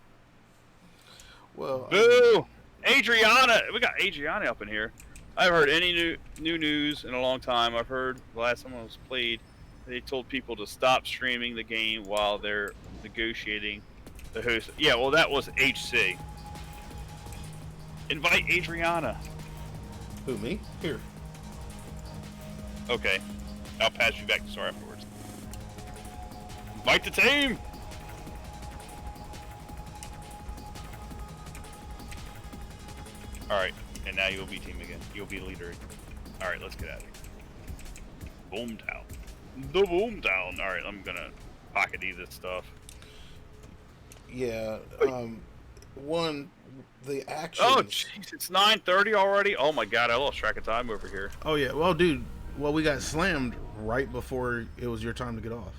Well, Boo! Adriana! We got Adriana up in here. I haven't heard any new news in a long time. I've heard the last time it was played, they told people to stop streaming the game while they're negotiating the host. Yeah, well, that was HC. Invite Adriana. who, me? Here. Okay. I'll pass you back to Star afterwards. Invite the team! Alright, and now you'll be team again. You'll be leader. Alright, let's get out of here. Boomtown. The Boomtown. Alright, I'm gonna pocket this stuff. Yeah. One, the action. Oh, jeez, it's 9:30 already? Oh my god, I lost track of time over here. Oh yeah. Well, dude. Well, we got slammed right before it was your time to get off.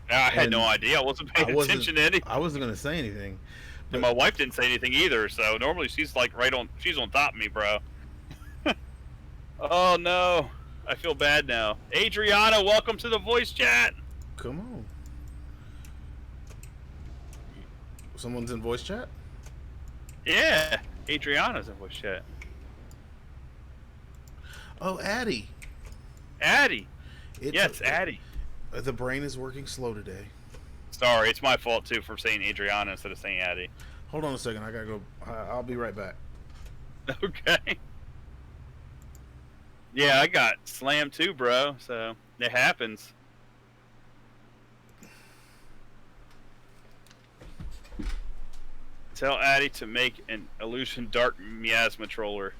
I had no idea. I wasn't paying attention to anything. I wasn't gonna say anything. And my wife didn't say anything either, so normally she's like she's on top of me, bro. Oh no. I feel bad now. Adriana, welcome to the voice chat. Come on. Someone's in voice chat? Yeah, Adriana's in voice chat. Oh, Addie. Addie. Yes, Addie. The brain is working slow today. Sorry, it's my fault too for saying Adriana instead of saying Addie. Hold on a second. I gotta go. I'll be right back. Okay. Yeah, I got slammed too, bro. So it happens. Tell Addie to make an Illusion Dark Miasma Troller.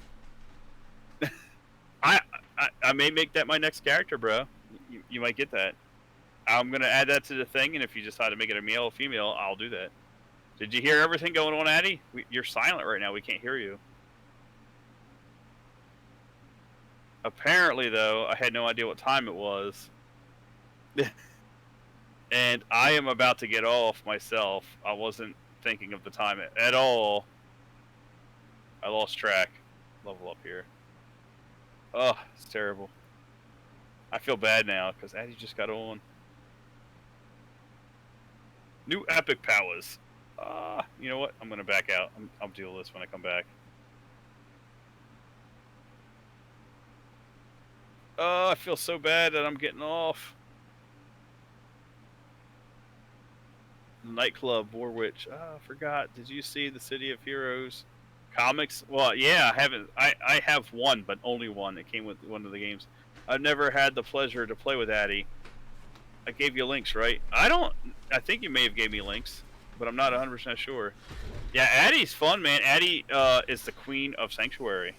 I may make that my next character, bro. You might get that. I'm gonna add that to the thing, and if you decide to make it a male or female, I'll do that. Did you hear everything going on, Addie? You're silent right now. We can't hear you. Apparently, though, I had no idea what time it was. And I am about to get off myself. I wasn't thinking of the time at all. I lost track. Level up here. Oh, it's terrible. I feel bad now because Addie just got on. New epic powers. You know what? I'm gonna back out. I'll deal with this when I come back. I feel so bad that I'm getting off. Nightclub, Warwitch. I forgot. Did you see the City of Heroes comics? Well, yeah, I haven't. I have one, but only one. It came with one of the games. I've never had the pleasure to play with Addie. I gave you links, right? I think you may have gave me links, but I'm not 100% sure. Yeah, Addie's fun, man. Addie is the queen of Sanctuary.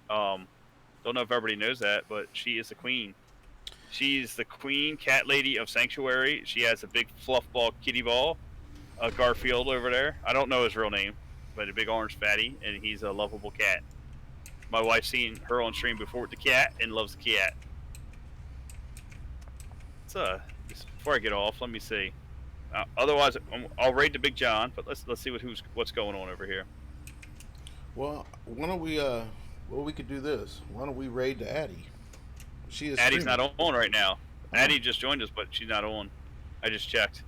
Don't know if everybody knows that, but she is the queen. She's the queen cat lady of Sanctuary. She has a big fluff ball kitty ball, Garfield over there. I don't know his real name, but a big orange fatty, and he's a lovable cat. My wife's seen her on stream before with the cat and loves the cat. Before I get off, let me see. Otherwise, I'll raid the Big John, but let's see what's going on over here. Well, why don't we well, we could do this. Why don't we raid to Addie? She is. Addie's streaming. not on right now. Addie just joined us, but she's not on. I just checked.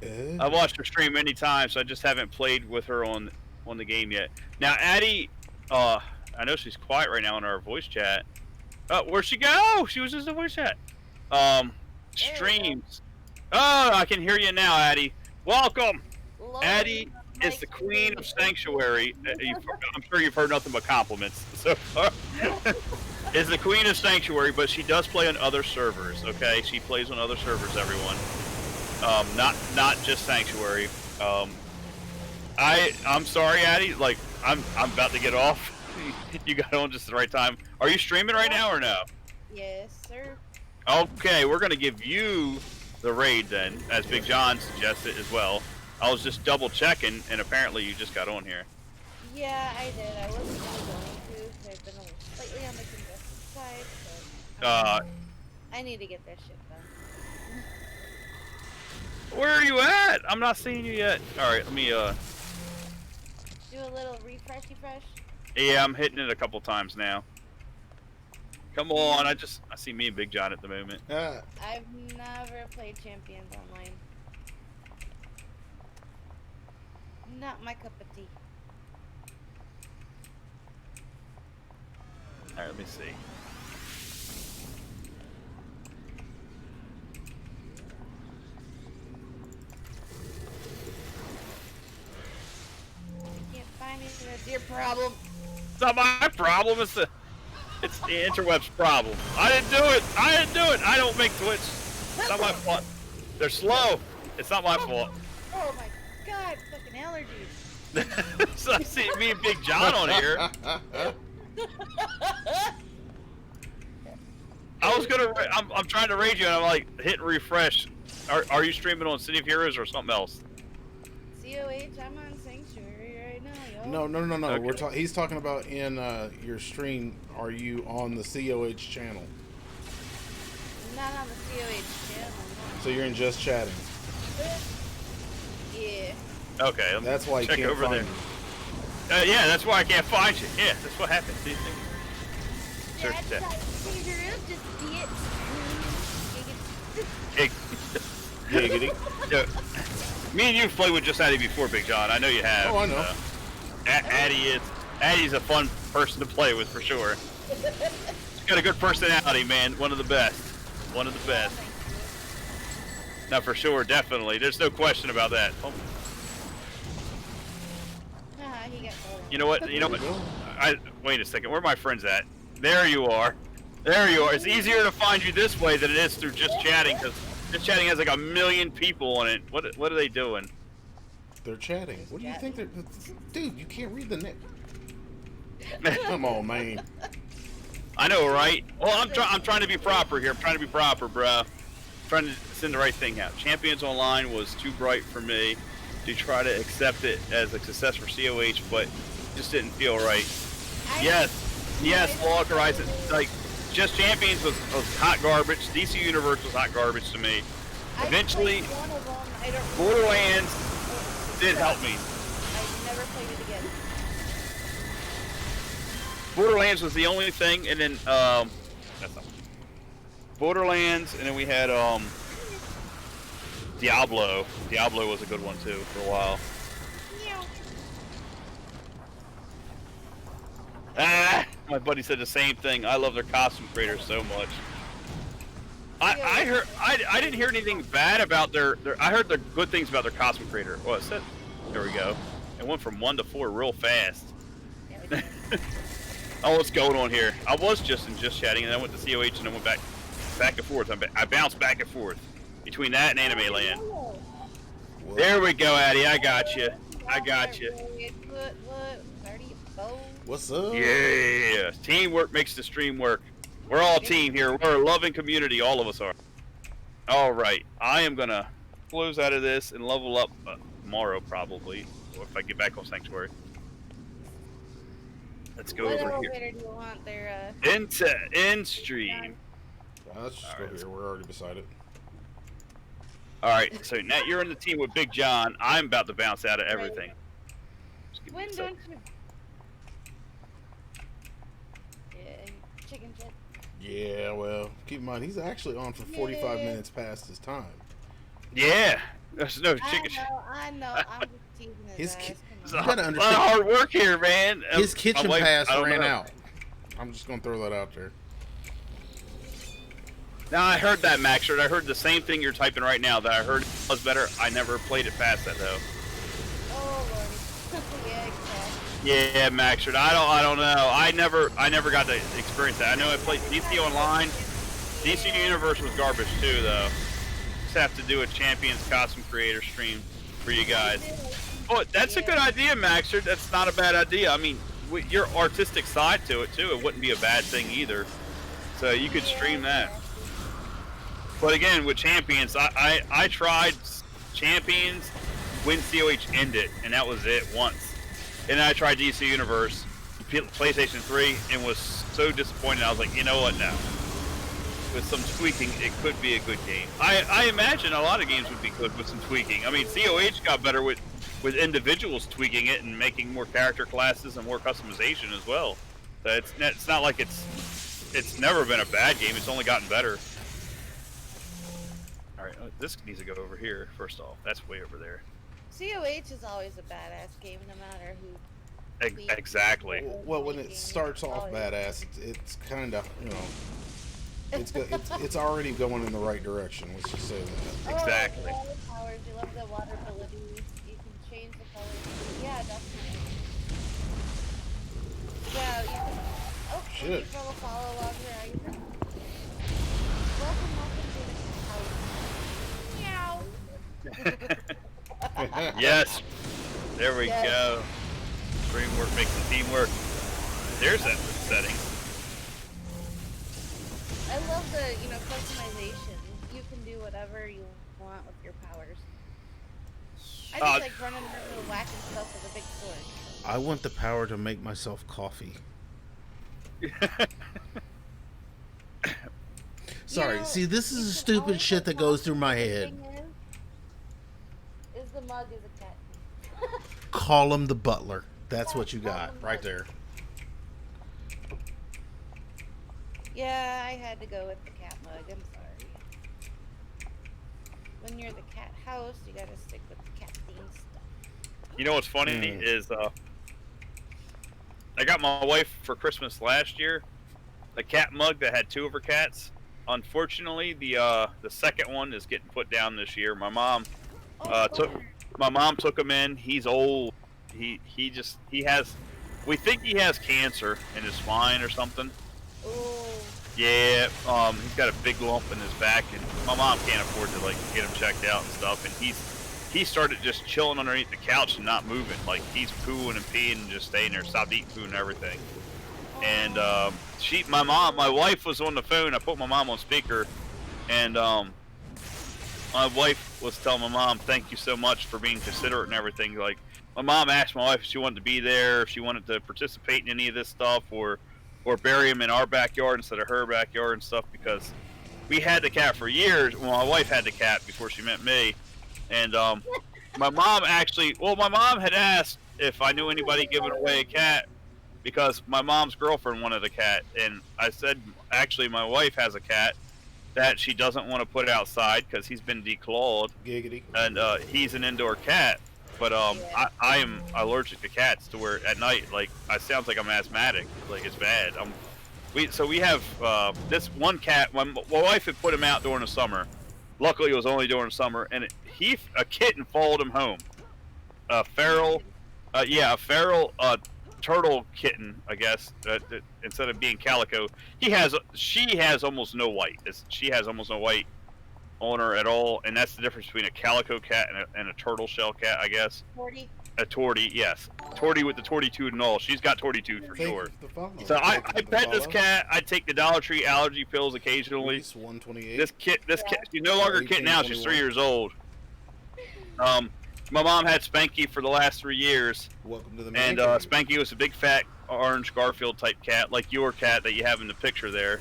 I've watched her stream many times, so I just haven't played with her on the game yet. Now, Addie, I know she's quiet right now in our voice chat. Where'd she go? She was just in voice chat. Streams. Oh, I can hear you now, Addie. Welcome. Addie is the queen of Sanctuary. I'm sure you've heard nothing but compliments so far. Is the queen of Sanctuary, but she does play on other servers. Okay, she plays on other servers. Everyone, not just Sanctuary. I'm sorry, Addie. Like I'm about to get off. You got on just the right time. Are you streaming right now or no? Yes, sir. Okay, we're gonna give you the raid then, as Big John suggested as well. I was just double checking, and apparently you just got on here. Yeah, I did. I wasn't really going to, because I've been a little slightly on the congested side, but I need to get that shit done. Where are you at? I'm not seeing you yet. All right, let me Do a little refreshy fresh. Yeah, I'm hitting it a couple times now. Come on, I see me and Big John at the moment. I've never played Champions online. Not my cup of tea. All right, let me see. Can't find it. That's your problem. It's not my problem. It's the interweb's problem. I didn't do it. I don't make Twitch. It's not my fault. They're slow. It's not my fault. Oh my god, fucking allergies. So I see me and Big John on here. I was gonna. I'm trying to raid you, and I'm like hitting refresh. Are you streaming on City of Heroes or something else? COH, I'm on Sanctuary right now, yo. No. Okay. He's talking about in your stream. Are you on the COH channel? Not on the COH channel. So you're in just chatting. Yeah. Okay. That's why you check can't over find there. me. Yeah, that's why I can't find you. Yeah, that's what happens. These things. Search That's that. how Kangaroo just Hey, yeah, me and you played with Just Addy before, Big John. I know you have. Oh, I know. Addy's a fun person to play with for sure. He's got a good personality, man. One of the best. One of the best. No, for sure, definitely. There's no question about that. Oh. He got cold. You know what? Wait a second. Where are my friends at? There you are. There you are. It's easier to find you this way than it is through just chatting, because just chatting has like 1 million people on it. What are they doing? They're chatting. What do you think they're... Dude, you can't read the net. Come on, man. I know, right? Well, I'm trying to be proper here. I'm trying to be proper, bruh. Trying to send the right thing out. Champions Online was too bright for me to try to accept it as a success for COH, but just didn't feel right. Yes, Log Horizon. Like, Just Champions was hot garbage. DC Universe was hot garbage to me. Eventually, Borderlands did help me. I never played it again. Borderlands was the only thing, and then that's not Borderlands, and then we had Diablo. Diablo was a good one too for a while. Ah, my buddy said the same thing. I love their costume creators so much. I didn't hear anything bad about their I heard the good things about their costume creator. Well, it said, there we go. It went from 1 to 4 real fast. Oh, what's going on here? I was just chatting, and then I went to COH, and then went back and forth. I bounced back and forth between that and Anime Land. There we go, Addy. I got you. I got you. What's up? Yeah. Teamwork makes the stream work. We're all team here. We're a loving community. All of us are. All right. I am going to close out of this and level up tomorrow, probably, or if I get back on Sanctuary. Let's go what over elevator here. do you want there? In stream. Let's just go here. We're already beside it. All right. So now you're in the team with Big John. I'm about to bounce out of everything. Just give me When a don't second. you? Yeah, chicken shit. Yeah, well, keep in mind, he's actually on for 45 minutes past his time. Yeah. There's no chicken shit. I know. I'm just teasing his ass. There's Come a You gotta lot of understand. hard work here, man. His My kitchen wife- pass I don't ran know. out. I'm just going to throw that out there. Now I heard that, Maxard. I heard the same thing you're typing right now. That I heard was better. I never played it past that though. Oh lordy. Yeah, exactly. Yeah, Maxard. I don't know. I never got to experience that. I know I played DC Online. DC Universe was garbage too, though. Just have to do a Champions Costume Creator stream for you guys. Oh, that's a good idea, Maxard. That's not a bad idea. I mean, with your artistic side to it too, it wouldn't be a bad thing either. So you could stream that. But again, with Champions, I tried Champions, when COH ended, and that was it once. And then I tried DC Universe, PlayStation 3, and was so disappointed. I was like, you know what, now. With some tweaking, it could be a good game. I imagine a lot of games would be good with some tweaking. I mean, COH got better with individuals tweaking it and making more character classes and more customization as well. So it's not like it's never been a bad game. It's only gotten better. All right, this needs to go over here. First off, that's way over there. COH is always a badass game, no matter who. Exactly. Well, when it starts off badass, it's kind of, you know, it's already going in the right direction. Let's just say that. Exactly. Oh, water powers. You love the water abilities. You can change the colors. Yeah, definitely. Yeah, you can. Oh, Shit. thank you for the follow along here. Welcome to the house. Meow. Yes. There we go. Teamwork makes the teamwork. There's that setting. I love the, customization. You can do whatever you want with your powers. I just like running around and whacking stuff with a big sword. I want the power to make myself coffee. Sorry, see, this is the stupid shit that goes through my head. Is the mug is a cat. Call him the butler. That's what you got right there. Yeah, I had to go with the cat mug. I'm sorry. When you're the cat house, you gotta stick with the cat themed stuff. You know what's funny is I got my wife for Christmas last year a cat mug that had 2 of her cats. Unfortunately, the second one is getting put down this year. My mom took him in. He's old. We think he has cancer in his spine or something. Oh. Yeah, he's got a big lump in his back, and my mom can't afford to get him checked out and stuff. And he started just chilling underneath the couch and not moving. Like, he's pooing and peeing and just staying there. Stopped eating food and everything. And my wife was on the phone. I put my mom on speaker, and my wife was telling my mom, "Thank you so much for being considerate and everything." Like, my mom asked my wife if she wanted to be there, if she wanted to participate in any of this stuff, or bury him in our backyard instead of her backyard and stuff, because we had the cat for years. Well, my wife had the cat before she met me, and my mom had asked if I knew anybody giving away a cat, because my mom's girlfriend wanted a cat, and I said, actually, my wife has a cat that she doesn't want to put outside because he's been declawed. Giggity. And he's an indoor cat. But I am allergic to cats to where at night, like, I sounds like I'm asthmatic. Like, it's bad. We have this one cat. My wife had put him out during the summer. Luckily, it was only during the summer, and a kitten followed him home. A feral turtle kitten, I guess. Instead of being calico, she has almost no white. She has almost no white on her at all, and that's the difference between a calico cat and a turtle shell cat, I guess. Tortie? A tortie, yes. Tortie with the tortitude and all. She's got tortitude for sure. So I pet this cat. I take the Dollar Tree allergy pills occasionally. 128. This cat, she's no longer a kitten now. She's 3 years old. My mom had Spanky for the last 3 years. Welcome to the and Spanky was a big fat orange Garfield type cat, like your cat that you have in the picture there,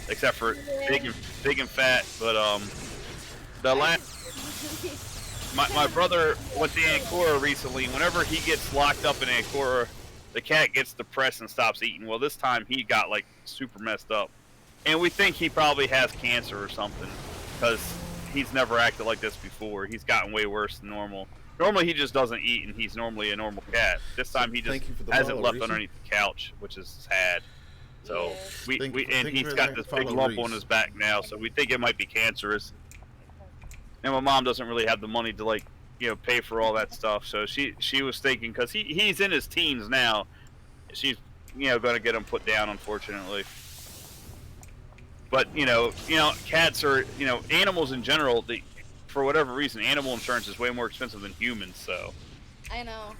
except for big and fat. But my brother went to Ancora recently. Whenever he gets locked up in Ancora, the cat gets depressed and stops eating. Well, this time he got like super messed up, and we think he probably has cancer or something, because he's never acted like this before. He's gotten way worse than normal. Normally he just doesn't eat, and he's normally a normal cat. This time he just hasn't left underneath the couch, which is sad. So he's got this big lump on his back now, so we think it might be cancerous. And my mom doesn't really have the money to pay for all that stuff. So she was thinking, because he's in his teens now, she's going to get him put down, unfortunately. But cats are animals in general. For whatever reason, animal insurance is way more expensive than humans. So I know.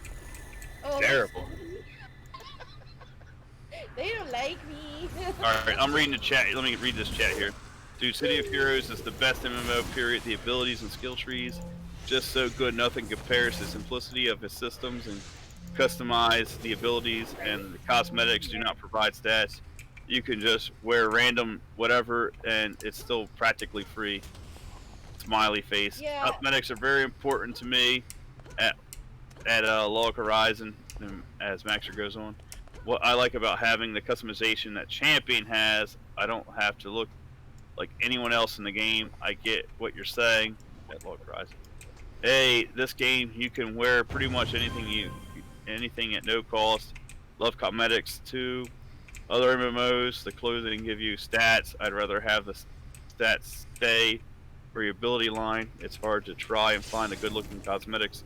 Oh, terrible. They don't like me. All right, I'm reading the chat. Let me read this chat here. Dude, City of Heroes is the best MMO, period. The abilities and skill trees. just so good. Nothing compares to the simplicity of his systems and customize the abilities, and the cosmetics do not provide stats. You can just wear random whatever, and it's still practically free. Smiley face. Yeah. Cosmetics are very important to me at Log Horizon, as Maxer goes on. What I like about having the customization that Champion has, I don't have to look like anyone else in the game. I get what you're saying at Log Horizon. Hey, this game you can wear pretty much anything at no cost. Love cosmetics too. Other MMOs, the clothing give you stats. I'd rather have the stats stay for your ability line. It's hard to try and find a good-looking cosmetics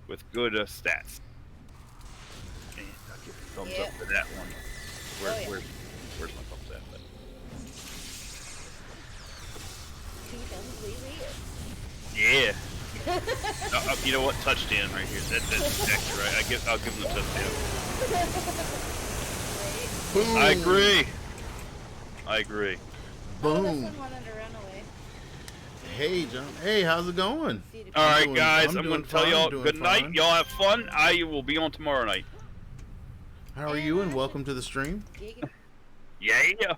with good stats. And I'll give a thumbs Yep. up for that one. Oh, yeah. Where's my thumbs at? 2 thumbs, we Yeah. You know what? Touchdown right here. That's extra, right? I'll give him the touchdown. Boom. I agree. I agree. Oh, this Boom. one wanted to run away. Hey, John. Hey, how's it going? See the All right, doing- guys. I'm I'm doing going to tell fine, y'all doing good night. fine. Y'all have fun. I will be on tomorrow night. How are you? And welcome to the stream. Giga. Yeah.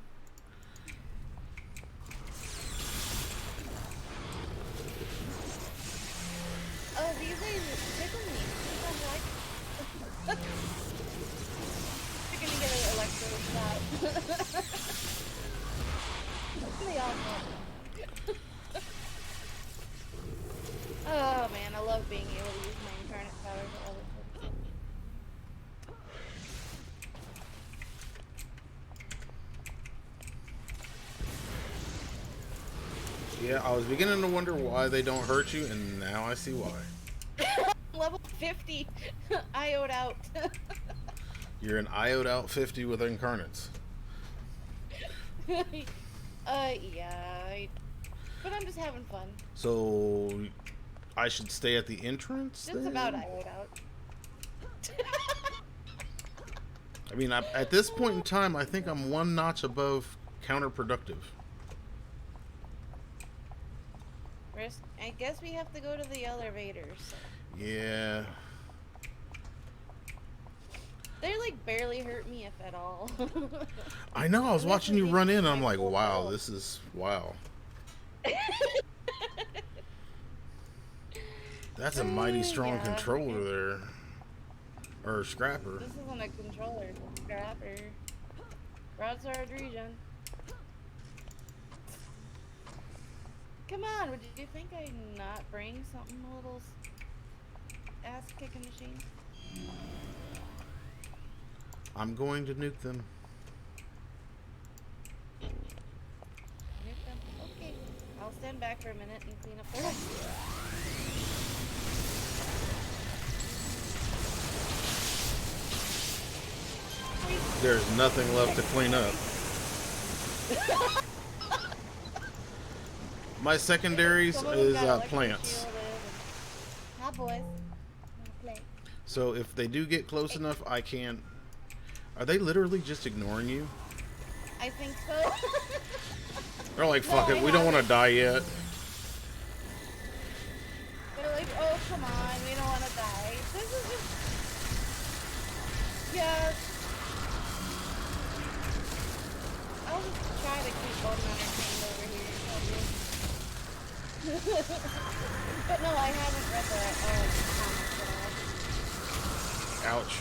Oh, these lasers tickle me. Sometimes like. You're gonna get an electro shot. They all know. Oh man, I love being able to use my incarnate power for other purposes. Yeah, I was beginning to wonder why they don't hurt you, and now I see why. Level 50. IO'd out. You're an IO'd out 50 with incarnates. Yeah. But I'm just having fun. So, I should stay at the entrance Just then? about IO'd out. I mean, at this point in time, I think I'm one notch above counterproductive. I guess we have to go to the elevators. Yeah. They like barely hurt me, if at all. I know, I was This watching is you even run in, and my I'm like, full wow, health. this is, wow. That's a mighty strong Yeah. controller there. Or scrapper. This isn't a controller, it's a scrapper. Broadsword regen. Come on, would you think I'd not bring something a little ass kicking machine? I'm going to nuke them. Nuke them? Okay. I'll stand back for a minute and clean up the rest. There's nothing left to clean up. My secondaries Someone is got electric plants. shielded and- Hi, boys. Wanna play? So if they do get close enough, I can. Are they literally just ignoring you? I think so. They're like, No, fuck it, I we don't want to haven't. die yet. They're like, oh, come on, we don't want to die. This is just... Yeah. I'll just try to keep Bowden entertained over here. But no, I haven't read the comics at all. Ouch.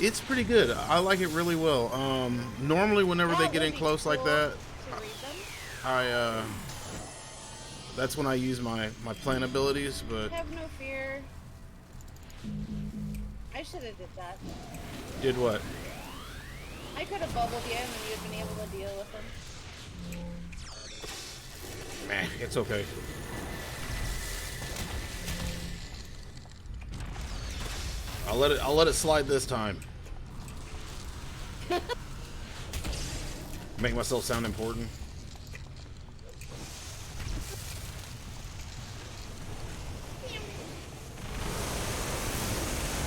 It's pretty good. I like it really well. Normally whenever they That get would in be close like cool that, to read them. that's when I use my plant abilities, but Have no fear. I should have did that. did what? I could have bubbled you and then you'd been able to deal with them. Meh, it's okay. I'll let it slide this time. Make myself sound important.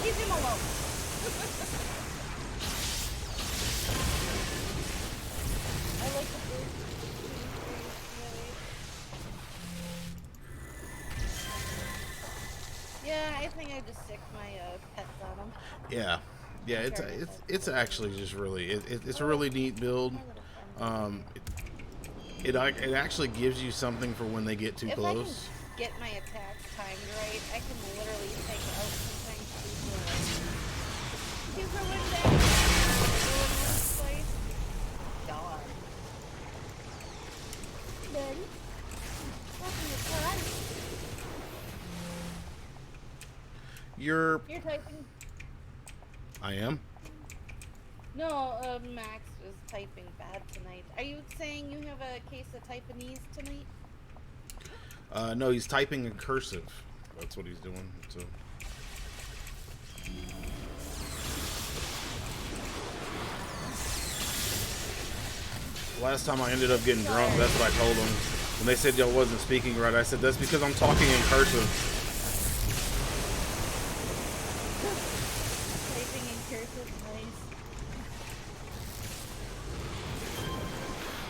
Leave him alone. I like the bird. I think I just stick my pets on them. Yeah, yeah. It's actually just really it's a really neat build. My little friends over Um, here. it actually gives you something for when they get too If I can close. get my attacks timed right, I can literally take out sometimes two for one day. Go in one place. God. Then, talking to Todd, You're you're typing. I am. No, Max was typing bad tonight. Are you saying you have a case of Taiwanese tonight? No, he's typing in cursive. That's what he's doing. So. Last time I ended up getting drunk, that's what I told them. When they said y'all wasn't speaking right, I said, that's because I'm talking in cursive. Typing in cursive, nice.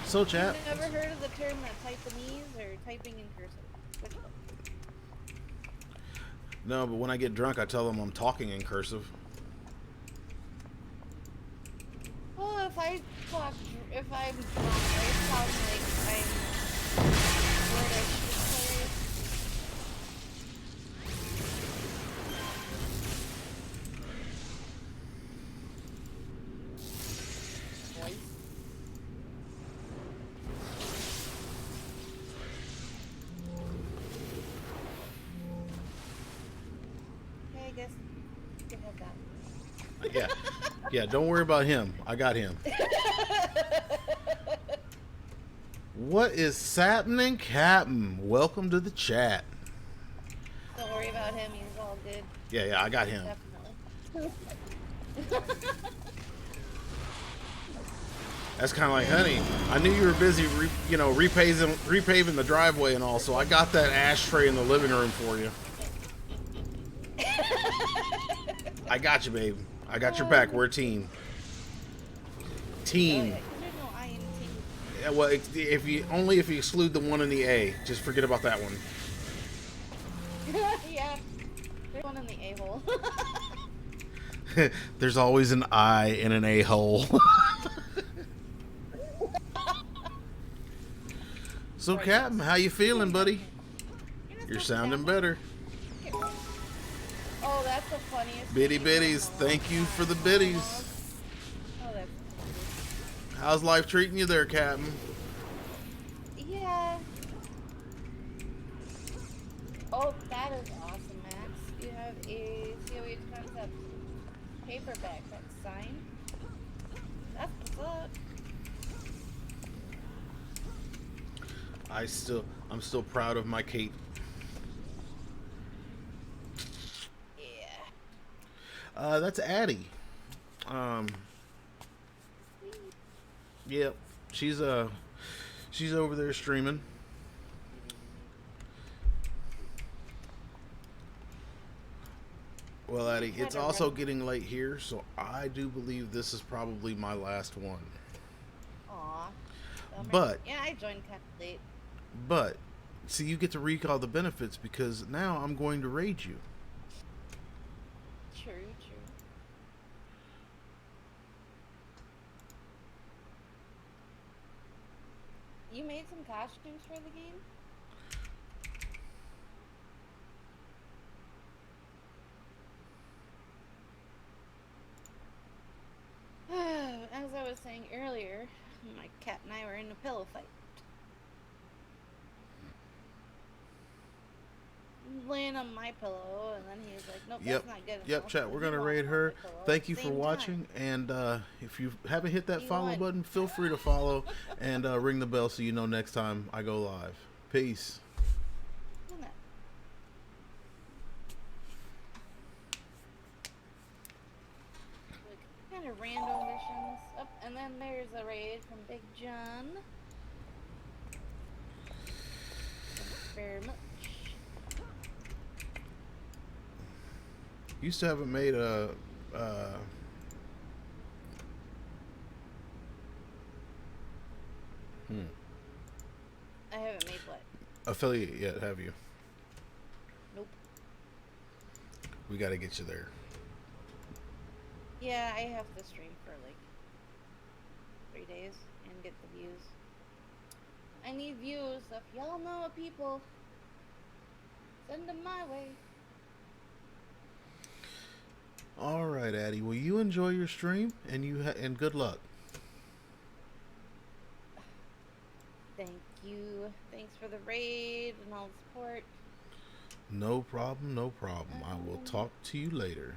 So, chat. You've never heard of the term Taiwanese or typing in cursive? Which one? No, but when I get drunk, I tell them I'm talking in cursive. Well, if I'm drunk, I sound like I'm British declared. Voice. Okay, I guess you can have that. Yeah. Yeah, don't worry about him. I got him. What is happening, Captain? Welcome to the chat. Don't worry about him, he's all good. Yeah, I got him. Definitely. That's kind of like, honey, I knew you were busy, repaving the driveway and all, so I got that ashtray in the living room for you. I got you, babe. I got your back. We're a team. Team. There's no I in team. Yeah, well, if you exclude the one in the A, just forget about that one. Yeah. There's one in the a-hole. There's always an I in an A-hole. So, Captain, how you feeling, buddy? You're sounding better. Oh, that's the funniest. Bitty thing bitties, ever. thank you for the bitties. Oh, that's funny. How's life treating you there, Captain? Yeah. Oh, that is awesome, Max. You have a COH concept paperback that's signed. That's what's up. I'm still proud of my cape. Yeah. That's Addie. Yep. She's over there streaming. Well, Addie, it's also getting late here, so I do believe this is probably my last one. Aw. Bummer. But- yeah, I joined kind of late. But see, you get to reap all the benefits because now I'm going to raid you. True. You made some costumes for the game? As I was saying earlier, my cat and I were in a pillow fight. Laying on my pillow, and then he was like, "Nope, Yep. that's not good Yep, enough." chat. We're And gonna he raid walked her. on my pillow Thank at you the for same watching, time. and if you haven't hit that You follow won. button, feel free to follow and ring the bell so you know next time I go live. Peace. Isn't that- Like, kind of random missions. Up, and then there's a raid from Big John. Thanks very much. You still haven't made a I haven't made what? affiliate yet, have you? Nope. we got to get you there. Yeah, I have to stream for like 3 days and get the views. I need views. So if y'all know of people, send them my way. All right, Addie. Well, you enjoy your stream, and and good luck. Thank you. Thanks for the raid and all the support. No problem. No problem. I will talk to you later.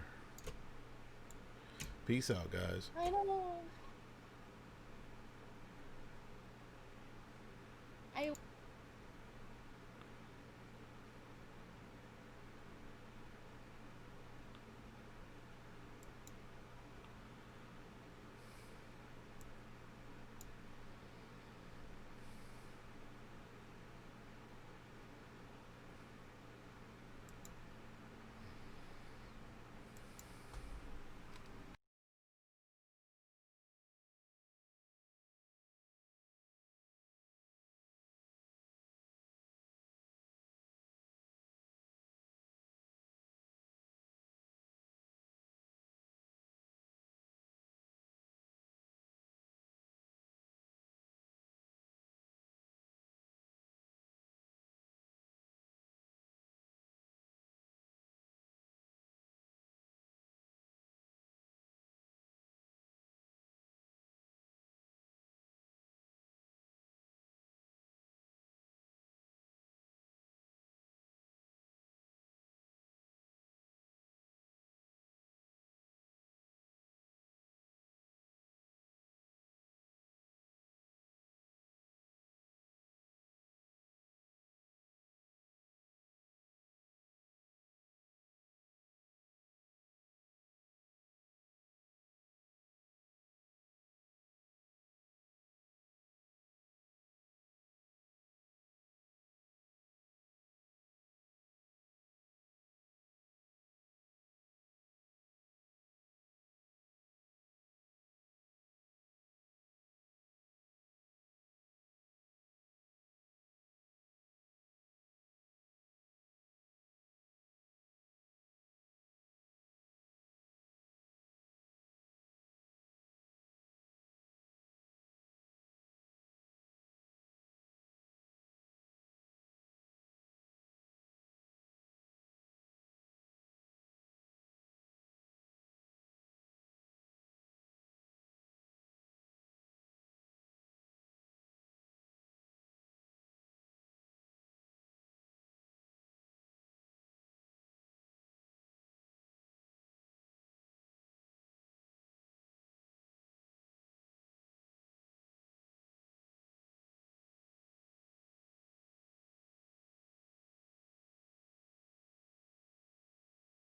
Peace out, guys. I know.